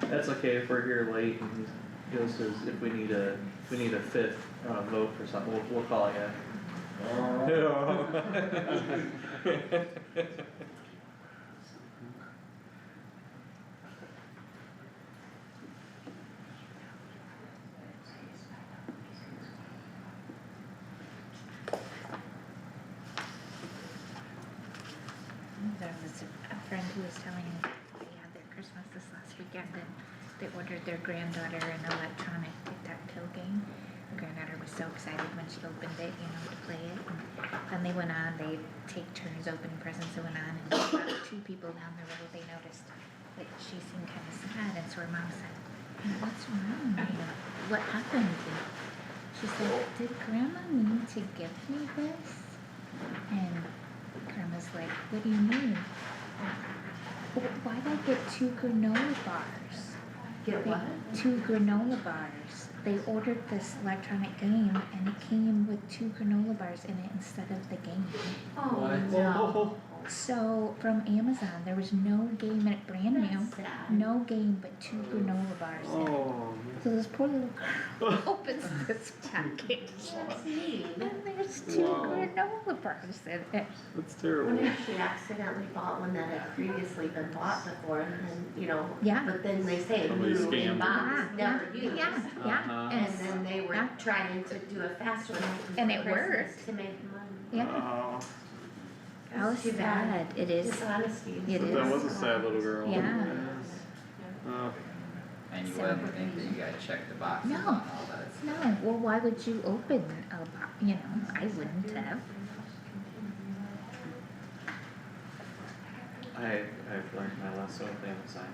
That's okay if we're here late and he goes says if we need a fifth vote for something, we'll call you. There was a friend who was telling me they had their Christmas this last weekend and they ordered their granddaughter an electronic tic-tac-toe game. The granddaughter was so excited when she opened it, you know, to play it. And then they went on, they take turns opening presents and went on and about 2 people down the road, they noticed that she seemed kind of sad and so her mom said, What's wrong? What happened? She said, did grandma mean to give me this? And grandma's like, what do you mean? Why'd I get 2 granola bars? Get what? 2 granola bars. They ordered this electronic game and it came with 2 granola bars in it instead of the game. Oh, no. So from Amazon, there was no game in it, brand new, That's sad. no game but 2 granola bars in it. Oh, So this poor little girl opens this package That's mean. and there's 2 Wow. granola bars in it. that's terrible. What if she accidentally bought one that had previously been bought before and then, you know, Yeah. but then they say Somebody new scammed in her. box, never used. Yeah, Uh-huh. And then they were Yeah. trying to do a fast one And for it Christmas worked. to make money. Yeah, Oh, how It's too bad. sad it is. Dishonesty. It that is. was a sad little girl. Yeah. Oh, And you So- wouldn't think that you gotta check the boxes No. on all that. No, well, why would you open a box, you know, I wouldn't have. I've learned my lesson with Amazon,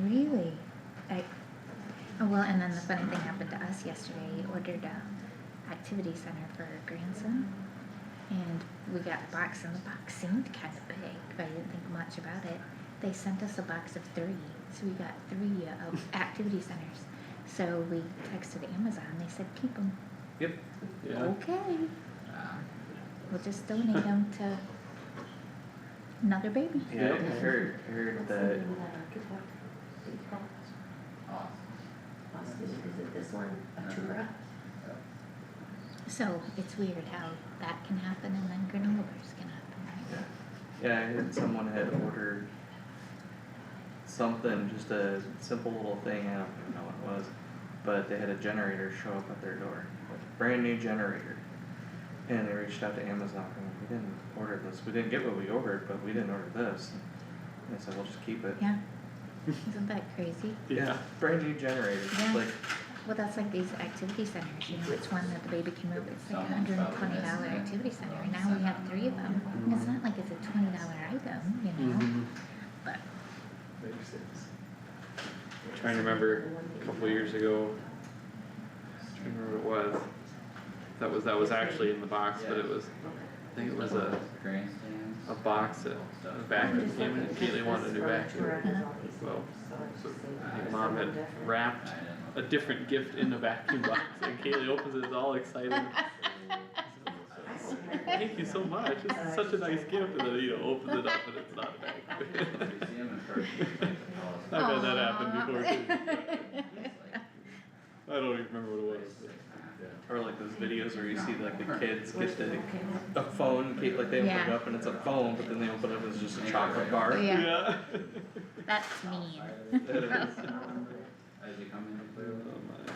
Really? Oh, well, and then the funny thing happened to us yesterday, he ordered a activity center for our grandson. And we got a box and the box seemed kind of big, but I didn't think much about it. They sent us a box of 3, so we got 3 activity centers. So we texted Amazon, they said, keep them. Yep. yeah. Okay, Um, we'll just donate them to another baby. Yeah, I heard What's that, the name of that architect? oh, Austin, is it this one, Atura? So it's weird how that can happen and then granola bars can happen. yeah, I heard someone had ordered something, just a simple little thing, I don't even know what it was, but they had a generator show up at their door, brand new generator. And they reached out to Amazon, and we didn't order this, we didn't get what we ordered, but we didn't order this. And they said, we'll just keep it. Yeah, isn't that crazy? Yeah, brand new generator, Yeah. like, Well, that's like these activity centers, you know, it's one that the baby can move, it's like Someone's probably $120 missing it. activity center, and now we have 3 of them. And it's not like it's a $20 item, you know, Mhm. but, Trying to remember a couple of years ago, trying to remember what it was. That was actually in the box, but it was, I think it was a grandstands. box that a vacuum came in and Kaylee wanted a new vacuum. Well, so I think mom had wrapped a different gift in the vacuum box and Kaylee opens it, is all excited. Thank you so much, this is such a nice gift, and then, you know, opens it up and it's not a vacuum. I've had that happen before too. I don't even remember what it was. but- or like those videos where you see like the kids get a phone, like they open it Yeah. up and it's a phone, but then they open it and it's just a chocolate bar. yeah, that's mean. It is. As you come into Clearwood, Oh my.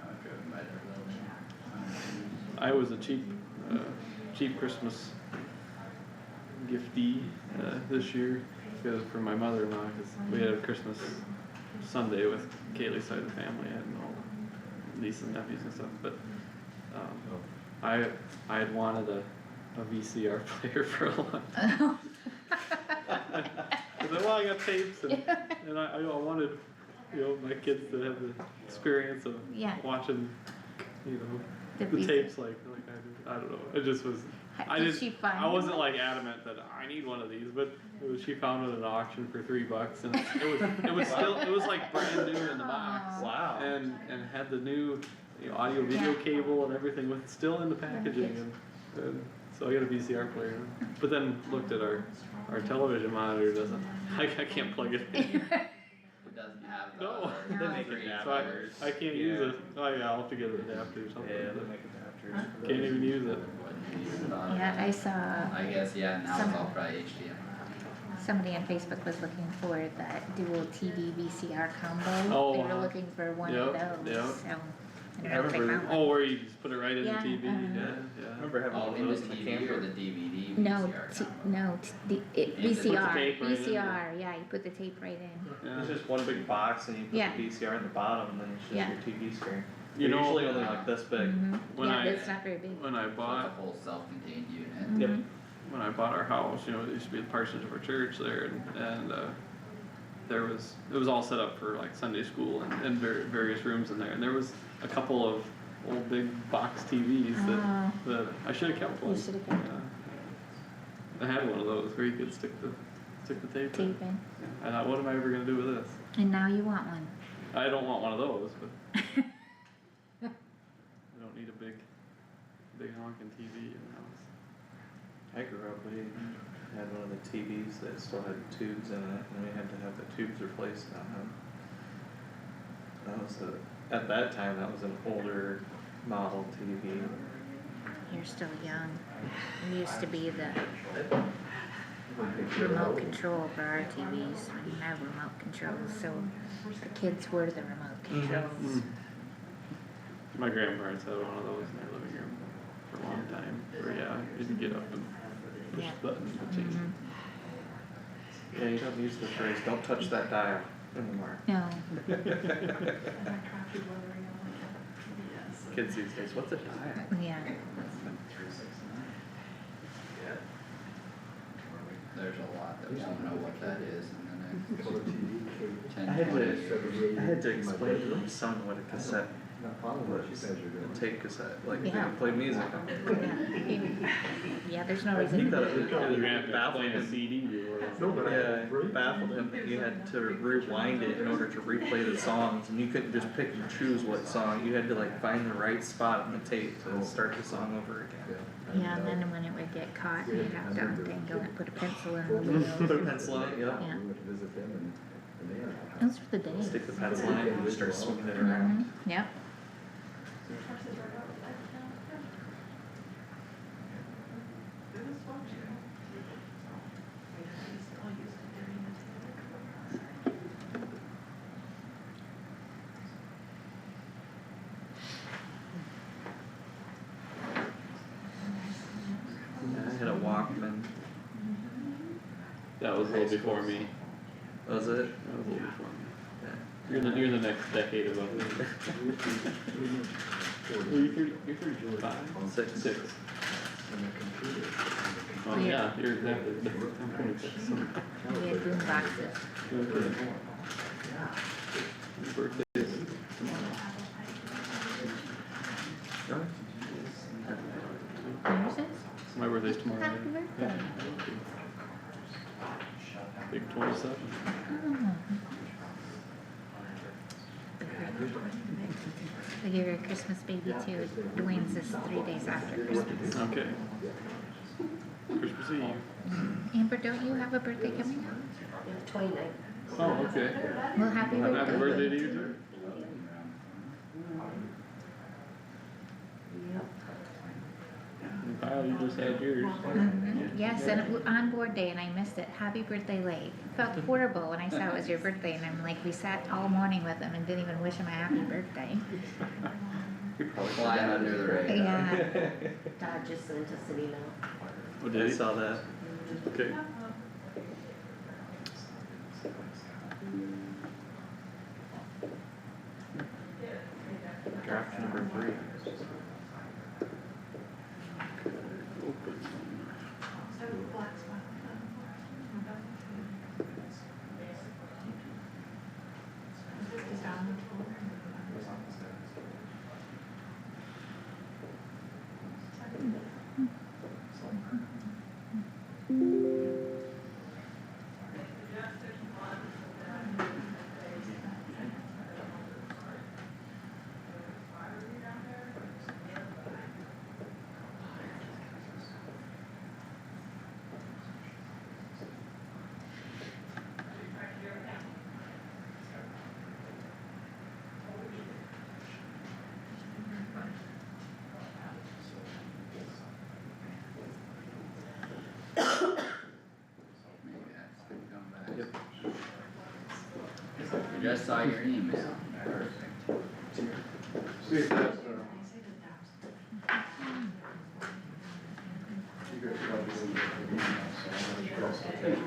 I've driven by their building. I was a cheap Christmas giftee this year because for my mother-in-law, because we had a Christmas Sunday with Kaylee's side of the family. I had no nieces and nephews and stuff, but I had wanted a VCR player for a long time. I said, well, I got tapes and I wanted, you know, my kids to have the experience of Yeah. watching, you know, The the VCR. tapes like I did. I don't know. It just was. Did she find I wasn't one? like adamant that I need one of these, but she found it at an auction for $3, and it was still like brand new in the box. Aw. Wow. And had the new, you know, audio video Yeah. cable and everything with still in the packaging, and so I got a VCR player. But then looked at our television monitor doesn't. I can't plug it in. It doesn't have the No. other They make three adapters. So I can't use it. Oh yeah, I'll have to get an adapter or something. Yeah, they make adapters. Can't even use it. Wouldn't use it on. Yeah, I saw I guess, yeah, now Some- it's all probably HDMI. somebody on Facebook was looking for that dual TV VCR combo. Oh, They were wow. looking for one Yep, of those, yep. so. I I don't know if they remember- found one. Oh, where you just put it right in Yeah, the TV? uh-huh. Yeah. I remember having Oh, one of in the those in the TV or camper. the DVD No, VCR combo? VCR, Put the tape right in. VCR, yeah, you put the tape right in. Yeah. It's just one big box and you put Yeah. the VCR in the bottom and then it's just Yeah. your TV screen. You They're know, usually only like this big. Mhm. When Yeah, I- it's not very big. When I So it's a bought whole self-contained unit. Mhm. Yep. when I bought our house, you know, it used to be the parsonage of our church there, and it was all set up for like Sunday school and various rooms in there, and there was a couple of old big box TVs that I should've kept one. You should've kept Yeah. I had one of those where you could stick the tape in. Tape in. I thought, what am I ever gonna do with this? And now you want one. I don't want one of those, but I don't need a big honking TV in the house. I grew up, we had one of the TVs that still had tubes in it, and we had to have the tubes replaced on them. That was at that time, that was an older model TV. You're still young. It used to be the remote control for our TVs. We didn't have remote controls, so the kids were the remote controls. My grandparents had one of those in their living room for a long time, where you could get up and push Yeah. the button to change. Yeah, you don't use the phrase, don't touch that dial anymore. No. Kids these days, what's a dial? Yeah. There's a lot that won't know what that is in the next I 10, had 20 years. I had to explain to my son what a cassette was, a tape cassette, like they Yeah. could play music on it. Yeah, there's no I reason. think that it You're gonna have to baffled explain a him. CD or. Yeah, it baffled him that you had to rewind it in order to replay the songs, and you couldn't just pick and choose what song, you had to like find the right spot on the tape to start the song over again. Yeah, and then when it would get caught, you'd have to untangle it, put a pencil in the wheel. Put a pencil in it, yeah. Yeah. Those were the days. Stick the pencil in it and just start swinging it around. Yep. Yeah, I had a Walkman. That was a little before me. Was it? That was a little before me. Yeah. You're the next decade above me. You're 35? Six. Six. Oh, yeah, you're exactly, I'm 26. We had boom boxes. Your birthday is tomorrow. Yours is? My birthday's tomorrow. Happy yeah. birthday. Big 27. Oh. We gave her a Christmas baby too. Dwayne's is 3 days after Christmas. Okay. Christmas Eve. Amber, don't you have a birthday coming up? 29th. Oh, okay. Well, happy Well, birthday. happy birthday to you too. And Kyle, you just had yours. Yes, and it was on board day and I missed it. Happy birthday late. Felt horrible when I saw it was your birthday and I'm like, we sat all morning with him and didn't even wish him a happy birthday. You're probably Flying under the radar. Yeah. Todd just sent us an email. Oh, I did he? saw that. Okay. Draft number 3. Open. Maybe that's gonna come back. Yep. I just saw your email. Perfect. See if that's, you guys probably didn't get the email, so I'm gonna cross the tape.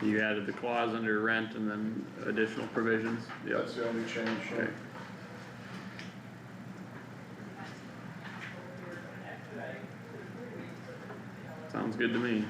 You added the clause under rent and then additional provisions, yep, That's the only change. okay. Sounds good to me.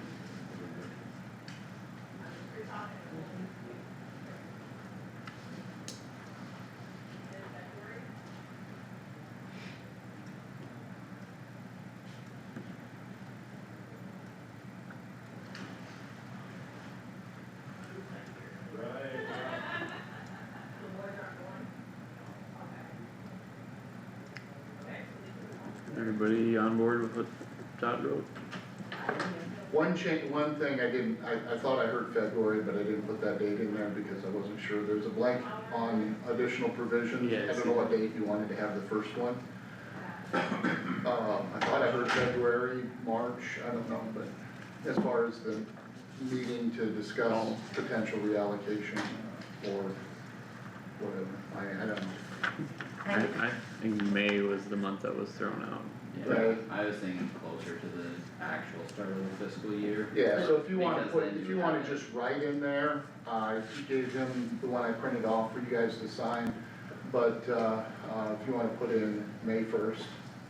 Everybody on board with what Todd wrote? One thing I thought I heard February, but I didn't put that date in there because I wasn't sure. There's a blank on additional provisions. Yeah, I I don't see know what date you wanted to have the first one. I thought I heard February, March, I don't know, but as far as the meeting to discuss potential reallocation or whatever, I don't know. I think May was the month that was thrown out. Yeah, Right. I was thinking closer to the actual start of the fiscal year. Yeah, so if you wanna Because put, then if you you wanna have it. just write in there, I gave him the one I printed off for you guys to sign. But, if you wanna put in May 1st,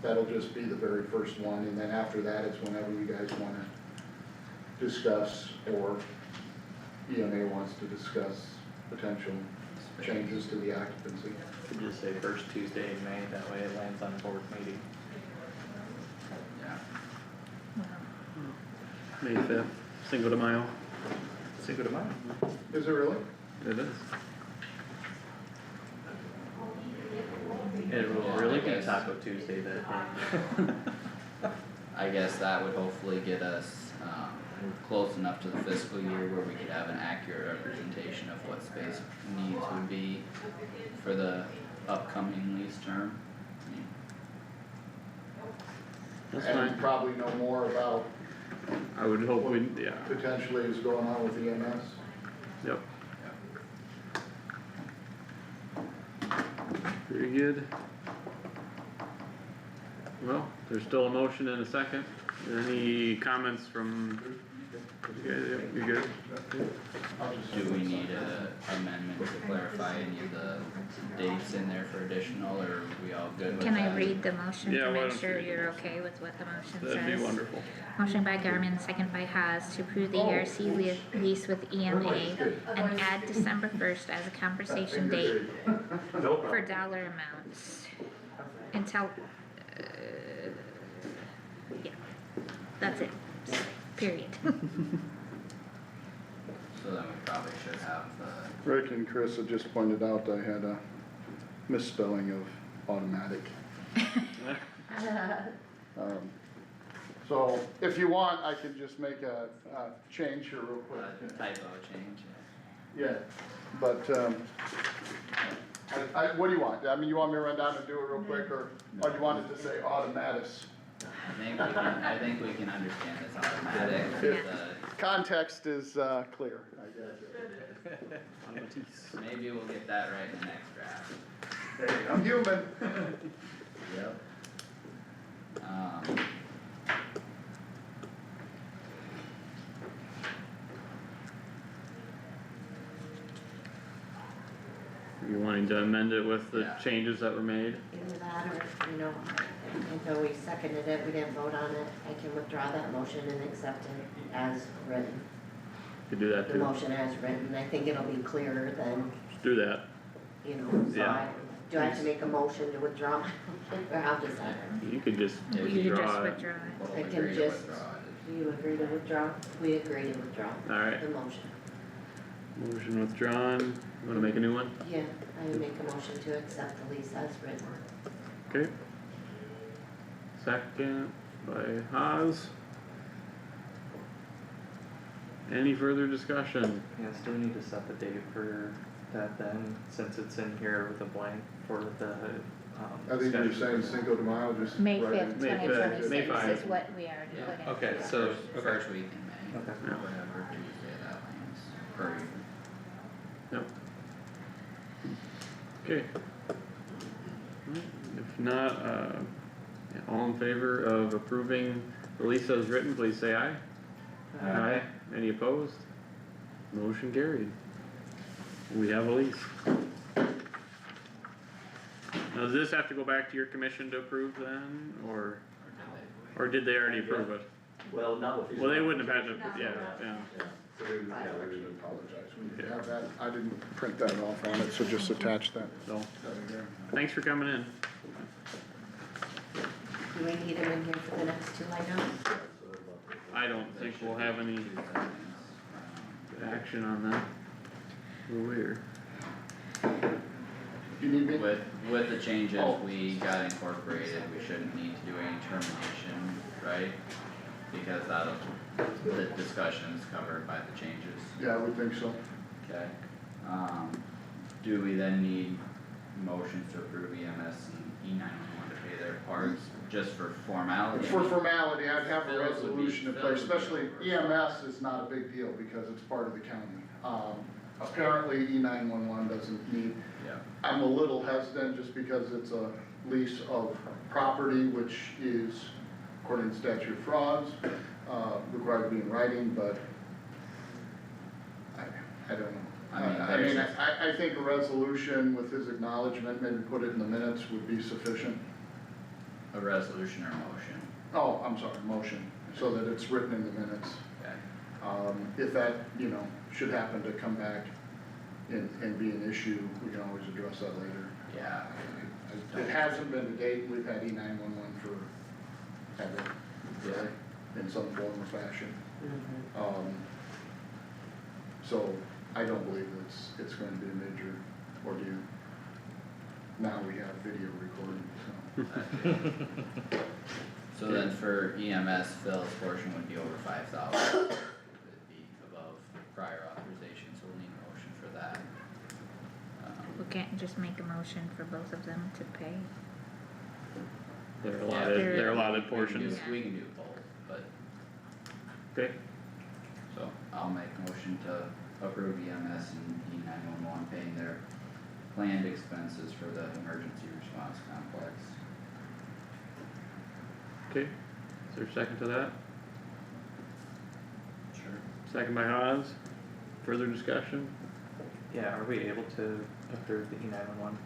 that'll just be the very first one, and then after that, it's whenever you guys wanna discuss, or EMA wants to discuss potential changes to the occupancy. Could just say first Tuesday in May, that way it lands on board meeting. Yeah, May 5th, Cinco de Mayo. Cinco de Mayo. Is it really? It is. It will Yeah, really I be guess. Taco Tuesday that day. I guess that would hopefully get us, close enough to the fiscal year where we could have an accurate representation of what space needs would be for the upcoming lease term. I mean, That's And fine. probably know more about I would hope we, yeah, potentially is going on with EMS. yep. Very good. Well, there's still a motion and a second. Any comments from you guys? Yep, you good? do we need a amendment to clarify any of the dates in there for additional, or are we all good with that? Can I read the motion Yeah, to why make don't you sure read the you're motion? okay with what the motion says? That'd be wonderful. Motion by Garmin, second by Haas, to approve the ERC lease with EMA and add December 1st as a conversation date No for problem. dollar amounts until, yeah, that's it, period. So then we probably should have the, Rick and Chris had just pointed out I had a misspelling of automatic. So if you want, I could just make a change here real quick. typo change. Yeah, but, what do you want? I mean, you want me to run down and do it real quick, or you want it to say automatis? I think we can understand it's automatic, Context is, clear. maybe we'll get that right in the next draft. Hey, I'm human. Yep. You wanting to amend it with the Yeah. changes that were made? Either that or, you know, until we seconded it, we didn't vote on it, I can withdraw that motion and accept it as written. Could do that The too. motion as written, I think it'll be clearer than, Just do that. you know, so Yeah. do I have to make a motion to withdraw my motion, or how does that? You could just Yeah, You could just withdraw it. withdraw it. We'll I can agree to just- withdraw it. Do you agree to withdraw? We agree to withdraw Alright, the motion. motion withdrawn. You wanna make a new one? Yeah, I make a motion to accept the lease as written. Okay. Second by Haas. Any further discussion? Yeah, still need to set the date for that then, since it's in here with a blank for the, I think you're discussion. saying Cinco de Mayo, just. May write it. 5th, May 5th, May 2026 is 5th. what we already Yeah. put in. Okay, so, okay. First week in May, Okay. Yeah. whatever Tuesday that lands, or Yep. Okay. If not, yeah, all in favor of approving the lease as written, please say aye. Any opposed? Motion carried. We have a lease. Now, does this have to go back to your commission to approve then, or did they already approve it? Well, not with these. Well, they wouldn't have had to, yeah. Yeah, so we, yeah, I we actually would- apologize, we didn't have that, I didn't print that off on it, so just attach that. So, thanks for coming in. Do we need him in here for the next two items? I don't think we'll have any action on that. We're weird. You need me? With the changes Oh. we got incorporated, we shouldn't need to do any termination, right? Because the discussion is covered by the changes, Yeah, I would think so. okay? Do we then need motions to approve EMS and E911 to pay their parts, just for formality? For formality, I'd have a Phil's would be- resolution in place, Phil's would be especially over. EMS is not a big deal because it's part of the county. Apparently E911 doesn't need, Yeah, I'm a little hesitant just because it's a lease of property, which is, according to statute of frauds, required to be in writing, but I don't know. I mean, there's- I think a resolution with his acknowledgement, maybe put it in the minutes would be sufficient. a resolution or motion, Oh, I'm sorry, motion, so that it's written in the minutes. okay? If that, should happen to come back and be an issue, we can always address that later. Yeah, It hasn't been to date, we've had E911 for ever, really, in some form or fashion. So I don't believe it's going to be a major ordeal. Now we have video recording, so. so then for EMS, Phil's portion would be over 5,000. It'd be above prior authorization, so we'll need a motion for that. We can't just make a motion for both of them to pay. They're Yeah, allotted, they're- they're allotted We can do- portions. We can do both, but, Okay, so I'll make a motion to approve EMS and E911 paying their planned expenses for the emergency response complex. okay. Is there a second to that? Sure. Second by Haas. Further discussion? Yeah, are we able to approve the E911?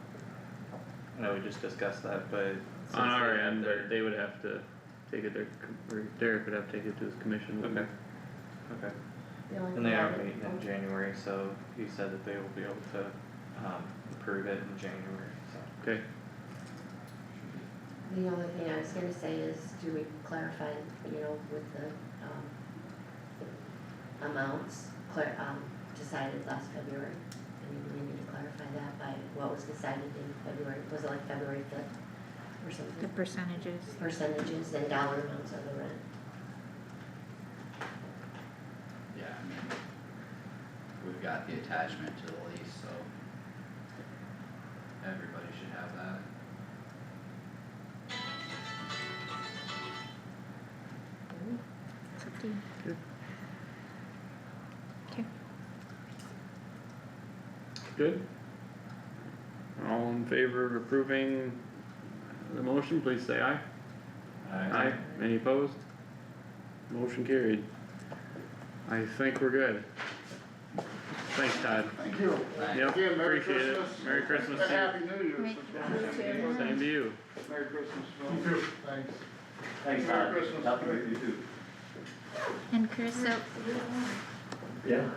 I know we just discussed that, but. On since our they have end, their- they would have to take it, or Derek would have to take it to his commission. Okay. Okay, The only and they thing I are would- meeting in January, so he said that they will be able to, approve it in January, so. Okay, The only thing I was gonna say is, do we clarify, with the, amounts, decided last February? I mean, we need to clarify that by what was decided in February, was it like February 5th or The something? percentages. Percentages and dollar amounts of the rent. Yeah, I mean, we've got the attachment to the lease, so everybody should have that. It's up to you. Good. Okay. good. All in favor of approving the motion, please say aye. Aye. Any opposed? Motion carried. I think we're good. Thanks, Todd. Thank you. Yep, Again, Merry appreciate it. Christmas. Merry Christmas And to you. Happy New Year. Right. Same to you. Merry Christmas, Phil. You too. Thanks. Thanks, Merry Todd. Christmas. Happy New Year, you too. And Carissa, Yeah.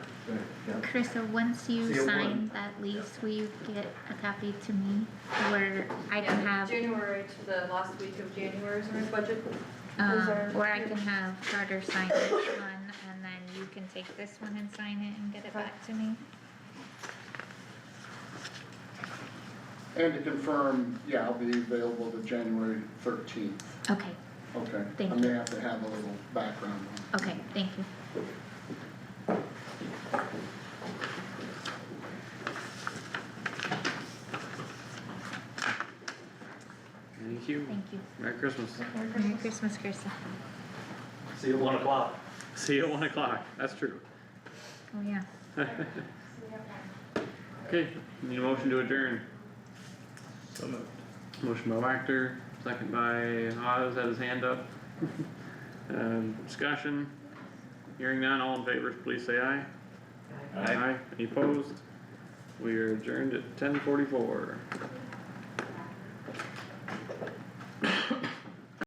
Carissa, once you See you sign that lease, will you get a copy to me where I can have, January to the last week of January is our budget. Those are- where I can have Carter sign each one and then you can take this one and sign it and get it back to me? And to confirm, yeah, I'll be available to January 13th. Okay, Okay. Thank I you. may have to have a little background on it. okay, thank you. Thank you. Thank you. Merry Christmas. Merry Christmas, Carissa. See you at 1 o'clock. See you at 1 o'clock. That's true. Oh, yeah. Okay, need a motion to adjourn. So moved. Motion by Wactor, second by Haas, had his hand up. Discussion, hearing none, all in favor, please say aye. Aye. Any opposed? We are adjourned at 10:44.